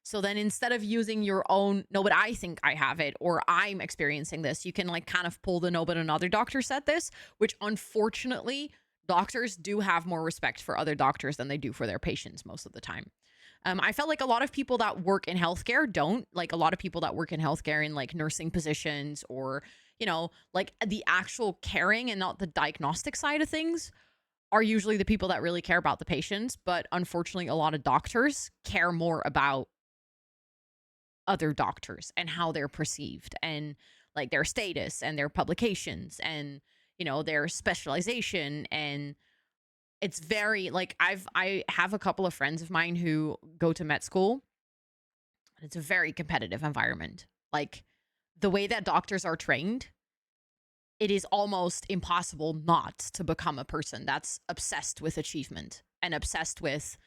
So then instead of using your own, no, but I think I have it, or I'm experiencing this, you can like kind of pull the no, but another doctor said this, which unfortunately doctors do have more respect for other doctors than they do for their patients most of the time. I felt like a lot of people that work in healthcare don't. Like a lot of people that work in healthcare in like nursing positions, or, you know, like the actual caring and not the diagnostic side of things, are usually the people that really care about the patients. But unfortunately, a lot of doctors care more about other doctors and how they're perceived, and like their status and their publications and, you know, their specialization. And it's very like, I have a couple of friends of mine who go to med school. It's a very competitive environment. Like the way that doctors are trained, it is almost impossible not to become a person that's obsessed with achievement and obsessed with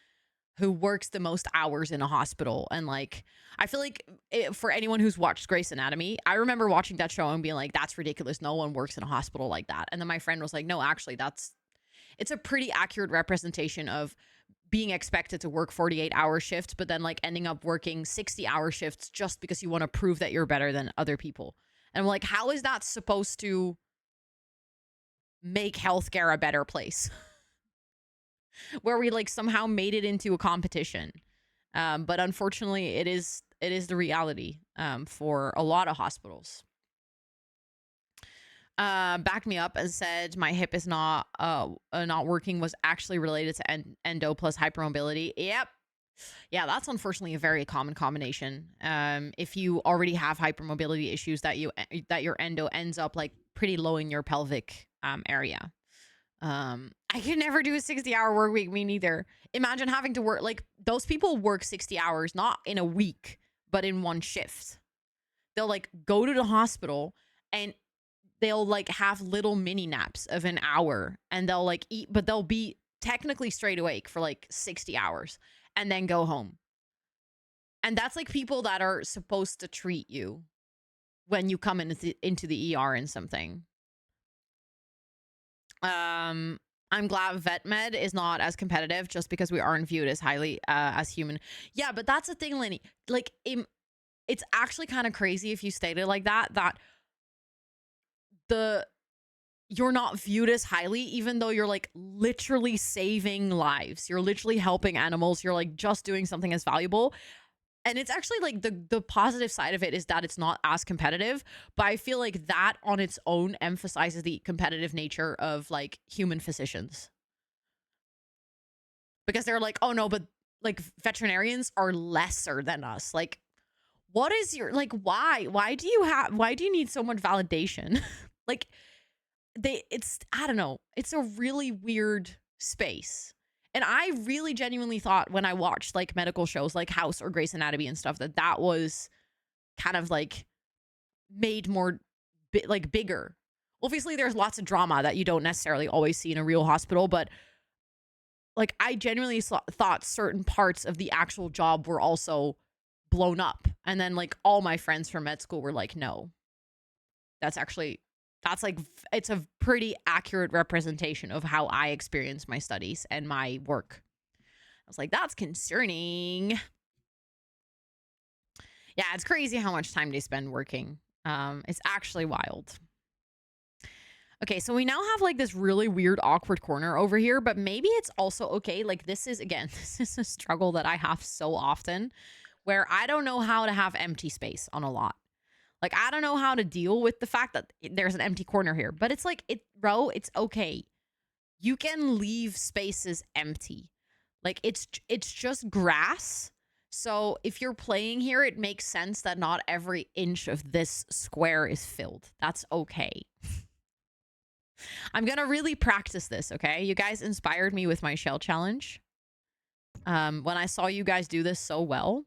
who works the most hours in a hospital. And like, I feel like for anyone who's watched Grey's Anatomy, I remember watching that show and being like, that's ridiculous. No one works in a hospital like that. And then my friend was like, no, actually, it's a pretty accurate representation of being expected to work 48-hour shifts, but then like ending up working 60-hour shifts just because you want to prove that you're better than other people. And I'm like, how is that supposed to make healthcare a better place? Where we like somehow made it into a competition. But unfortunately, it is the reality for a lot of hospitals. Backed me up and said my hip is not working was actually related to endo plus hypermobility. Yep. Yeah, that's unfortunately a very common combination. If you already have hypermobility issues, that your endo ends up like pretty low in your pelvic area. I could never do a 60-hour work week. Me neither. Imagine having to work, like those people work 60 hours, not in a week, but in one shift. They'll like go to the hospital and they'll like have little mini naps of an hour, and they'll like eat, but they'll be technically straight awake for like 60 hours and then go home. And that's like people that are supposed to treat you when you come into the ER and something. I'm glad vet med is not as competitive just because we aren't viewed as highly as human. Yeah, but that's the thing, Lenny. Like, it's actually kind of crazy if you state it like that, you're not viewed as highly, even though you're like literally saving lives. You're literally helping animals. You're like just doing something as valuable. And it's actually like the positive side of it is that it's not as competitive, but I feel like that on its own emphasizes the competitive nature of like human physicians. Because they're like, oh no, but like veterinarians are lesser than us. Like, what is your, like, why do you need so much validation? Like I don't know. It's a really weird space. And I really genuinely thought when I watched like medical shows like House or Grey's Anatomy and stuff that was kind of like made more bigger. Obviously, there's lots of drama that you don't necessarily always see in a real hospital, but like I genuinely thought certain parts of the actual job were also blown up. And then like all my friends from med school were like, no, that's like, it's a pretty accurate representation of how I experience my studies and my work. I was like, that's concerning. Yeah, it's crazy how much time they spend working. It's actually wild. Okay, so we now have like this really weird, awkward corner over here, but maybe it's also okay. Like this is a struggle that I have so often where I don't know how to have empty space on a lot. Like, I don't know how to deal with the fact that there's an empty corner here, but it's like, it's okay. You can leave spaces empty. Like, it's just grass. So if you're playing here, it makes sense that not every inch of this square is filled. That's okay. I'm going to really practice this, okay? You guys inspired me with my Shell Challenge. When I saw you guys do this so well.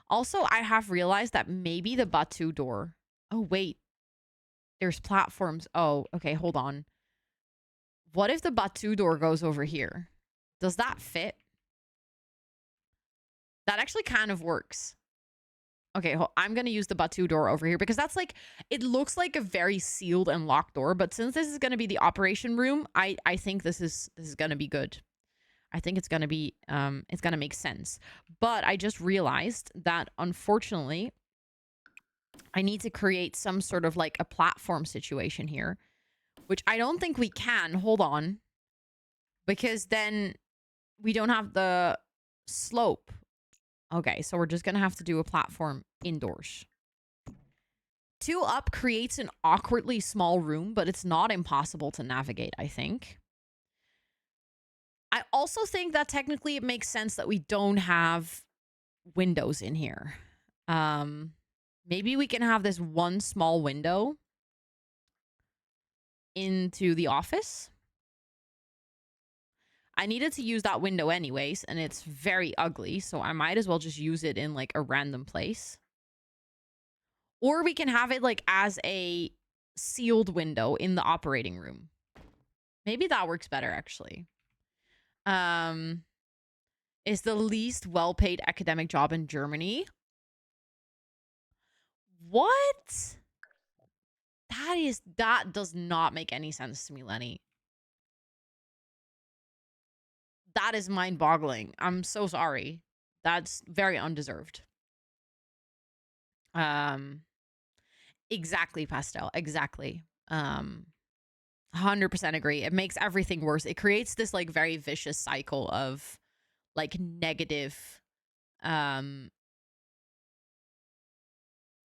Also, I have realized that maybe the Batu door... Oh, wait. There's platforms. Oh, okay, hold on. What if the Batu door goes over here? Does that fit? That actually kind of works. Okay, I'm going to use the Batu door over here because that's like, it looks like a very sealed and locked door. But since this is going to be the operation room, I think this is going to be good. I think it's going to be, it's going to make sense. But I just realized that unfortunately, I need to create some sort of like a platform situation here, which I don't think we can. Hold on. Because then we don't have the slope. Okay, so we're just going to have to do a platform indoors. 2 up creates an awkwardly small room, but it's not impossible to navigate, I think. I also think that technically it makes sense that we don't have windows in here. Maybe we can have this one small window into the office. I needed to use that window anyways, and it's very ugly, so I might as well just use it in like a random place. Or we can have it like as a sealed window in the operating room. Maybe that works better actually. Is the least well-paid academic job in Germany. What? That does not make any sense to me, Lenny. That is mind-boggling. I'm so sorry. That's very undeserved. Exactly, Pastel. Exactly. 100% agree. It makes everything worse. It creates this like very vicious cycle of like negative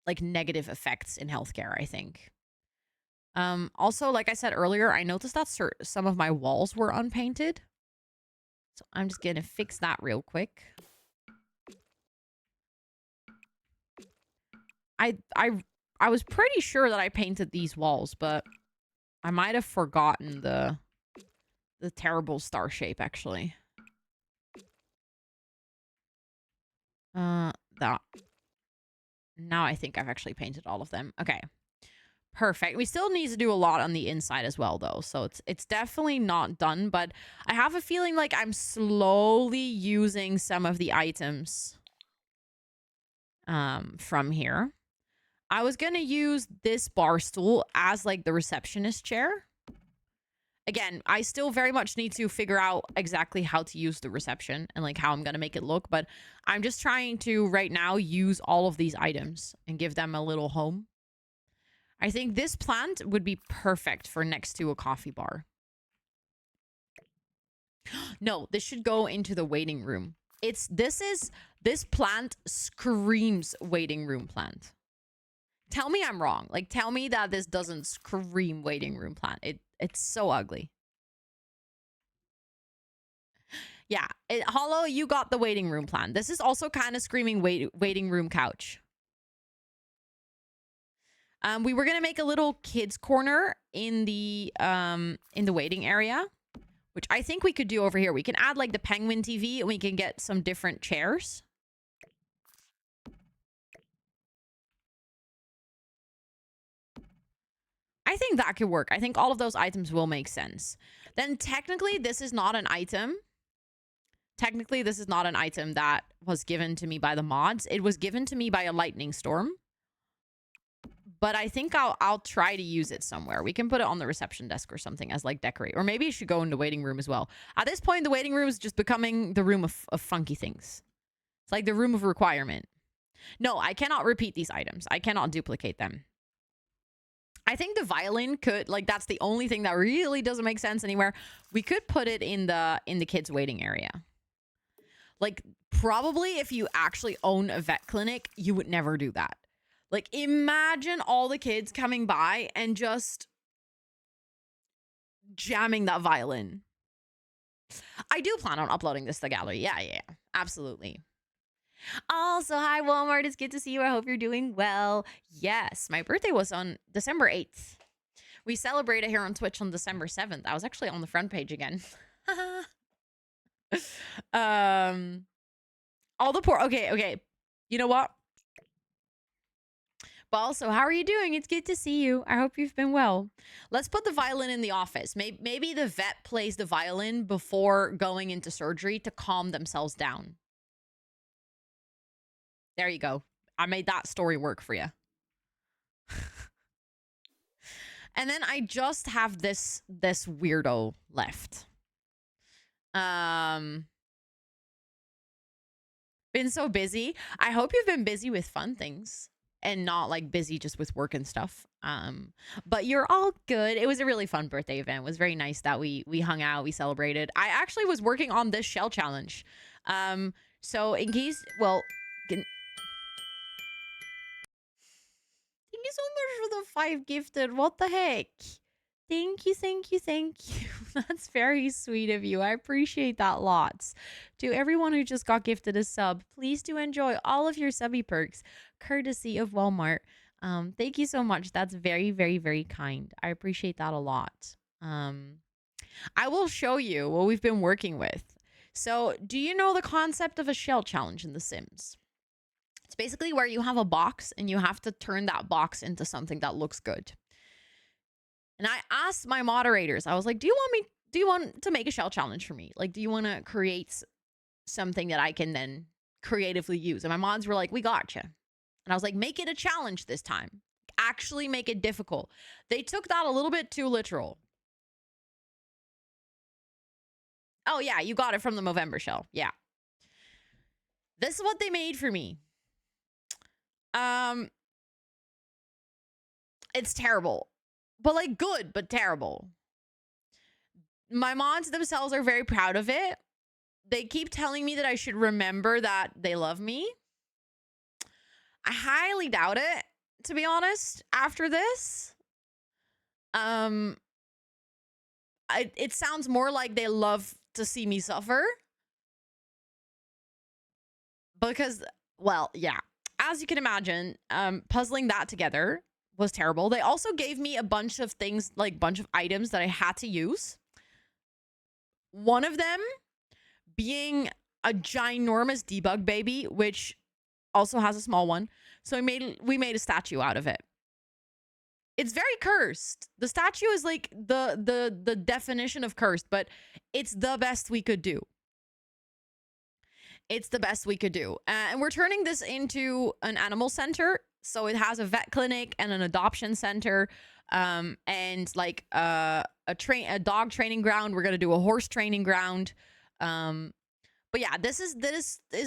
effects in healthcare, I think. Also, like I said earlier, I noticed that some of my walls were unpainted. So I'm just gonna fix that real quick. I was pretty sure that I painted these walls, but I might have forgotten the terrible star shape actually. That. Now I think I've actually painted all of them. Okay. Perfect. We still need to do a lot on the inside as well, though. So it's definitely not done, but I have a feeling like I'm slowly using some of the items from here. I was going to use this bar stool as like the receptionist chair. Again, I still very much need to figure out exactly how to use the reception and like how I'm going to make it look, but I'm just trying to right now use all of these items and give them a little home. I think this plant would be perfect for next to a coffee bar. No, this should go into the waiting room. This plant screams waiting room plant. Tell me I'm wrong. Like, tell me that this doesn't scream waiting room plant. It's so ugly. Yeah, Hollow, you got the waiting room plant. This is also kind of screaming waiting room couch. We were gonna make a little kids corner in the waiting area, which I think we could do over here. We can add like the penguin TV and we can get some different chairs. I think that could work. I think all of those items will make sense. Then technically this is not an item. Technically this is not an item that was given to me by the mods. It was given to me by a lightning storm. But I think I'll try to use it somewhere. We can put it on the reception desk or something as like decorate. Or maybe it should go in the waiting room as well. At this point, the waiting room is just becoming the room of funky things. It's like the room of requirement. No, I cannot repeat these items. I cannot duplicate them. I think the violin could, like, that's the only thing that really doesn't make sense anywhere. We could put it in the kids waiting area. Like, probably if you actually own a vet clinic, you would never do that. Like, imagine all the kids coming by and just jamming that violin. I do plan on uploading this to the gallery. Yeah, absolutely. Also, hi, Walmart. It's good to see you. I hope you're doing well. Yes, my birthday was on December 8th. We celebrated here on Twitch on December 7th. I was actually on the front page again. All the poor... Okay. You know what? But also, how are you doing? It's good to see you. I hope you've been well. Let's put the violin in the office. Maybe the vet plays the violin before going into surgery to calm themselves down. There you go. I made that story work for you. And then I just have this weirdo left. Been so busy. I hope you've been busy with fun things and not like busy just with work and stuff. But you're all good. It was a really fun birthday event. It was very nice that we hung out, we celebrated. I actually was working on this Shell Challenge. So in case, well, thank you so much for the 5 gifted. What the heck? Thank you, thank you, thank you. That's very sweet of you. I appreciate that lots. To everyone who just got gifted a sub, please do enjoy all of your subby perks, courtesy of Walmart. Thank you so much. That's very, very, very kind. I appreciate that a lot. I will show you what we've been working with. So, do you know the concept of a shell challenge in The Sims? It's basically where you have a box and you have to turn that box into something that looks good. And I asked my moderators, I was like, do you want to make a shell challenge for me? Like, do you want to create something that I can then creatively use? And my mods were like, we gotcha. And I was like, make it a challenge this time. Actually make it difficult. They took that a little bit too literal. Oh yeah, you got it from the Movember shell. Yeah. This is what they made for me. It's terrible. But like good, but terrible. My mods themselves are very proud of it. They keep telling me that I should remember that they love me. I highly doubt it, to be honest, after this. It sounds more like they love to see me suffer. Because, well, yeah. As you can imagine, puzzling that together was terrible. They also gave me a bunch of things, like bunch of items that I had to use. One of them being a ginormous debug baby, which also has a small one. So we made a statue out of it. It's very cursed. The statue is like the definition of cursed, but it's the best we could do. It's the best we could do. And we're turning this into an animal center. So it has a vet clinic and an adoption center, and like a dog training ground. We're gonna do a horse training ground. But yeah, this is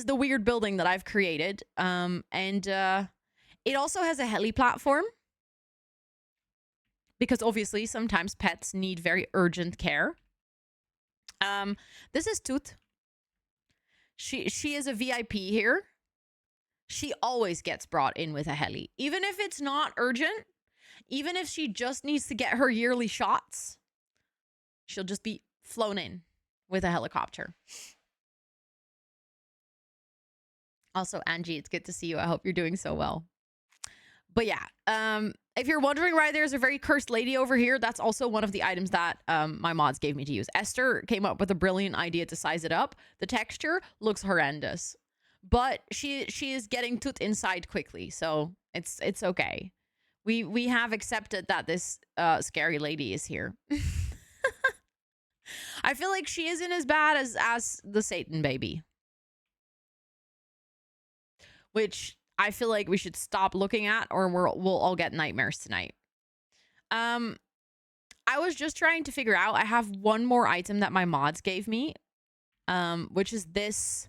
the weird building that I've created. And it also has a heli platform because obviously sometimes pets need very urgent care. This is Toot. She is a VIP here. She always gets brought in with a heli. Even if it's not urgent, even if she just needs to get her yearly shots, she'll just be flown in with a helicopter. Also, Angie, it's good to see you. I hope you're doing so well. But yeah, if you're wondering why there's a very cursed lady over here, that's also one of the items that my mods gave me to use. Esther came up with a brilliant idea to size it up. The texture looks horrendous. But she is getting Toot inside quickly, so it's okay. We have accepted that this scary lady is here. I feel like she isn't as bad as the Satan baby, which I feel like we should stop looking at, or we'll all get nightmares tonight. I was just trying to figure out. I have one more item that my mods gave me, which is this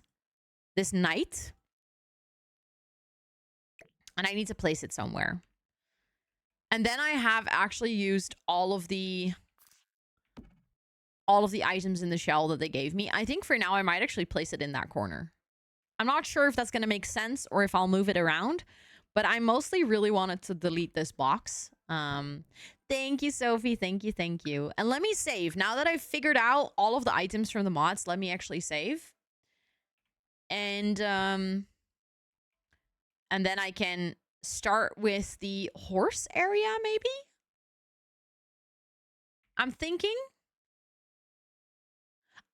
knight, and I need to place it somewhere. And then I have actually used all of the items in the shell that they gave me. I think for now I might actually place it in that corner. I'm not sure if that's going to make sense or if I'll move it around, but I mostly really wanted to delete this box. Thank you, Sophie. Thank you. Thank you. And let me save. Now that I've figured out all of the items from the mods, let me actually save. And then I can start with the horse area, maybe? I'm thinking.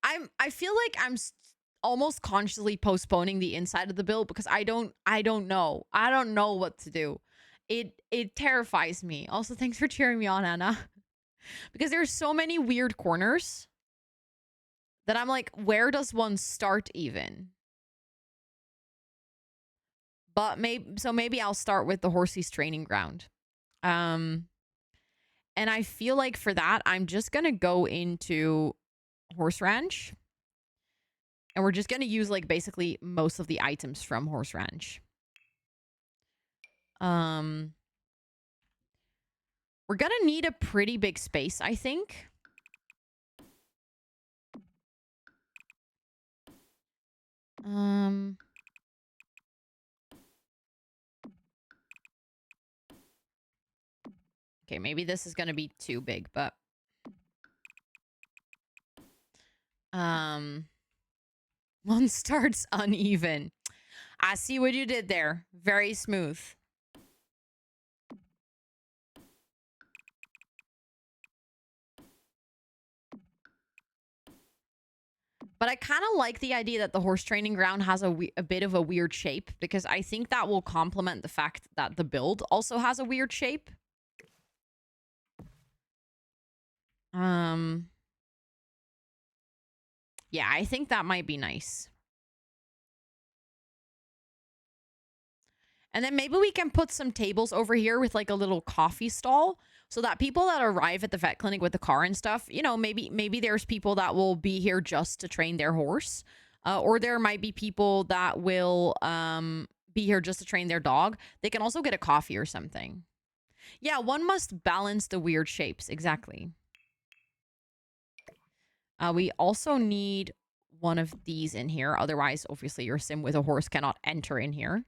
I feel like I'm almost consciously postponing the inside of the build because I don't know. I don't know what to do. It terrifies me. Also, thanks for cheering me on, Anna. Because there's so many weird corners that I'm like, where does one start even? But maybe I'll start with the Horsey's training ground. And I feel like for that, I'm just going to go into Horse Ranch. And we're just going to use like basically most of the items from Horse Ranch. We're going to need a pretty big space, I think. Okay, maybe this is going to be too big, but one starts uneven. I see what you did there. Very smooth. But I kind of like the idea that the horse training ground has a bit of a weird shape, because I think that will complement the fact that the build also has a weird shape. Yeah, I think that might be nice. And then maybe we can put some tables over here with like a little coffee stall, so that people that arrive at the vet clinic with the car and stuff, you know, maybe there's people that will be here just to train their horse. Or there might be people that will be here just to train their dog. They can also get a coffee or something. Yeah, one must balance the weird shapes. Exactly. We also need one of these in here. Otherwise, obviously, your sim with a horse cannot enter in here.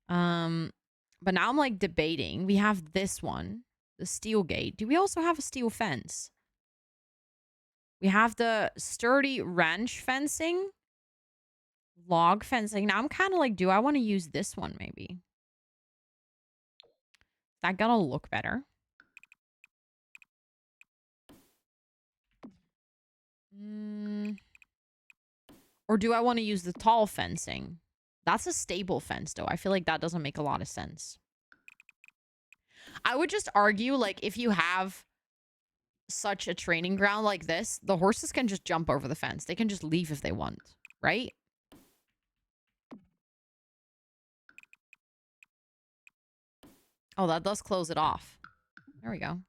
But now I'm like debating. We have this one, the steel gate. Do we also have a steel fence? We have the sturdy ranch fencing, log fencing. Now I'm kind of like, do I want to use this one maybe? Is that gonna look better? Or do I want to use the tall fencing? That's a stable fence, though. I feel like that doesn't make a lot of sense. I would just argue, like, if you have such a training ground like this, the horses can just jump over the fence. They can just leave if they want, right? Oh, that does close it off. There we go.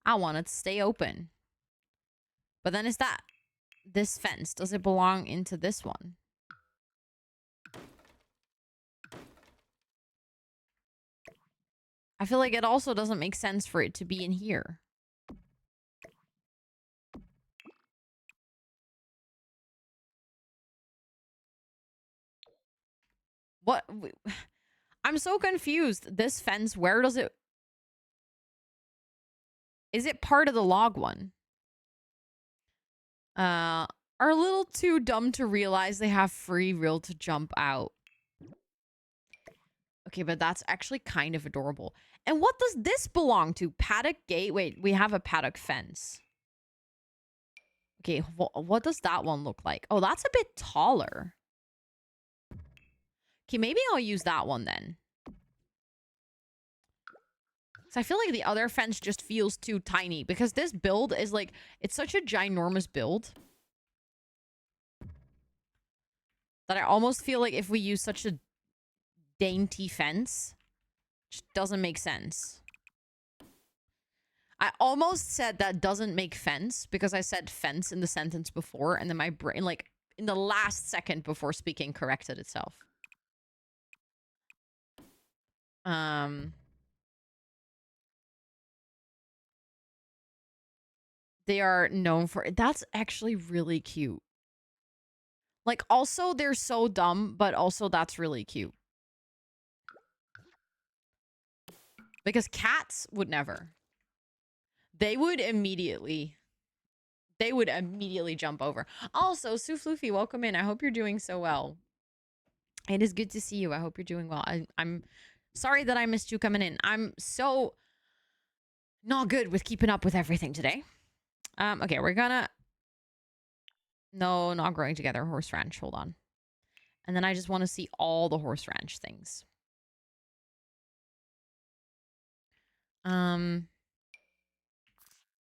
I want it to stay open. But then is that this fence? Does it belong into this one? I feel like it also doesn't make sense for it to be in here. What? I'm so confused. This fence, where does it... Is it part of the log one? Are a little too dumb to realize they have free will to jump out. Okay, but that's actually kind of adorable. And what does this belong to? Paddock gate? Wait, we have a paddock fence. Okay, what does that one look like? Oh, that's a bit taller. Okay, maybe I'll use that one then. So I feel like the other fence just feels too tiny, because this build is like, it's such a ginormous build that I almost feel like if we use such a dainty fence, it just doesn't make sense. I almost said that doesn't make fence because I said fence in the sentence before, and then my brain, like, in the last second before speaking, corrected itself. They are known for... That's actually really cute. Like, also, they're so dumb, but also that's really cute. Because cats would never. They would immediately jump over. Also, Sue Floofy, welcome in. I hope you're doing so well. It is good to see you. I hope you're doing well. I'm sorry that I missed you coming in. I'm so not good with keeping up with everything today. Okay, we're gonna... No, not growing together. Horse ranch. Hold on. And then I just want to see all the horse ranch things.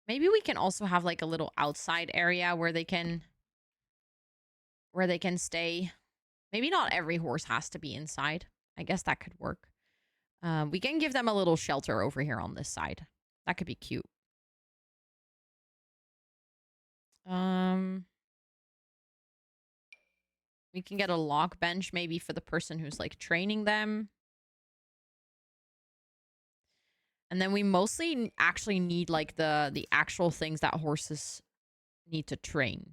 Maybe we can also have like a little outside area where they can stay. Maybe not every horse has to be inside. I guess that could work. We can give them a little shelter over here on this side. That could be cute. We can get a lock bench maybe for the person who's like training them. And then we mostly actually need like the actual things that horses need to train.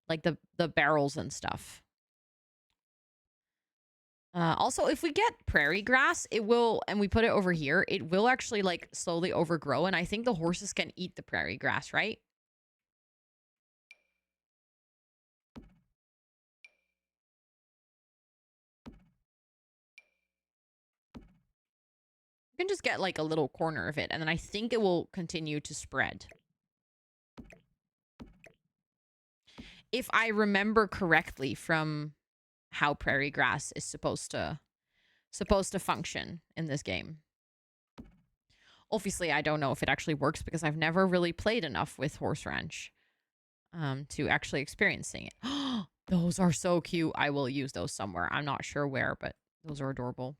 Like the barrels and stuff. Also, if we get prairie grass, it will, and we put it over here, it will actually like slowly overgrow. And I think the horses can eat the prairie grass, right? You can just get like a little corner of it, and then I think it will continue to spread. If I remember correctly from how prairie grass is supposed to function in this game. Obviously, I don't know if it actually works because I've never really played enough with Horse Ranch to actually experiencing it. Those are so cute. I will use those somewhere. I'm not sure where, but those are adorable.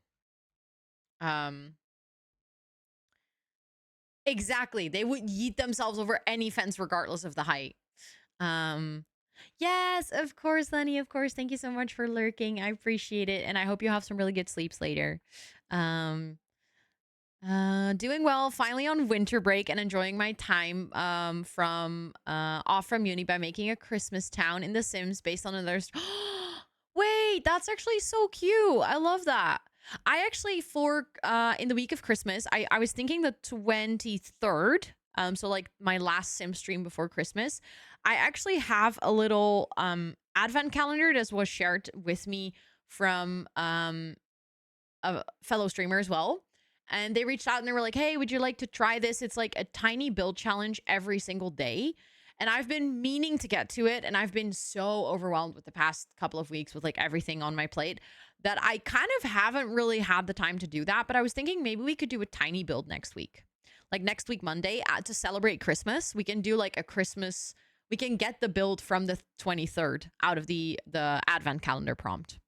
Exactly. They would yeet themselves over any fence regardless of the height. Yes, of course, Lenny. Of course. Thank you so much for lurking. I appreciate it. And I hope you have some really good sleeps later. Doing well, finally on winter break and enjoying my time from off from uni by making a Christmas town in The Sims based on another. Wait, that's actually so cute. I love that. I actually for in the week of Christmas, I was thinking the 23rd. So like my last Sim stream before Christmas, I actually have a little advent calendar that was shared with me from a fellow streamer as well. And they reached out and they were like, hey, would you like to try this? It's like a tiny build challenge every single day. And I've been meaning to get to it. And I've been so overwhelmed with the past couple of weeks with like everything on my plate that I kind of haven't really had the time to do that. But I was thinking maybe we could do a tiny build next week. Like next week, Monday, to celebrate Christmas. We can do like a Christmas. We can get the build from the 23rd out of the advent calendar prompt.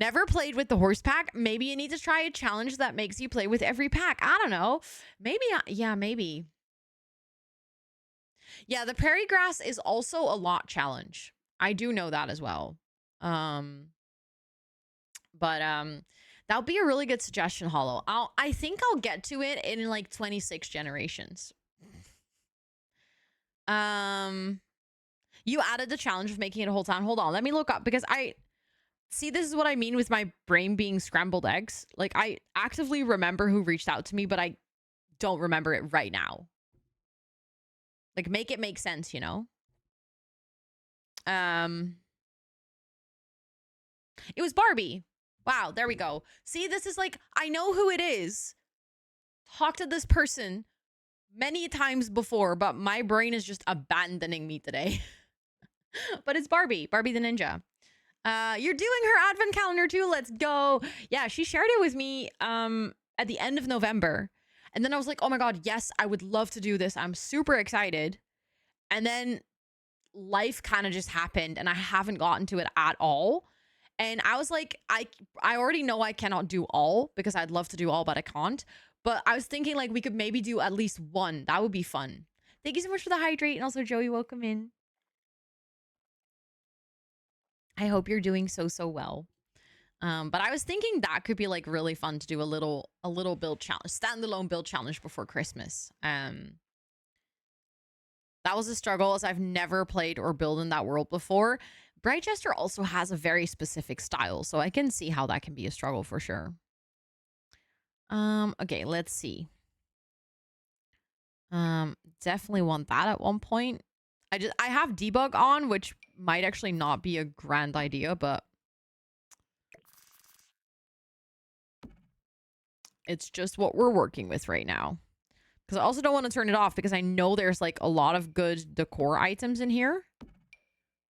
Never played with the horse pack. Maybe you need to try a challenge that makes you play with every pack. I don't know. Maybe, yeah, maybe. Yeah, the prairie grass is also a lot challenge. I do know that as well. But that would be a really good suggestion, Hollow. I think I'll get to it in like 26 generations. You added the challenge of making it a whole town. Hold on, let me look up because see, this is what I mean with my brain being scrambled eggs. Like, I actively remember who reached out to me, but I don't remember it right now. Like, make it make sense, you know? It was Barbie. Wow, there we go. See, this is like, I know who it is. Talked to this person many times before, but my brain is just abandoning me today. But it's Barbie. Barbie the Ninja. You're doing her advent calendar too. Let's go. Yeah, she shared it with me at the end of November. And then I was like, oh my God, yes, I would love to do this. I'm super excited. And then life kind of just happened and I haven't gotten to it at all. And I was like, I already know I cannot do all because I'd love to do all, but I can't. But I was thinking like we could maybe do at least one. That would be fun. Thank you so much for the hydrate. And also, Joey, welcome in. I hope you're doing so well. But I was thinking that could be like really fun to do a little build challenge, standalone build challenge before Christmas. That was a struggle as I've never played or built in that world before. Brightchester also has a very specific style, so I can see how that can be a struggle for sure. Okay, let's see. Definitely want that at one point. I have debug on, which might actually not be a grand idea, but it's just what we're working with right now. Because I also don't want to turn it off because I know there's like a lot of good decor items in here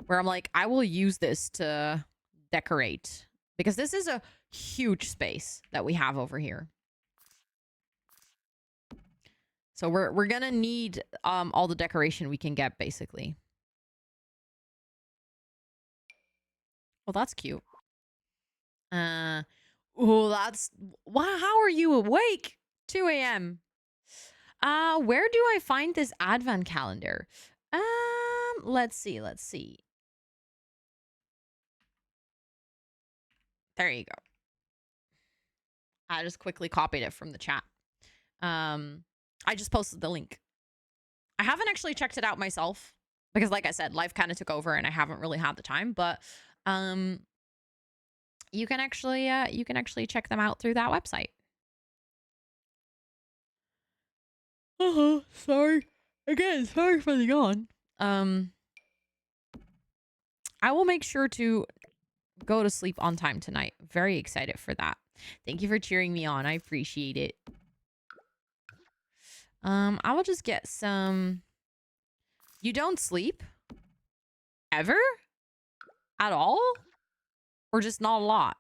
where I'm like, I will use this to decorate because this is a huge space that we have over here. So we're gonna need all the decoration we can get, basically. Well, that's cute. Oh, that's wow. How are you awake? 2 a.m. Where do I find this advent calendar? Let's see. There you go. I just quickly copied it from the chat. I just posted the link. I haven't actually checked it out myself because, like I said, life kind of took over and I haven't really had the time. But you can actually check them out through that website. Sorry. Again, sorry for the yawn. I will make sure to go to sleep on time tonight. Very excited for that. Thank you for cheering me on. I appreciate it. I will just get some. You don't sleep? Ever? At all? Or just not a lot?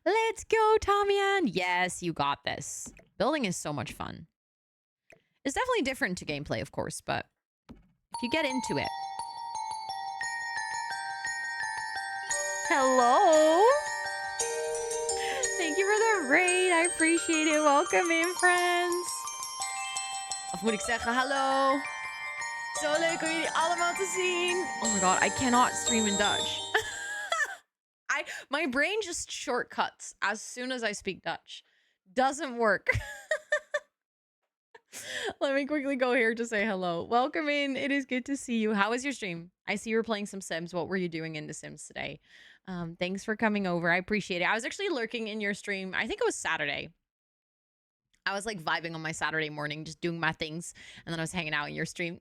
Let's go, Tommyann. Yes, you got this. Building is so much fun. It's definitely different to gameplay, of course, but if you get into it. Hello. Thank you for the raid. I appreciate it. Welcome in, friends. Of moet ik zeggen hallo? Zo leuk om jullie allemaal te zien. Oh my god, I cannot stream in Dutch. My brain just shortcuts as soon as I speak Dutch. Doesn't work. Let me quickly go here to say hello. Welcome in. It is good to see you. How was your stream? I see you were playing some Sims. What were you doing in The Sims today? Thanks for coming over. I appreciate it. I was actually lurking in your stream. I think it was Saturday. I was like vibing on my Saturday morning, just doing my things. And then I was hanging out in your stream.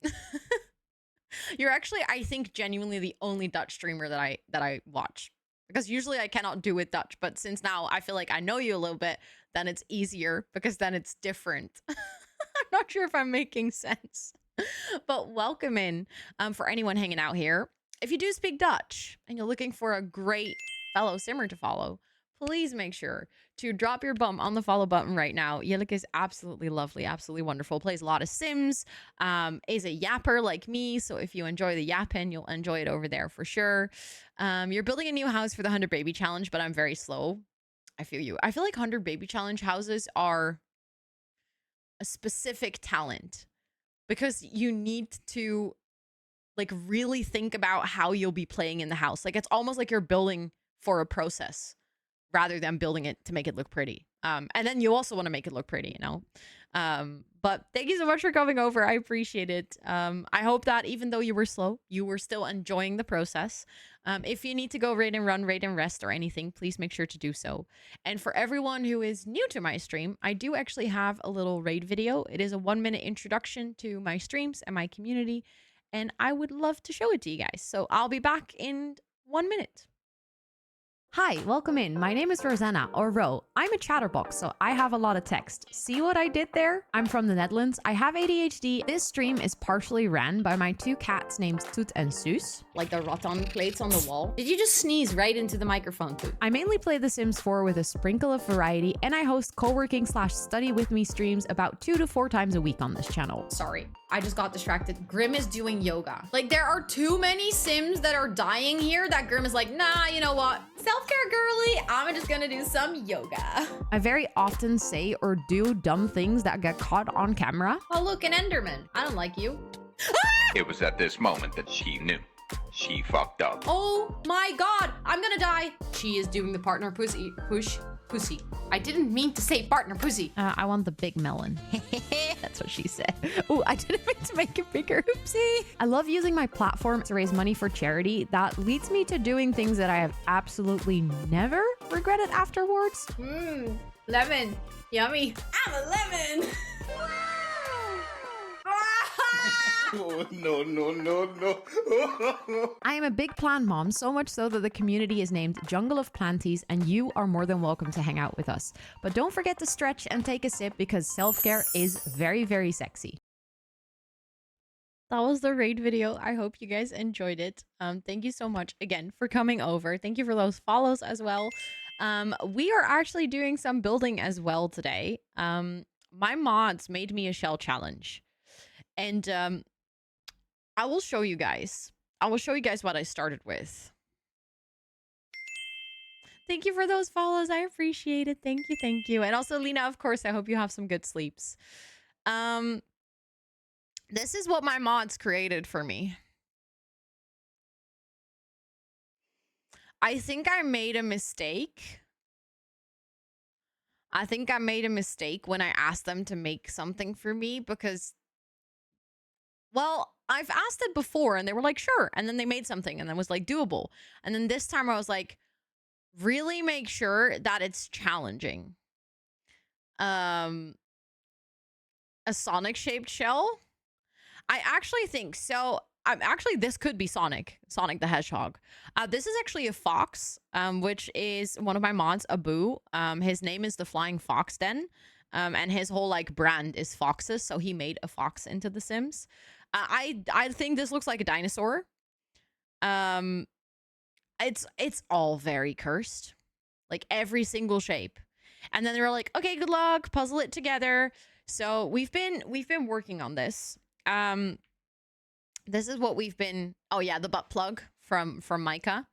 You're actually, I think, genuinely the only Dutch streamer that I watch. Because usually I cannot do with Dutch. But since now I feel like I know you a little bit, then it's easier because then it's different. I'm not sure if I'm making sense. But welcome in for anyone hanging out here. If you do speak Dutch and you're looking for a great fellow simmer to follow, please make sure to drop your bum on the follow button right now. Jillik is absolutely lovely, absolutely wonderful. Plays a lot of Sims, is a yapper like me. So if you enjoy the yapping, you'll enjoy it over there for sure. You're building a new house for the 100 baby challenge, but I'm very slow. I feel you. I feel like 100 baby challenge houses are a specific talent because you need to like really think about how you'll be playing in the house. Like it's almost like you're building for a process rather than building it to make it look pretty. And then you also want to make it look pretty, you know? But thank you so much for coming over. I appreciate it. I hope that even though you were slow, you were still enjoying the process. If you need to go raid and run, raid and rest or anything, please make sure to do so. And for everyone who is new to my stream, I do actually have a little raid video. It is a 1-minute introduction to my streams and my community. And I would love to show it to you guys. So I'll be back in 1 minute. Hi, welcome in. My name is Rosanna, or Ro. I'm a chatterbox, so I have a lot of text. See what I did there? I'm from the Netherlands. I have ADHD. This stream is partially ran by my 2 cats named Toet and Suus. Like the rattan plates on the wall. Did you just sneeze right into the microphone, Toet? I mainly play The Sims 4 with a sprinkle of variety, and I host co-working/study with me streams about 2 to 4 times a week on this channel. Sorry, I just got distracted. Grim is doing yoga. Like, there are too many Sims that are dying here that Grim is like, nah, you know what? Self-care girly, I'm just gonna do some yoga. I very often say or do dumb things that get caught on camera. Oh, look, an Enderman. I don't like you. It was at this moment that she knew. She fucked up. Oh my god, I'm gonna die. She is doing the partner pussy. Pussy. I didn't mean to say partner pussy. I want the big melon. That's what she said. Oh, I didn't mean to make it bigger. Oopsie. I love using my platform to raise money for charity. That leads me to doing things that I have absolutely never regretted afterwards. Lemon. Yummy. I'm a lemon. Oh, no, no, no, no. I am a big plant mom, so much so that the community is named Jungle of Planties, and you are more than welcome to hang out with us. But don't forget to stretch and take a sip because self-care is very, very sexy. That was the raid video. I hope you guys enjoyed it. Thank you so much again for coming over. Thank you for those follows as well. We are actually doing some building as well today. My mods made me a Shell Challenge. And I will show you guys. I will show you guys what I started with. Thank you for those follows. I appreciate it. Thank you, thank you. And also, Lena, of course, I hope you have some good sleeps. This is what my mods created for me. I think I made a mistake. I think I made a mistake when I asked them to make something for me because, well, I've asked it before and they were like, sure. And then they made something and then was like doable. And then this time I was like, really make sure that it's challenging. A Sonic shaped shell? I actually think so. Actually, this could be Sonic the Hedgehog. This is actually a fox, which is one of my mods, Abu. His name is the Flying Fox Den, and his whole like brand is foxes. So he made a fox into The Sims. I think this looks like a dinosaur. It's all very cursed, like every single shape. And then they were like, okay, good luck, puzzle it together. So we've been working on this. This is what we've been. Oh yeah, the butt plug from Micah.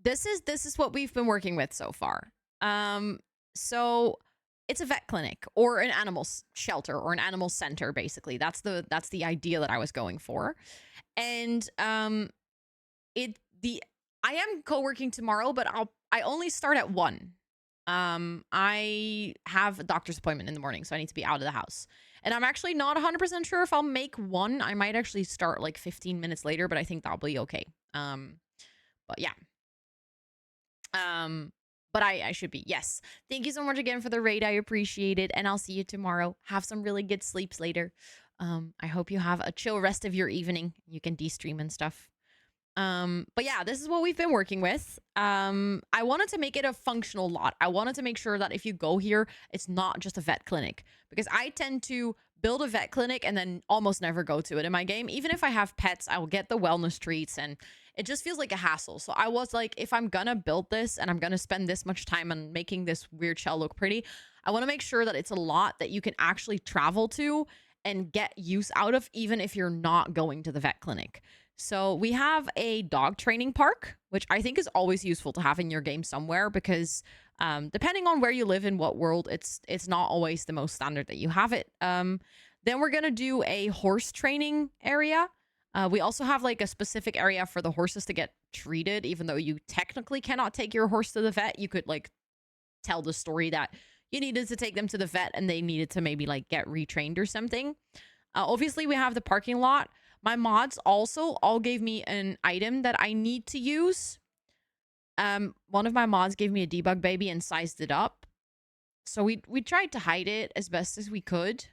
This is what we've been working with so far. So it's a vet clinic or an animal shelter or an animal center, basically. That's the idea that I was going for. And I am co-working tomorrow, but I only start at 1. I have a doctor's appointment in the morning, so I need to be out of the house. And I'm actually not 100% sure if I'll make 1. I might actually start like 15 minutes later, but I think that'll be okay. But yeah. But I should be. Yes. Thank you so much again for the raid. I appreciate it. And I'll see you tomorrow. Have some really good sleeps later. I hope you have a chill rest of your evening. You can de-stream and stuff. But yeah, this is what we've been working with. I wanted to make it a functional lot. I wanted to make sure that if you go here, it's not just a vet clinic, because I tend to build a vet clinic and then almost never go to it in my game. Even if I have pets, I will get the wellness treats and it just feels like a hassle. So I was like, if I'm gonna build this and I'm gonna spend this much time on making this weird shell look pretty, I want to make sure that it's a lot that you can actually travel to and get use out of, even if you're not going to the vet clinic. So we have a dog training park, which I think is always useful to have in your game somewhere, because depending on where you live in what world, it's not always the most standard that you have it. Then we're going to do a horse training area. We also have like a specific area for the horses to get treated, even though you technically cannot take your horse to the vet. You could like tell the story that you needed to take them to the vet and they needed to maybe like get retrained or something. Obviously, we have the parking lot. My mods also all gave me an item that I need to use. One of my mods gave me a debug baby and sized it up. So we tried to hide it as best as we could.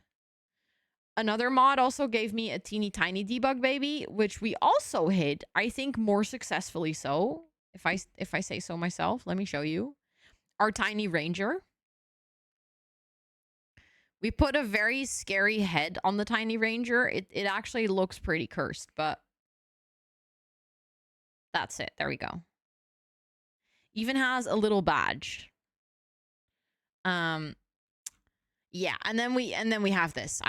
Another mod also gave me a teeny tiny debug baby, which we also hid, I think more successfully so, if I say so myself. Let me show you. Our tiny ranger. We put a very scary head on the tiny ranger. It actually looks pretty cursed, but that's it. There we go. Even has a little badge. Yeah, and then we have this.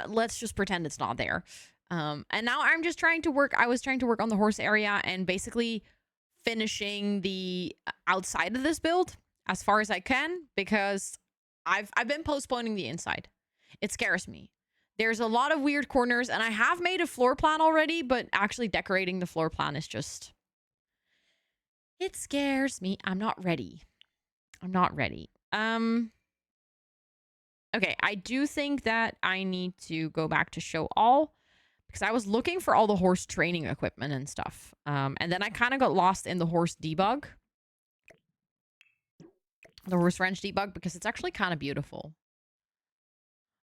Let's just pretend it's not there. And now I'm just trying to work. I was trying to work on the horse area and basically finishing the outside of this build as far as I can, because I've been postponing the inside. It scares me. There's a lot of weird corners, and I have made a floor plan already, but actually decorating the floor plan is just... It scares me. I'm not ready. I'm not ready. Okay, I do think that I need to go back to show all, because I was looking for all the horse training equipment and stuff. And then I kind of got lost in the horse debug. The horse ranch debug, because it's actually kind of beautiful.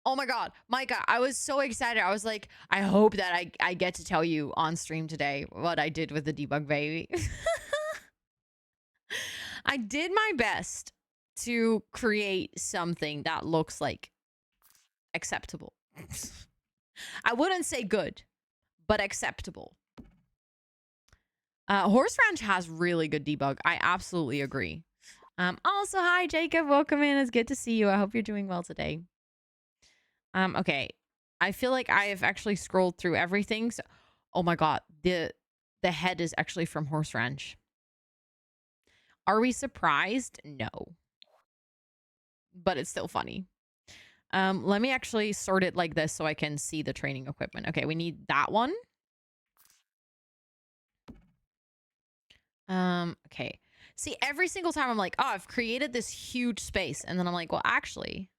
Oh my god, Micah, I was so excited. I was like, I hope that I get to tell you on stream today what I did with the debug baby. I did my best to create something that looks like acceptable. I wouldn't say good, but acceptable. Horse Ranch has really good debug. I absolutely agree. Also, hi, Jacob. Welcome in. It's good to see you. I hope you're doing well today. Okay. I feel like I have actually scrolled through everything. So, oh my god, the head is actually from Horse Ranch. Are we surprised? No. But it's still funny. Let me actually sort it like this so I can see the training equipment. Okay, we need that one. Okay. See, every single time I'm like, oh, I've created this huge space. And then I'm like, well, actually,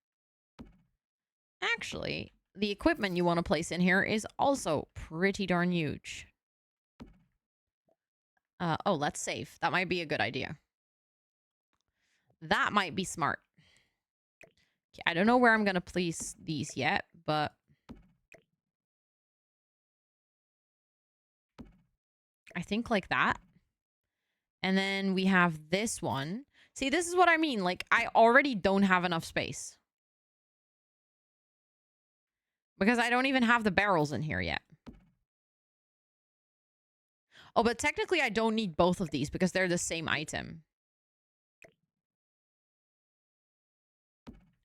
the equipment you want to place in here is also pretty darn huge. Oh, let's save. That might be a good idea. That might be smart. Okay, I don't know where I'm going to place these yet, but I think like that. And then we have this one. See, this is what I mean. Like, I already don't have enough space. Because I don't even have the barrels in here yet. Oh, but technically I don't need both of these because they're the same item.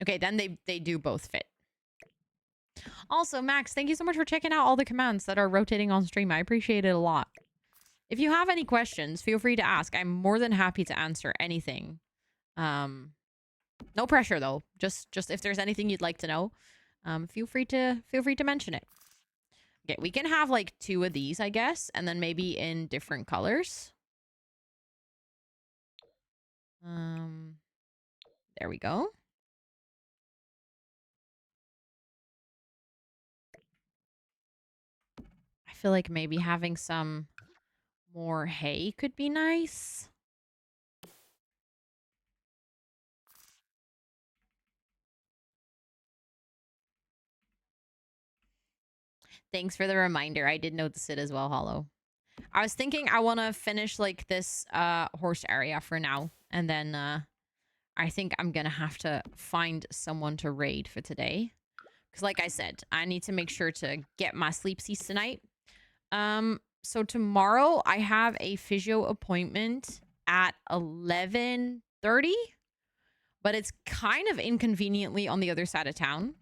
Okay, then they do both fit. Also, Max, thank you so much for checking out all the commands that are rotating on stream. I appreciate it a lot. If you have any questions, feel free to ask. I'm more than happy to answer anything. No pressure though. Just if there's anything you'd like to know, feel free to mention it. Okay, we can have like 2 of these, I guess, and then maybe in different colors. There we go. I feel like maybe having some more hay could be nice. Thanks for the reminder. I did notice it as well, Hollow. I was thinking I want to finish like this horse area for now. And then I think I'm going to have to find someone to raid for today. Because like I said, I need to make sure to get my sleepsies tonight. So tomorrow I have a physio appointment at 11:30. But it's kind of inconveniently on the other side of town.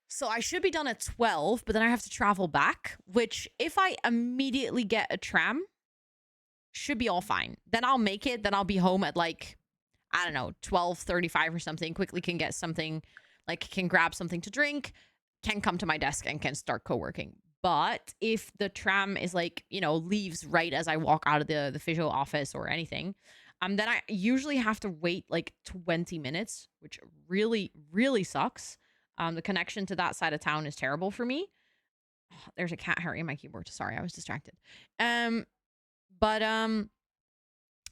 So I should be done at 12, but then I have to travel back, which if I immediately get a tram, should be all fine. Then I'll make it. Then I'll be home at like, I don't know, 12:35 or something. Quickly can get something, like can grab something to drink, can come to my desk and can start co-working. But if the tram is like, you know, leaves right as I walk out of the physio office or anything, then I usually have to wait like 20 minutes, which really, really sucks. The connection to that side of town is terrible for me. Oh, there's a cat hurrying my keyboard. Sorry, I was distracted. But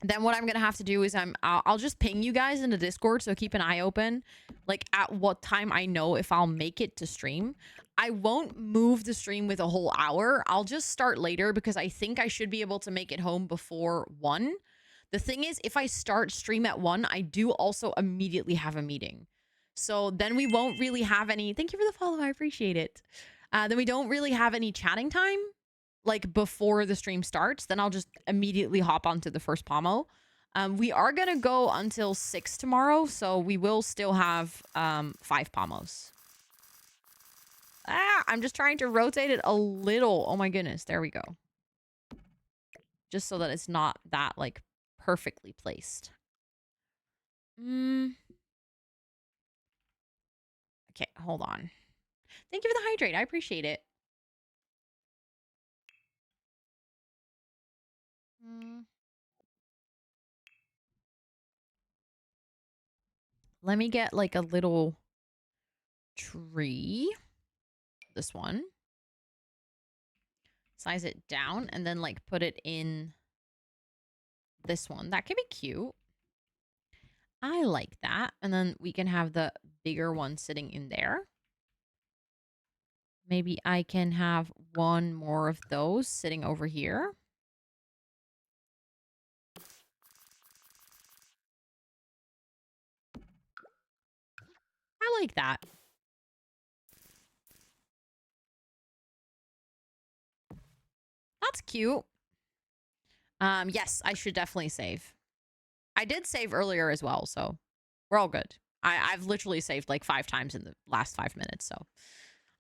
then what I'm gonna have to do is I'll just ping you guys in the Discord, so keep an eye open, like at what time I know if I'll make it to stream. I won't move the stream with a whole hour. I'll just start later because I think I should be able to make it home before 1. The thing is, if I start stream at 1, I do also immediately have a meeting. So then we won't really have any... Thank you for the follow. I appreciate it. Then we don't really have any chatting time, like, before the stream starts. Then I'll just immediately hop onto the first pomo. We are going to go until 6 tomorrow, so we will still have 5 pomos. I'm just trying to rotate it a little. Oh my goodness. There we go. Just so that it's not that, like, perfectly placed. Okay, hold on. Thank you for the hydrate. I appreciate it. Let me get like a little tree. This one. Size it down and then like put it in this one. That can be cute. I like that. And then we can have the bigger one sitting in there. Maybe I can have one more of those sitting over here. I like that. That's cute. Yes, I should definitely save. I did save earlier as well, so we're all good. I've literally saved like 5 times in the last 5 minutes, so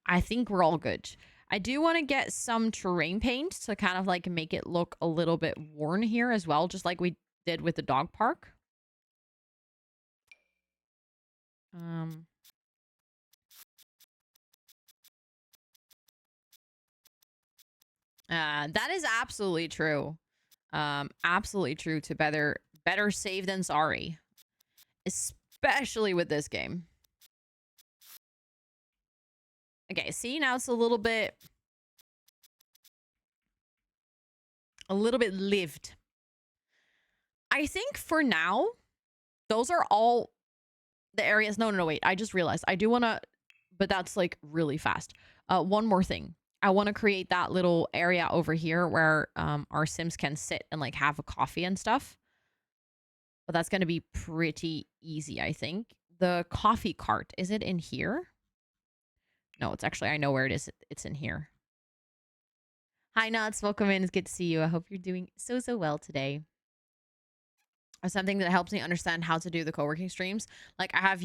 I think we're all good. I do want to get some terrain paint to kind of like make it look a little bit worn here as well, just like we did with the dog park. That is absolutely true. Absolutely true. To better safe than sorry, especially with this game. Okay, see, now it's a little bit lived. I think for now, those are all the areas. No, wait. I just realized I do want to, but that's like really fast. One more thing. I want to create that little area over here where our Sims can sit and like have a coffee and stuff. But that's going to be pretty easy, I think. The coffee cart, is it in here? No, it's actually, I know where it is. It's in here. Hi, Nuts. Welcome in. It's good to see you. I hope you're doing so well today. Something that helps me understand how to do the co-working streams. Like, I have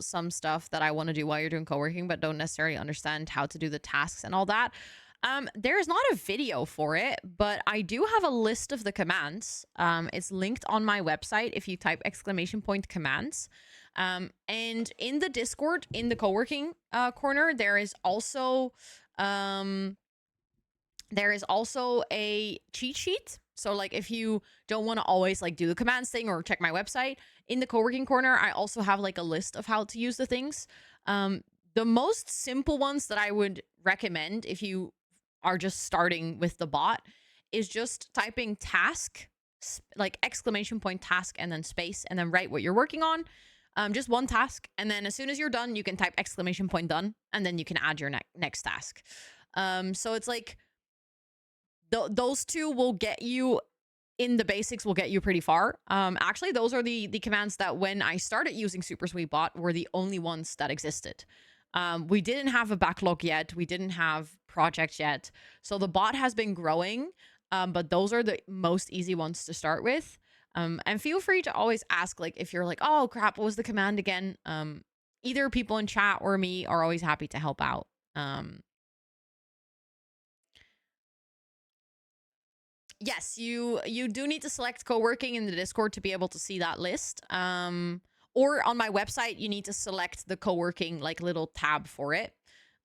some stuff that I want to do while you're doing co-working, but don't necessarily understand how to do the tasks and all that. There's not a video for it, but I do have a list of the commands. It's linked on my website if you type !commands. And in the Discord, in the co-working corner, there is also a cheat sheet. So like if you don't want to always like do the commands thing or check my website, in the co-working corner, I also have like a list of how to use the things. The most simple ones that I would recommend if you are just starting with the bot is just typing task, like !task and then space and then write what you're working on. Just one task. And then as soon as you're done, you can type !done and then you can add your next task. So it's like those two will get you in the basics, will get you pretty far. Actually, those are the commands that when I started using Super Sweet Bot were the only ones that existed. We didn't have a backlog yet. We didn't have projects yet. So the bot has been growing, but those are the most easy ones to start with. And feel free to always ask, like, if you're like, oh, crap, what was the command again? Either people in chat or me are always happy to help out. Yes, you do need to select co-working in the Discord to be able to see that list. Or on my website, you need to select the co-working like little tab for it.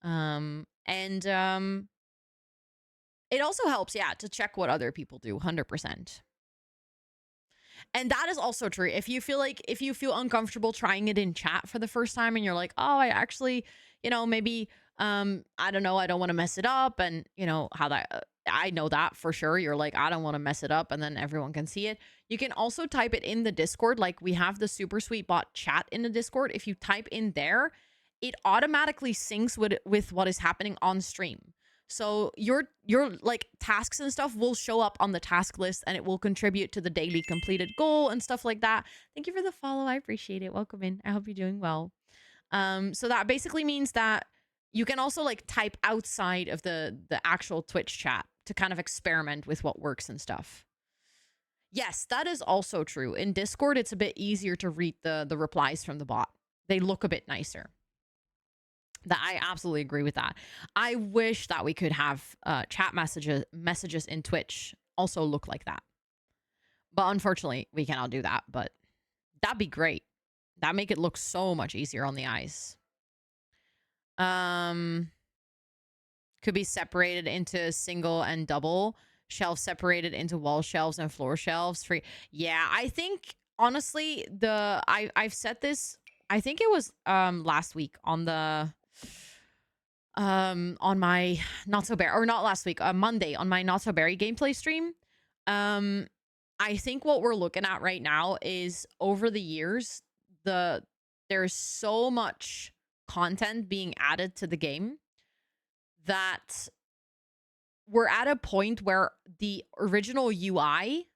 It also helps, yeah, to check what other people do, 100%. And that is also true. If you feel uncomfortable trying it in chat for the first time and you're like, oh, I actually, maybe, I don't know, I don't want to mess it up. And how that, I know that for sure. You're like, I don't want to mess it up. And then everyone can see it. You can also type it in the Discord. Like we have the Super Sweet Bot chat in the Discord. If you type in there, it automatically syncs with what is happening on stream. So your like tasks and stuff will show up on the task list and it will contribute to the daily completed goal and stuff like that. Thank you for the follow. I appreciate it. Welcome in. I hope you're doing well. So that basically means that you can also like type outside of the actual Twitch chat to kind of experiment with what works and stuff. Yes, that is also true. In Discord, it's a bit easier to read the replies from the bot. They look a bit nicer. That I absolutely agree with that. I wish that we could have chat messages in Twitch also look like that. But unfortunately, we cannot do that. But that'd be great. That'd make it look so much easier on the eyes. Could be separated into single and double. Shelves separated into wall shelves and floor shelves. Free. Yeah, I think honestly, I've said this. I think it was last week on the on my Not So Berry, or not last week, Monday on my Not So Berry gameplay stream. I think what we're looking at right now is over the years, there's so much content being added to the game that we're at a point where the original UI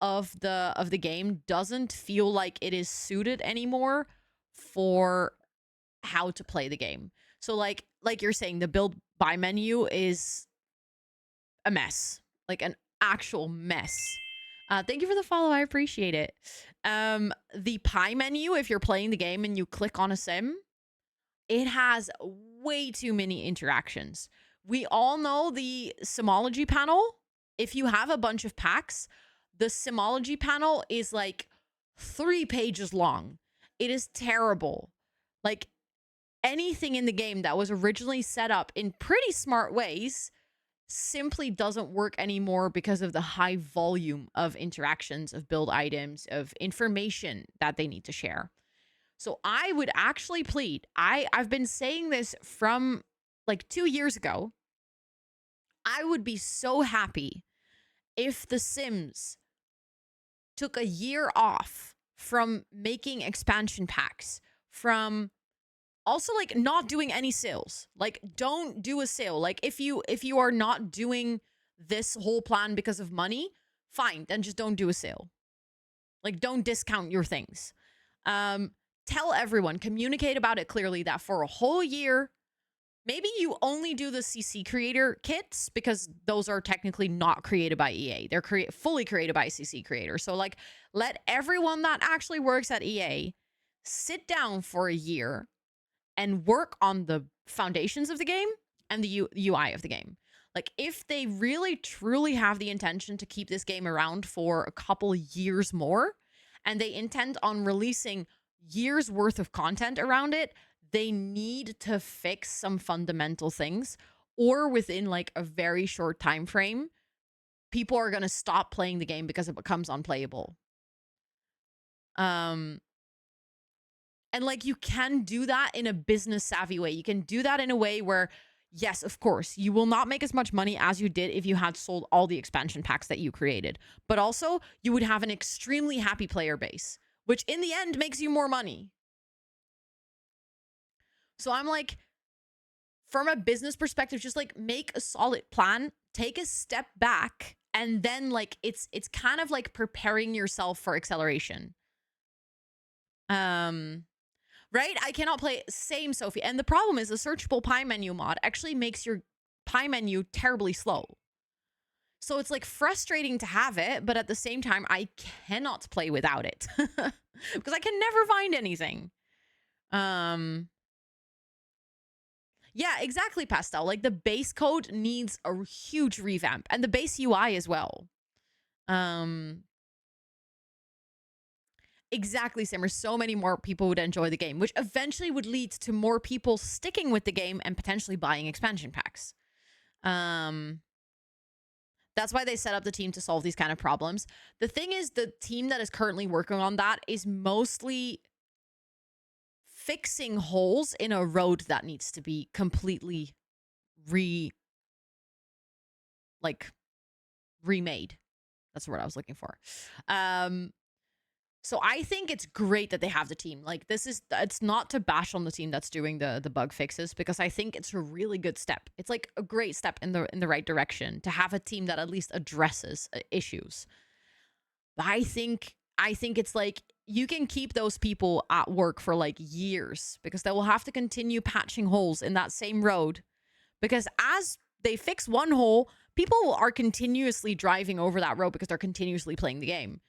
of the game doesn't feel like it is suited anymore for how to play the game. So like you're saying, the build by menu is a mess, like an actual mess. Thank you for the follow. I appreciate it. The pie menu, if you're playing the game and you click on a sim, it has way too many interactions. We all know the Simology panel. If you have a bunch of packs, the Simology panel is like 3 pages long. It is terrible. Like, anything in the game that was originally set up in pretty smart ways simply doesn't work anymore because of the high volume of interactions, of build items, of information that they need to share. So I would actually plead, I've been saying this from like 2 years ago. I would be so happy if The Sims took a year off from making expansion packs, from also like not doing any sales. Like, don't do a sale. Like, if you are not doing this whole plan because of money, fine, then just don't do a sale. Like, don't discount your things. Tell everyone, communicate about it clearly, that for a whole year, maybe you only do the CC creator kits, because those are technically not created by EA. They're fully created by CC creators. So like, let everyone that actually works at EA sit down for a year and work on the foundations of the game and the UI of the game. Like, if they really truly have the intention to keep this game around for a couple years more, and they intend on releasing years worth of content around it, they need to fix some fundamental things, or within like a very short time frame, people are going to stop playing the game because it becomes unplayable. And like, you can do that in a business savvy way. You can do that in a way where, yes, of course, you will not make as much money as you did if you had sold all the expansion packs that you created. But also, you would have an extremely happy player base, which in the end makes you more money. So I'm like, from a business perspective, just like make a solid plan, take a step back, and then like it's kind of like preparing yourself for acceleration. Right? I cannot play same Sophie. And the problem is the searchable pie menu mod actually makes your pie menu terribly slow. So it's like frustrating to have it, but at the same time, I cannot play without it because I can never find anything. Yeah, exactly, Pastel. Like, the base code needs a huge revamp, and the base UI as well. Exactly, Simmer. So many more people would enjoy the game, which eventually would lead to more people sticking with the game and potentially buying expansion packs. That's why they set up the team to solve these kind of problems. The thing is, the team that is currently working on that is mostly fixing holes in a road that needs to be completely remade. That's the word I was looking for. So I think it's great that they have the team. Like, it's not to bash on the team that's doing the bug fixes, because I think it's a really good step. It's like a great step in the right direction to have a team that at least addresses issues. But I think it's like, you can keep those people at work for like years, because they will have to continue patching holes in that same road, because as they fix one hole, people are continuously driving over that road because they're continuously playing the game.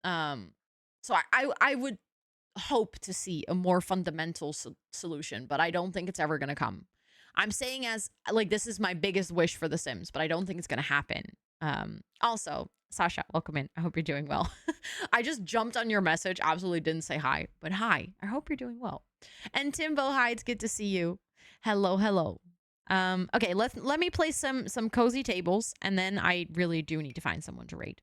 So I would hope to see a more fundamental solution, but I don't think it's ever going to come. I'm saying, as like, this is my biggest wish for The Sims, but I don't think it's going to happen. Also, Sasha, welcome in. I hope you're doing well. I just jumped on your message. Absolutely didn't say hi, but hi. I hope you're doing well. And Timbo, hi. It's good to see you. Hello, hello. Okay, let me play some cozy tables, and then I really do need to find someone to raid.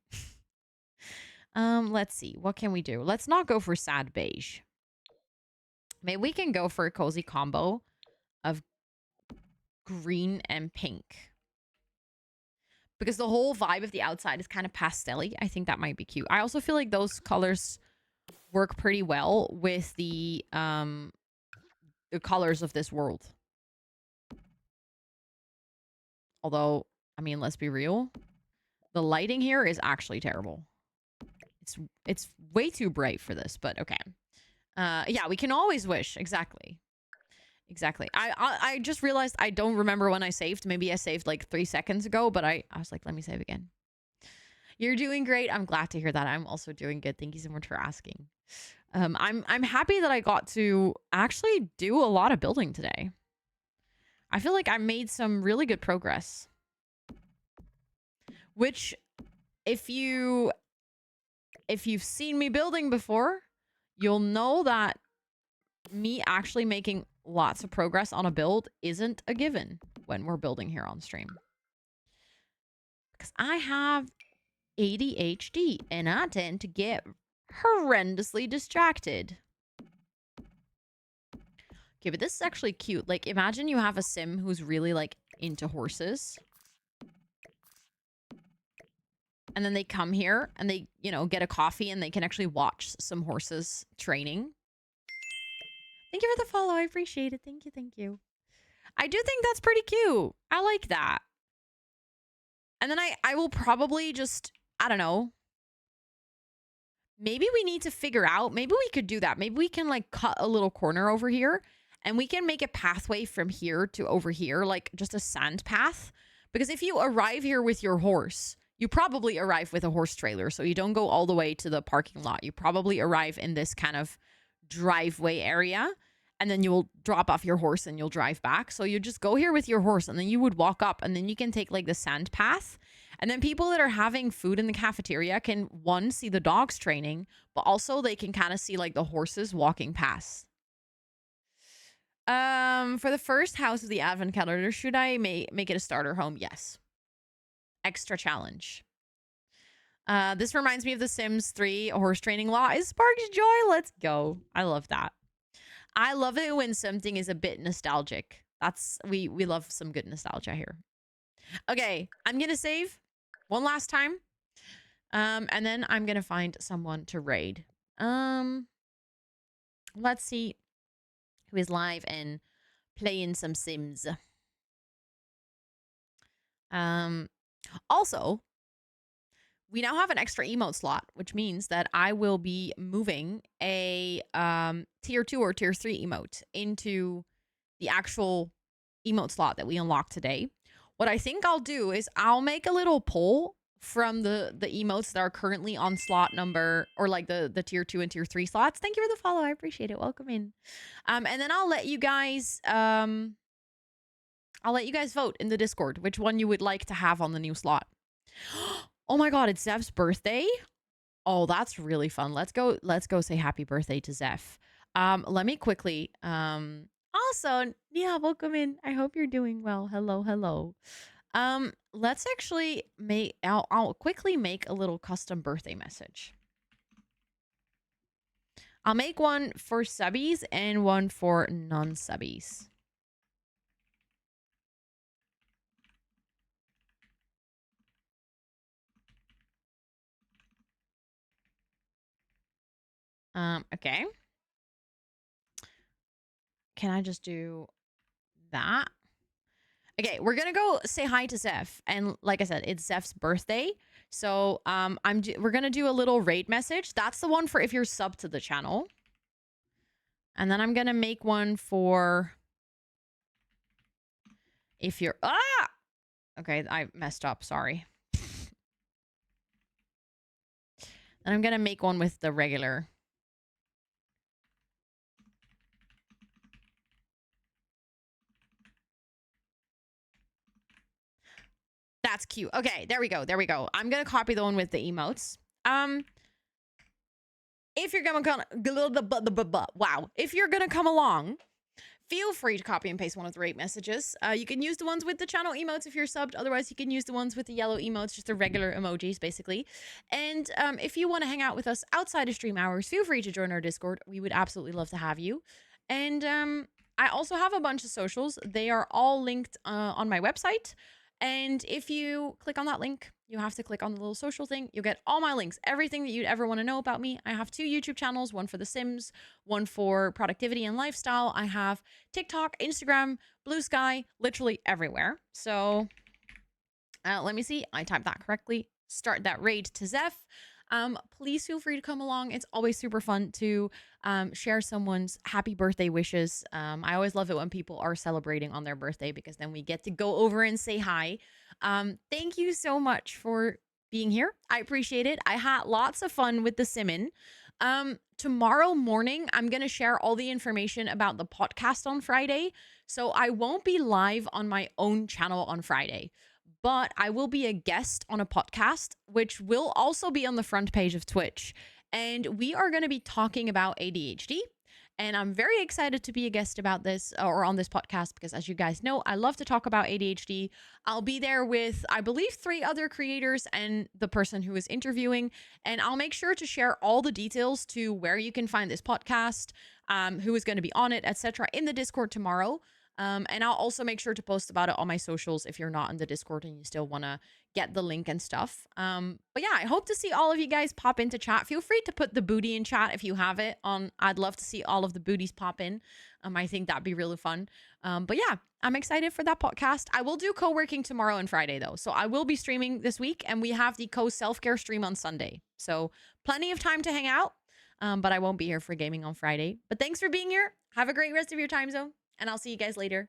Let's see. What can we do? Let's not go for sad beige. Maybe we can go for a cozy combo of green and pink, because the whole vibe of the outside is kind of pastel-y. I think that might be cute. I also feel like those colors work pretty well with the colors of this world. Although, I mean, let's be real. The lighting here is actually terrible. It's way too bright for this, but okay. Yeah, we can always wish. Exactly. I just realized I don't remember when I saved. Maybe I saved like 3 seconds ago, but I was like, let me save again. You're doing great. I'm glad to hear that. I'm also doing good. Thank you so much for asking. I'm happy that I got to actually do a lot of building today. I feel like I made some really good progress. Which, if you've seen me building before, you'll know that me actually making lots of progress on a build isn't a given when we're building here on stream. Because I have ADHD and I tend to get horrendously distracted. Okay, but this is actually cute. Like, imagine you have a sim who's really, like, into horses. And then they come here and they, you know, get a coffee and they can actually watch some horses training. Thank you for the follow. I appreciate it. Thank you. Thank you. I do think that's pretty cute. I like that. And then I will probably just, I don't know. Maybe we need to figure out, maybe we could do that. Maybe we can like cut a little corner over here and we can make a pathway from here to over here, like just a sand path. Because if you arrive here with your horse, you probably arrive with a horse trailer. So you don't go all the way to the parking lot. You probably arrive in this kind of driveway area. And then you'll drop off your horse and you'll drive back. So you just go here with your horse and then you would walk up and then you can take like the sand path. And then people that are having food in the cafeteria can, one, see the dogs training, but also they can kind of see like the horses walking past. For the first house of the advent calendar, should I make it a starter home? Yes. Extra challenge. This reminds me of The Sims 3 horse training law. It sparks joy. Let's go. I love that. I love it when something is a bit nostalgic. We love some good nostalgia here. Okay, I'm gonna save one last time. And then I'm gonna find someone to raid. Let's see who is live and playing some Sims. Also, we now have an extra emote slot, which means that I will be moving a tier 2 or tier 3 emote into the actual emote slot that we unlocked today. What I think I'll do is I'll make a little poll from the emotes that are currently on slot number, or like the tier 2 and tier 3 slots. Thank you for the follow. I appreciate it. Welcome in. And then I'll let you guys vote in the Discord which one you would like to have on the new slot. Oh my god, it's Zeph's birthday. Oh, that's really fun. Let's go say happy birthday to Zeph. Let me quickly also, yeah, welcome in. I hope you're doing well. Hello. Let's actually I'll quickly make a little custom birthday message. I'll make one for subbies and one for non-subbies. Okay. Can I just do that? Okay, we're gonna go say hi to Zeph, and like I said, it's Zeph's birthday, so we're gonna do a little raid message. That's the one for if you're sub to the channel, and then I'm gonna make one for if you're okay, I messed up. Sorry. And I'm gonna make one with the regular. That's cute. Okay, there we go. I'm gonna copy the one with the emotes. If you're gonna come along, feel free to copy and paste one of the rate messages. You can use the ones with the channel emotes if you're subbed. Otherwise, you can use the ones with the yellow emotes, just the regular emojis, basically. And if you want to hang out with us outside of stream hours, feel free to join our Discord. We would absolutely love to have you. And I also have a bunch of socials. They are all linked on my website. And if you click on that link, you have to click on the little social thing. You'll get all my links, everything that you'd ever want to know about me. I have 2 YouTube channels, one for The Sims, one for productivity and lifestyle. I have TikTok, Instagram, Blue Sky, literally everywhere. So let me see. I typed that correctly. Start that raid to Zeph. Please feel free to come along. It's always super fun to share someone's happy birthday wishes. I always love it when people are celebrating on their birthday because then we get to go over and say hi. Thank you so much for being here. I appreciate it. I had lots of fun with the Simmin. Tomorrow morning, I'm going to share all the information about the podcast on Friday. So I won't be live on my own channel on Friday, but I will be a guest on a podcast, which will also be on the front page of Twitch. And we are going to be talking about ADHD. And I'm very excited to be a guest about this or on this podcast because, as you guys know, I love to talk about ADHD. I'll be there with, I believe, 3 other creators and the person who is interviewing. And I'll make sure to share all the details to where you can find this podcast, who is going to be on it, etc., in the Discord tomorrow. And I'll also make sure to post about it on my socials if you're not in the Discord and you still want to get the link and stuff. But yeah, I hope to see all of you guys pop into chat. Feel free to put the booty in chat if you have it on. I'd love to see all of the booties pop in. I think that'd be really fun. But yeah, I'm excited for that podcast. I will do co-working tomorrow and Friday though. So I will be streaming this week and we have the co-self-care stream on Sunday. So plenty of time to hang out. But I won't be here for gaming on Friday. But thanks for being here. Have a great rest of your time zone. And I'll see you guys later.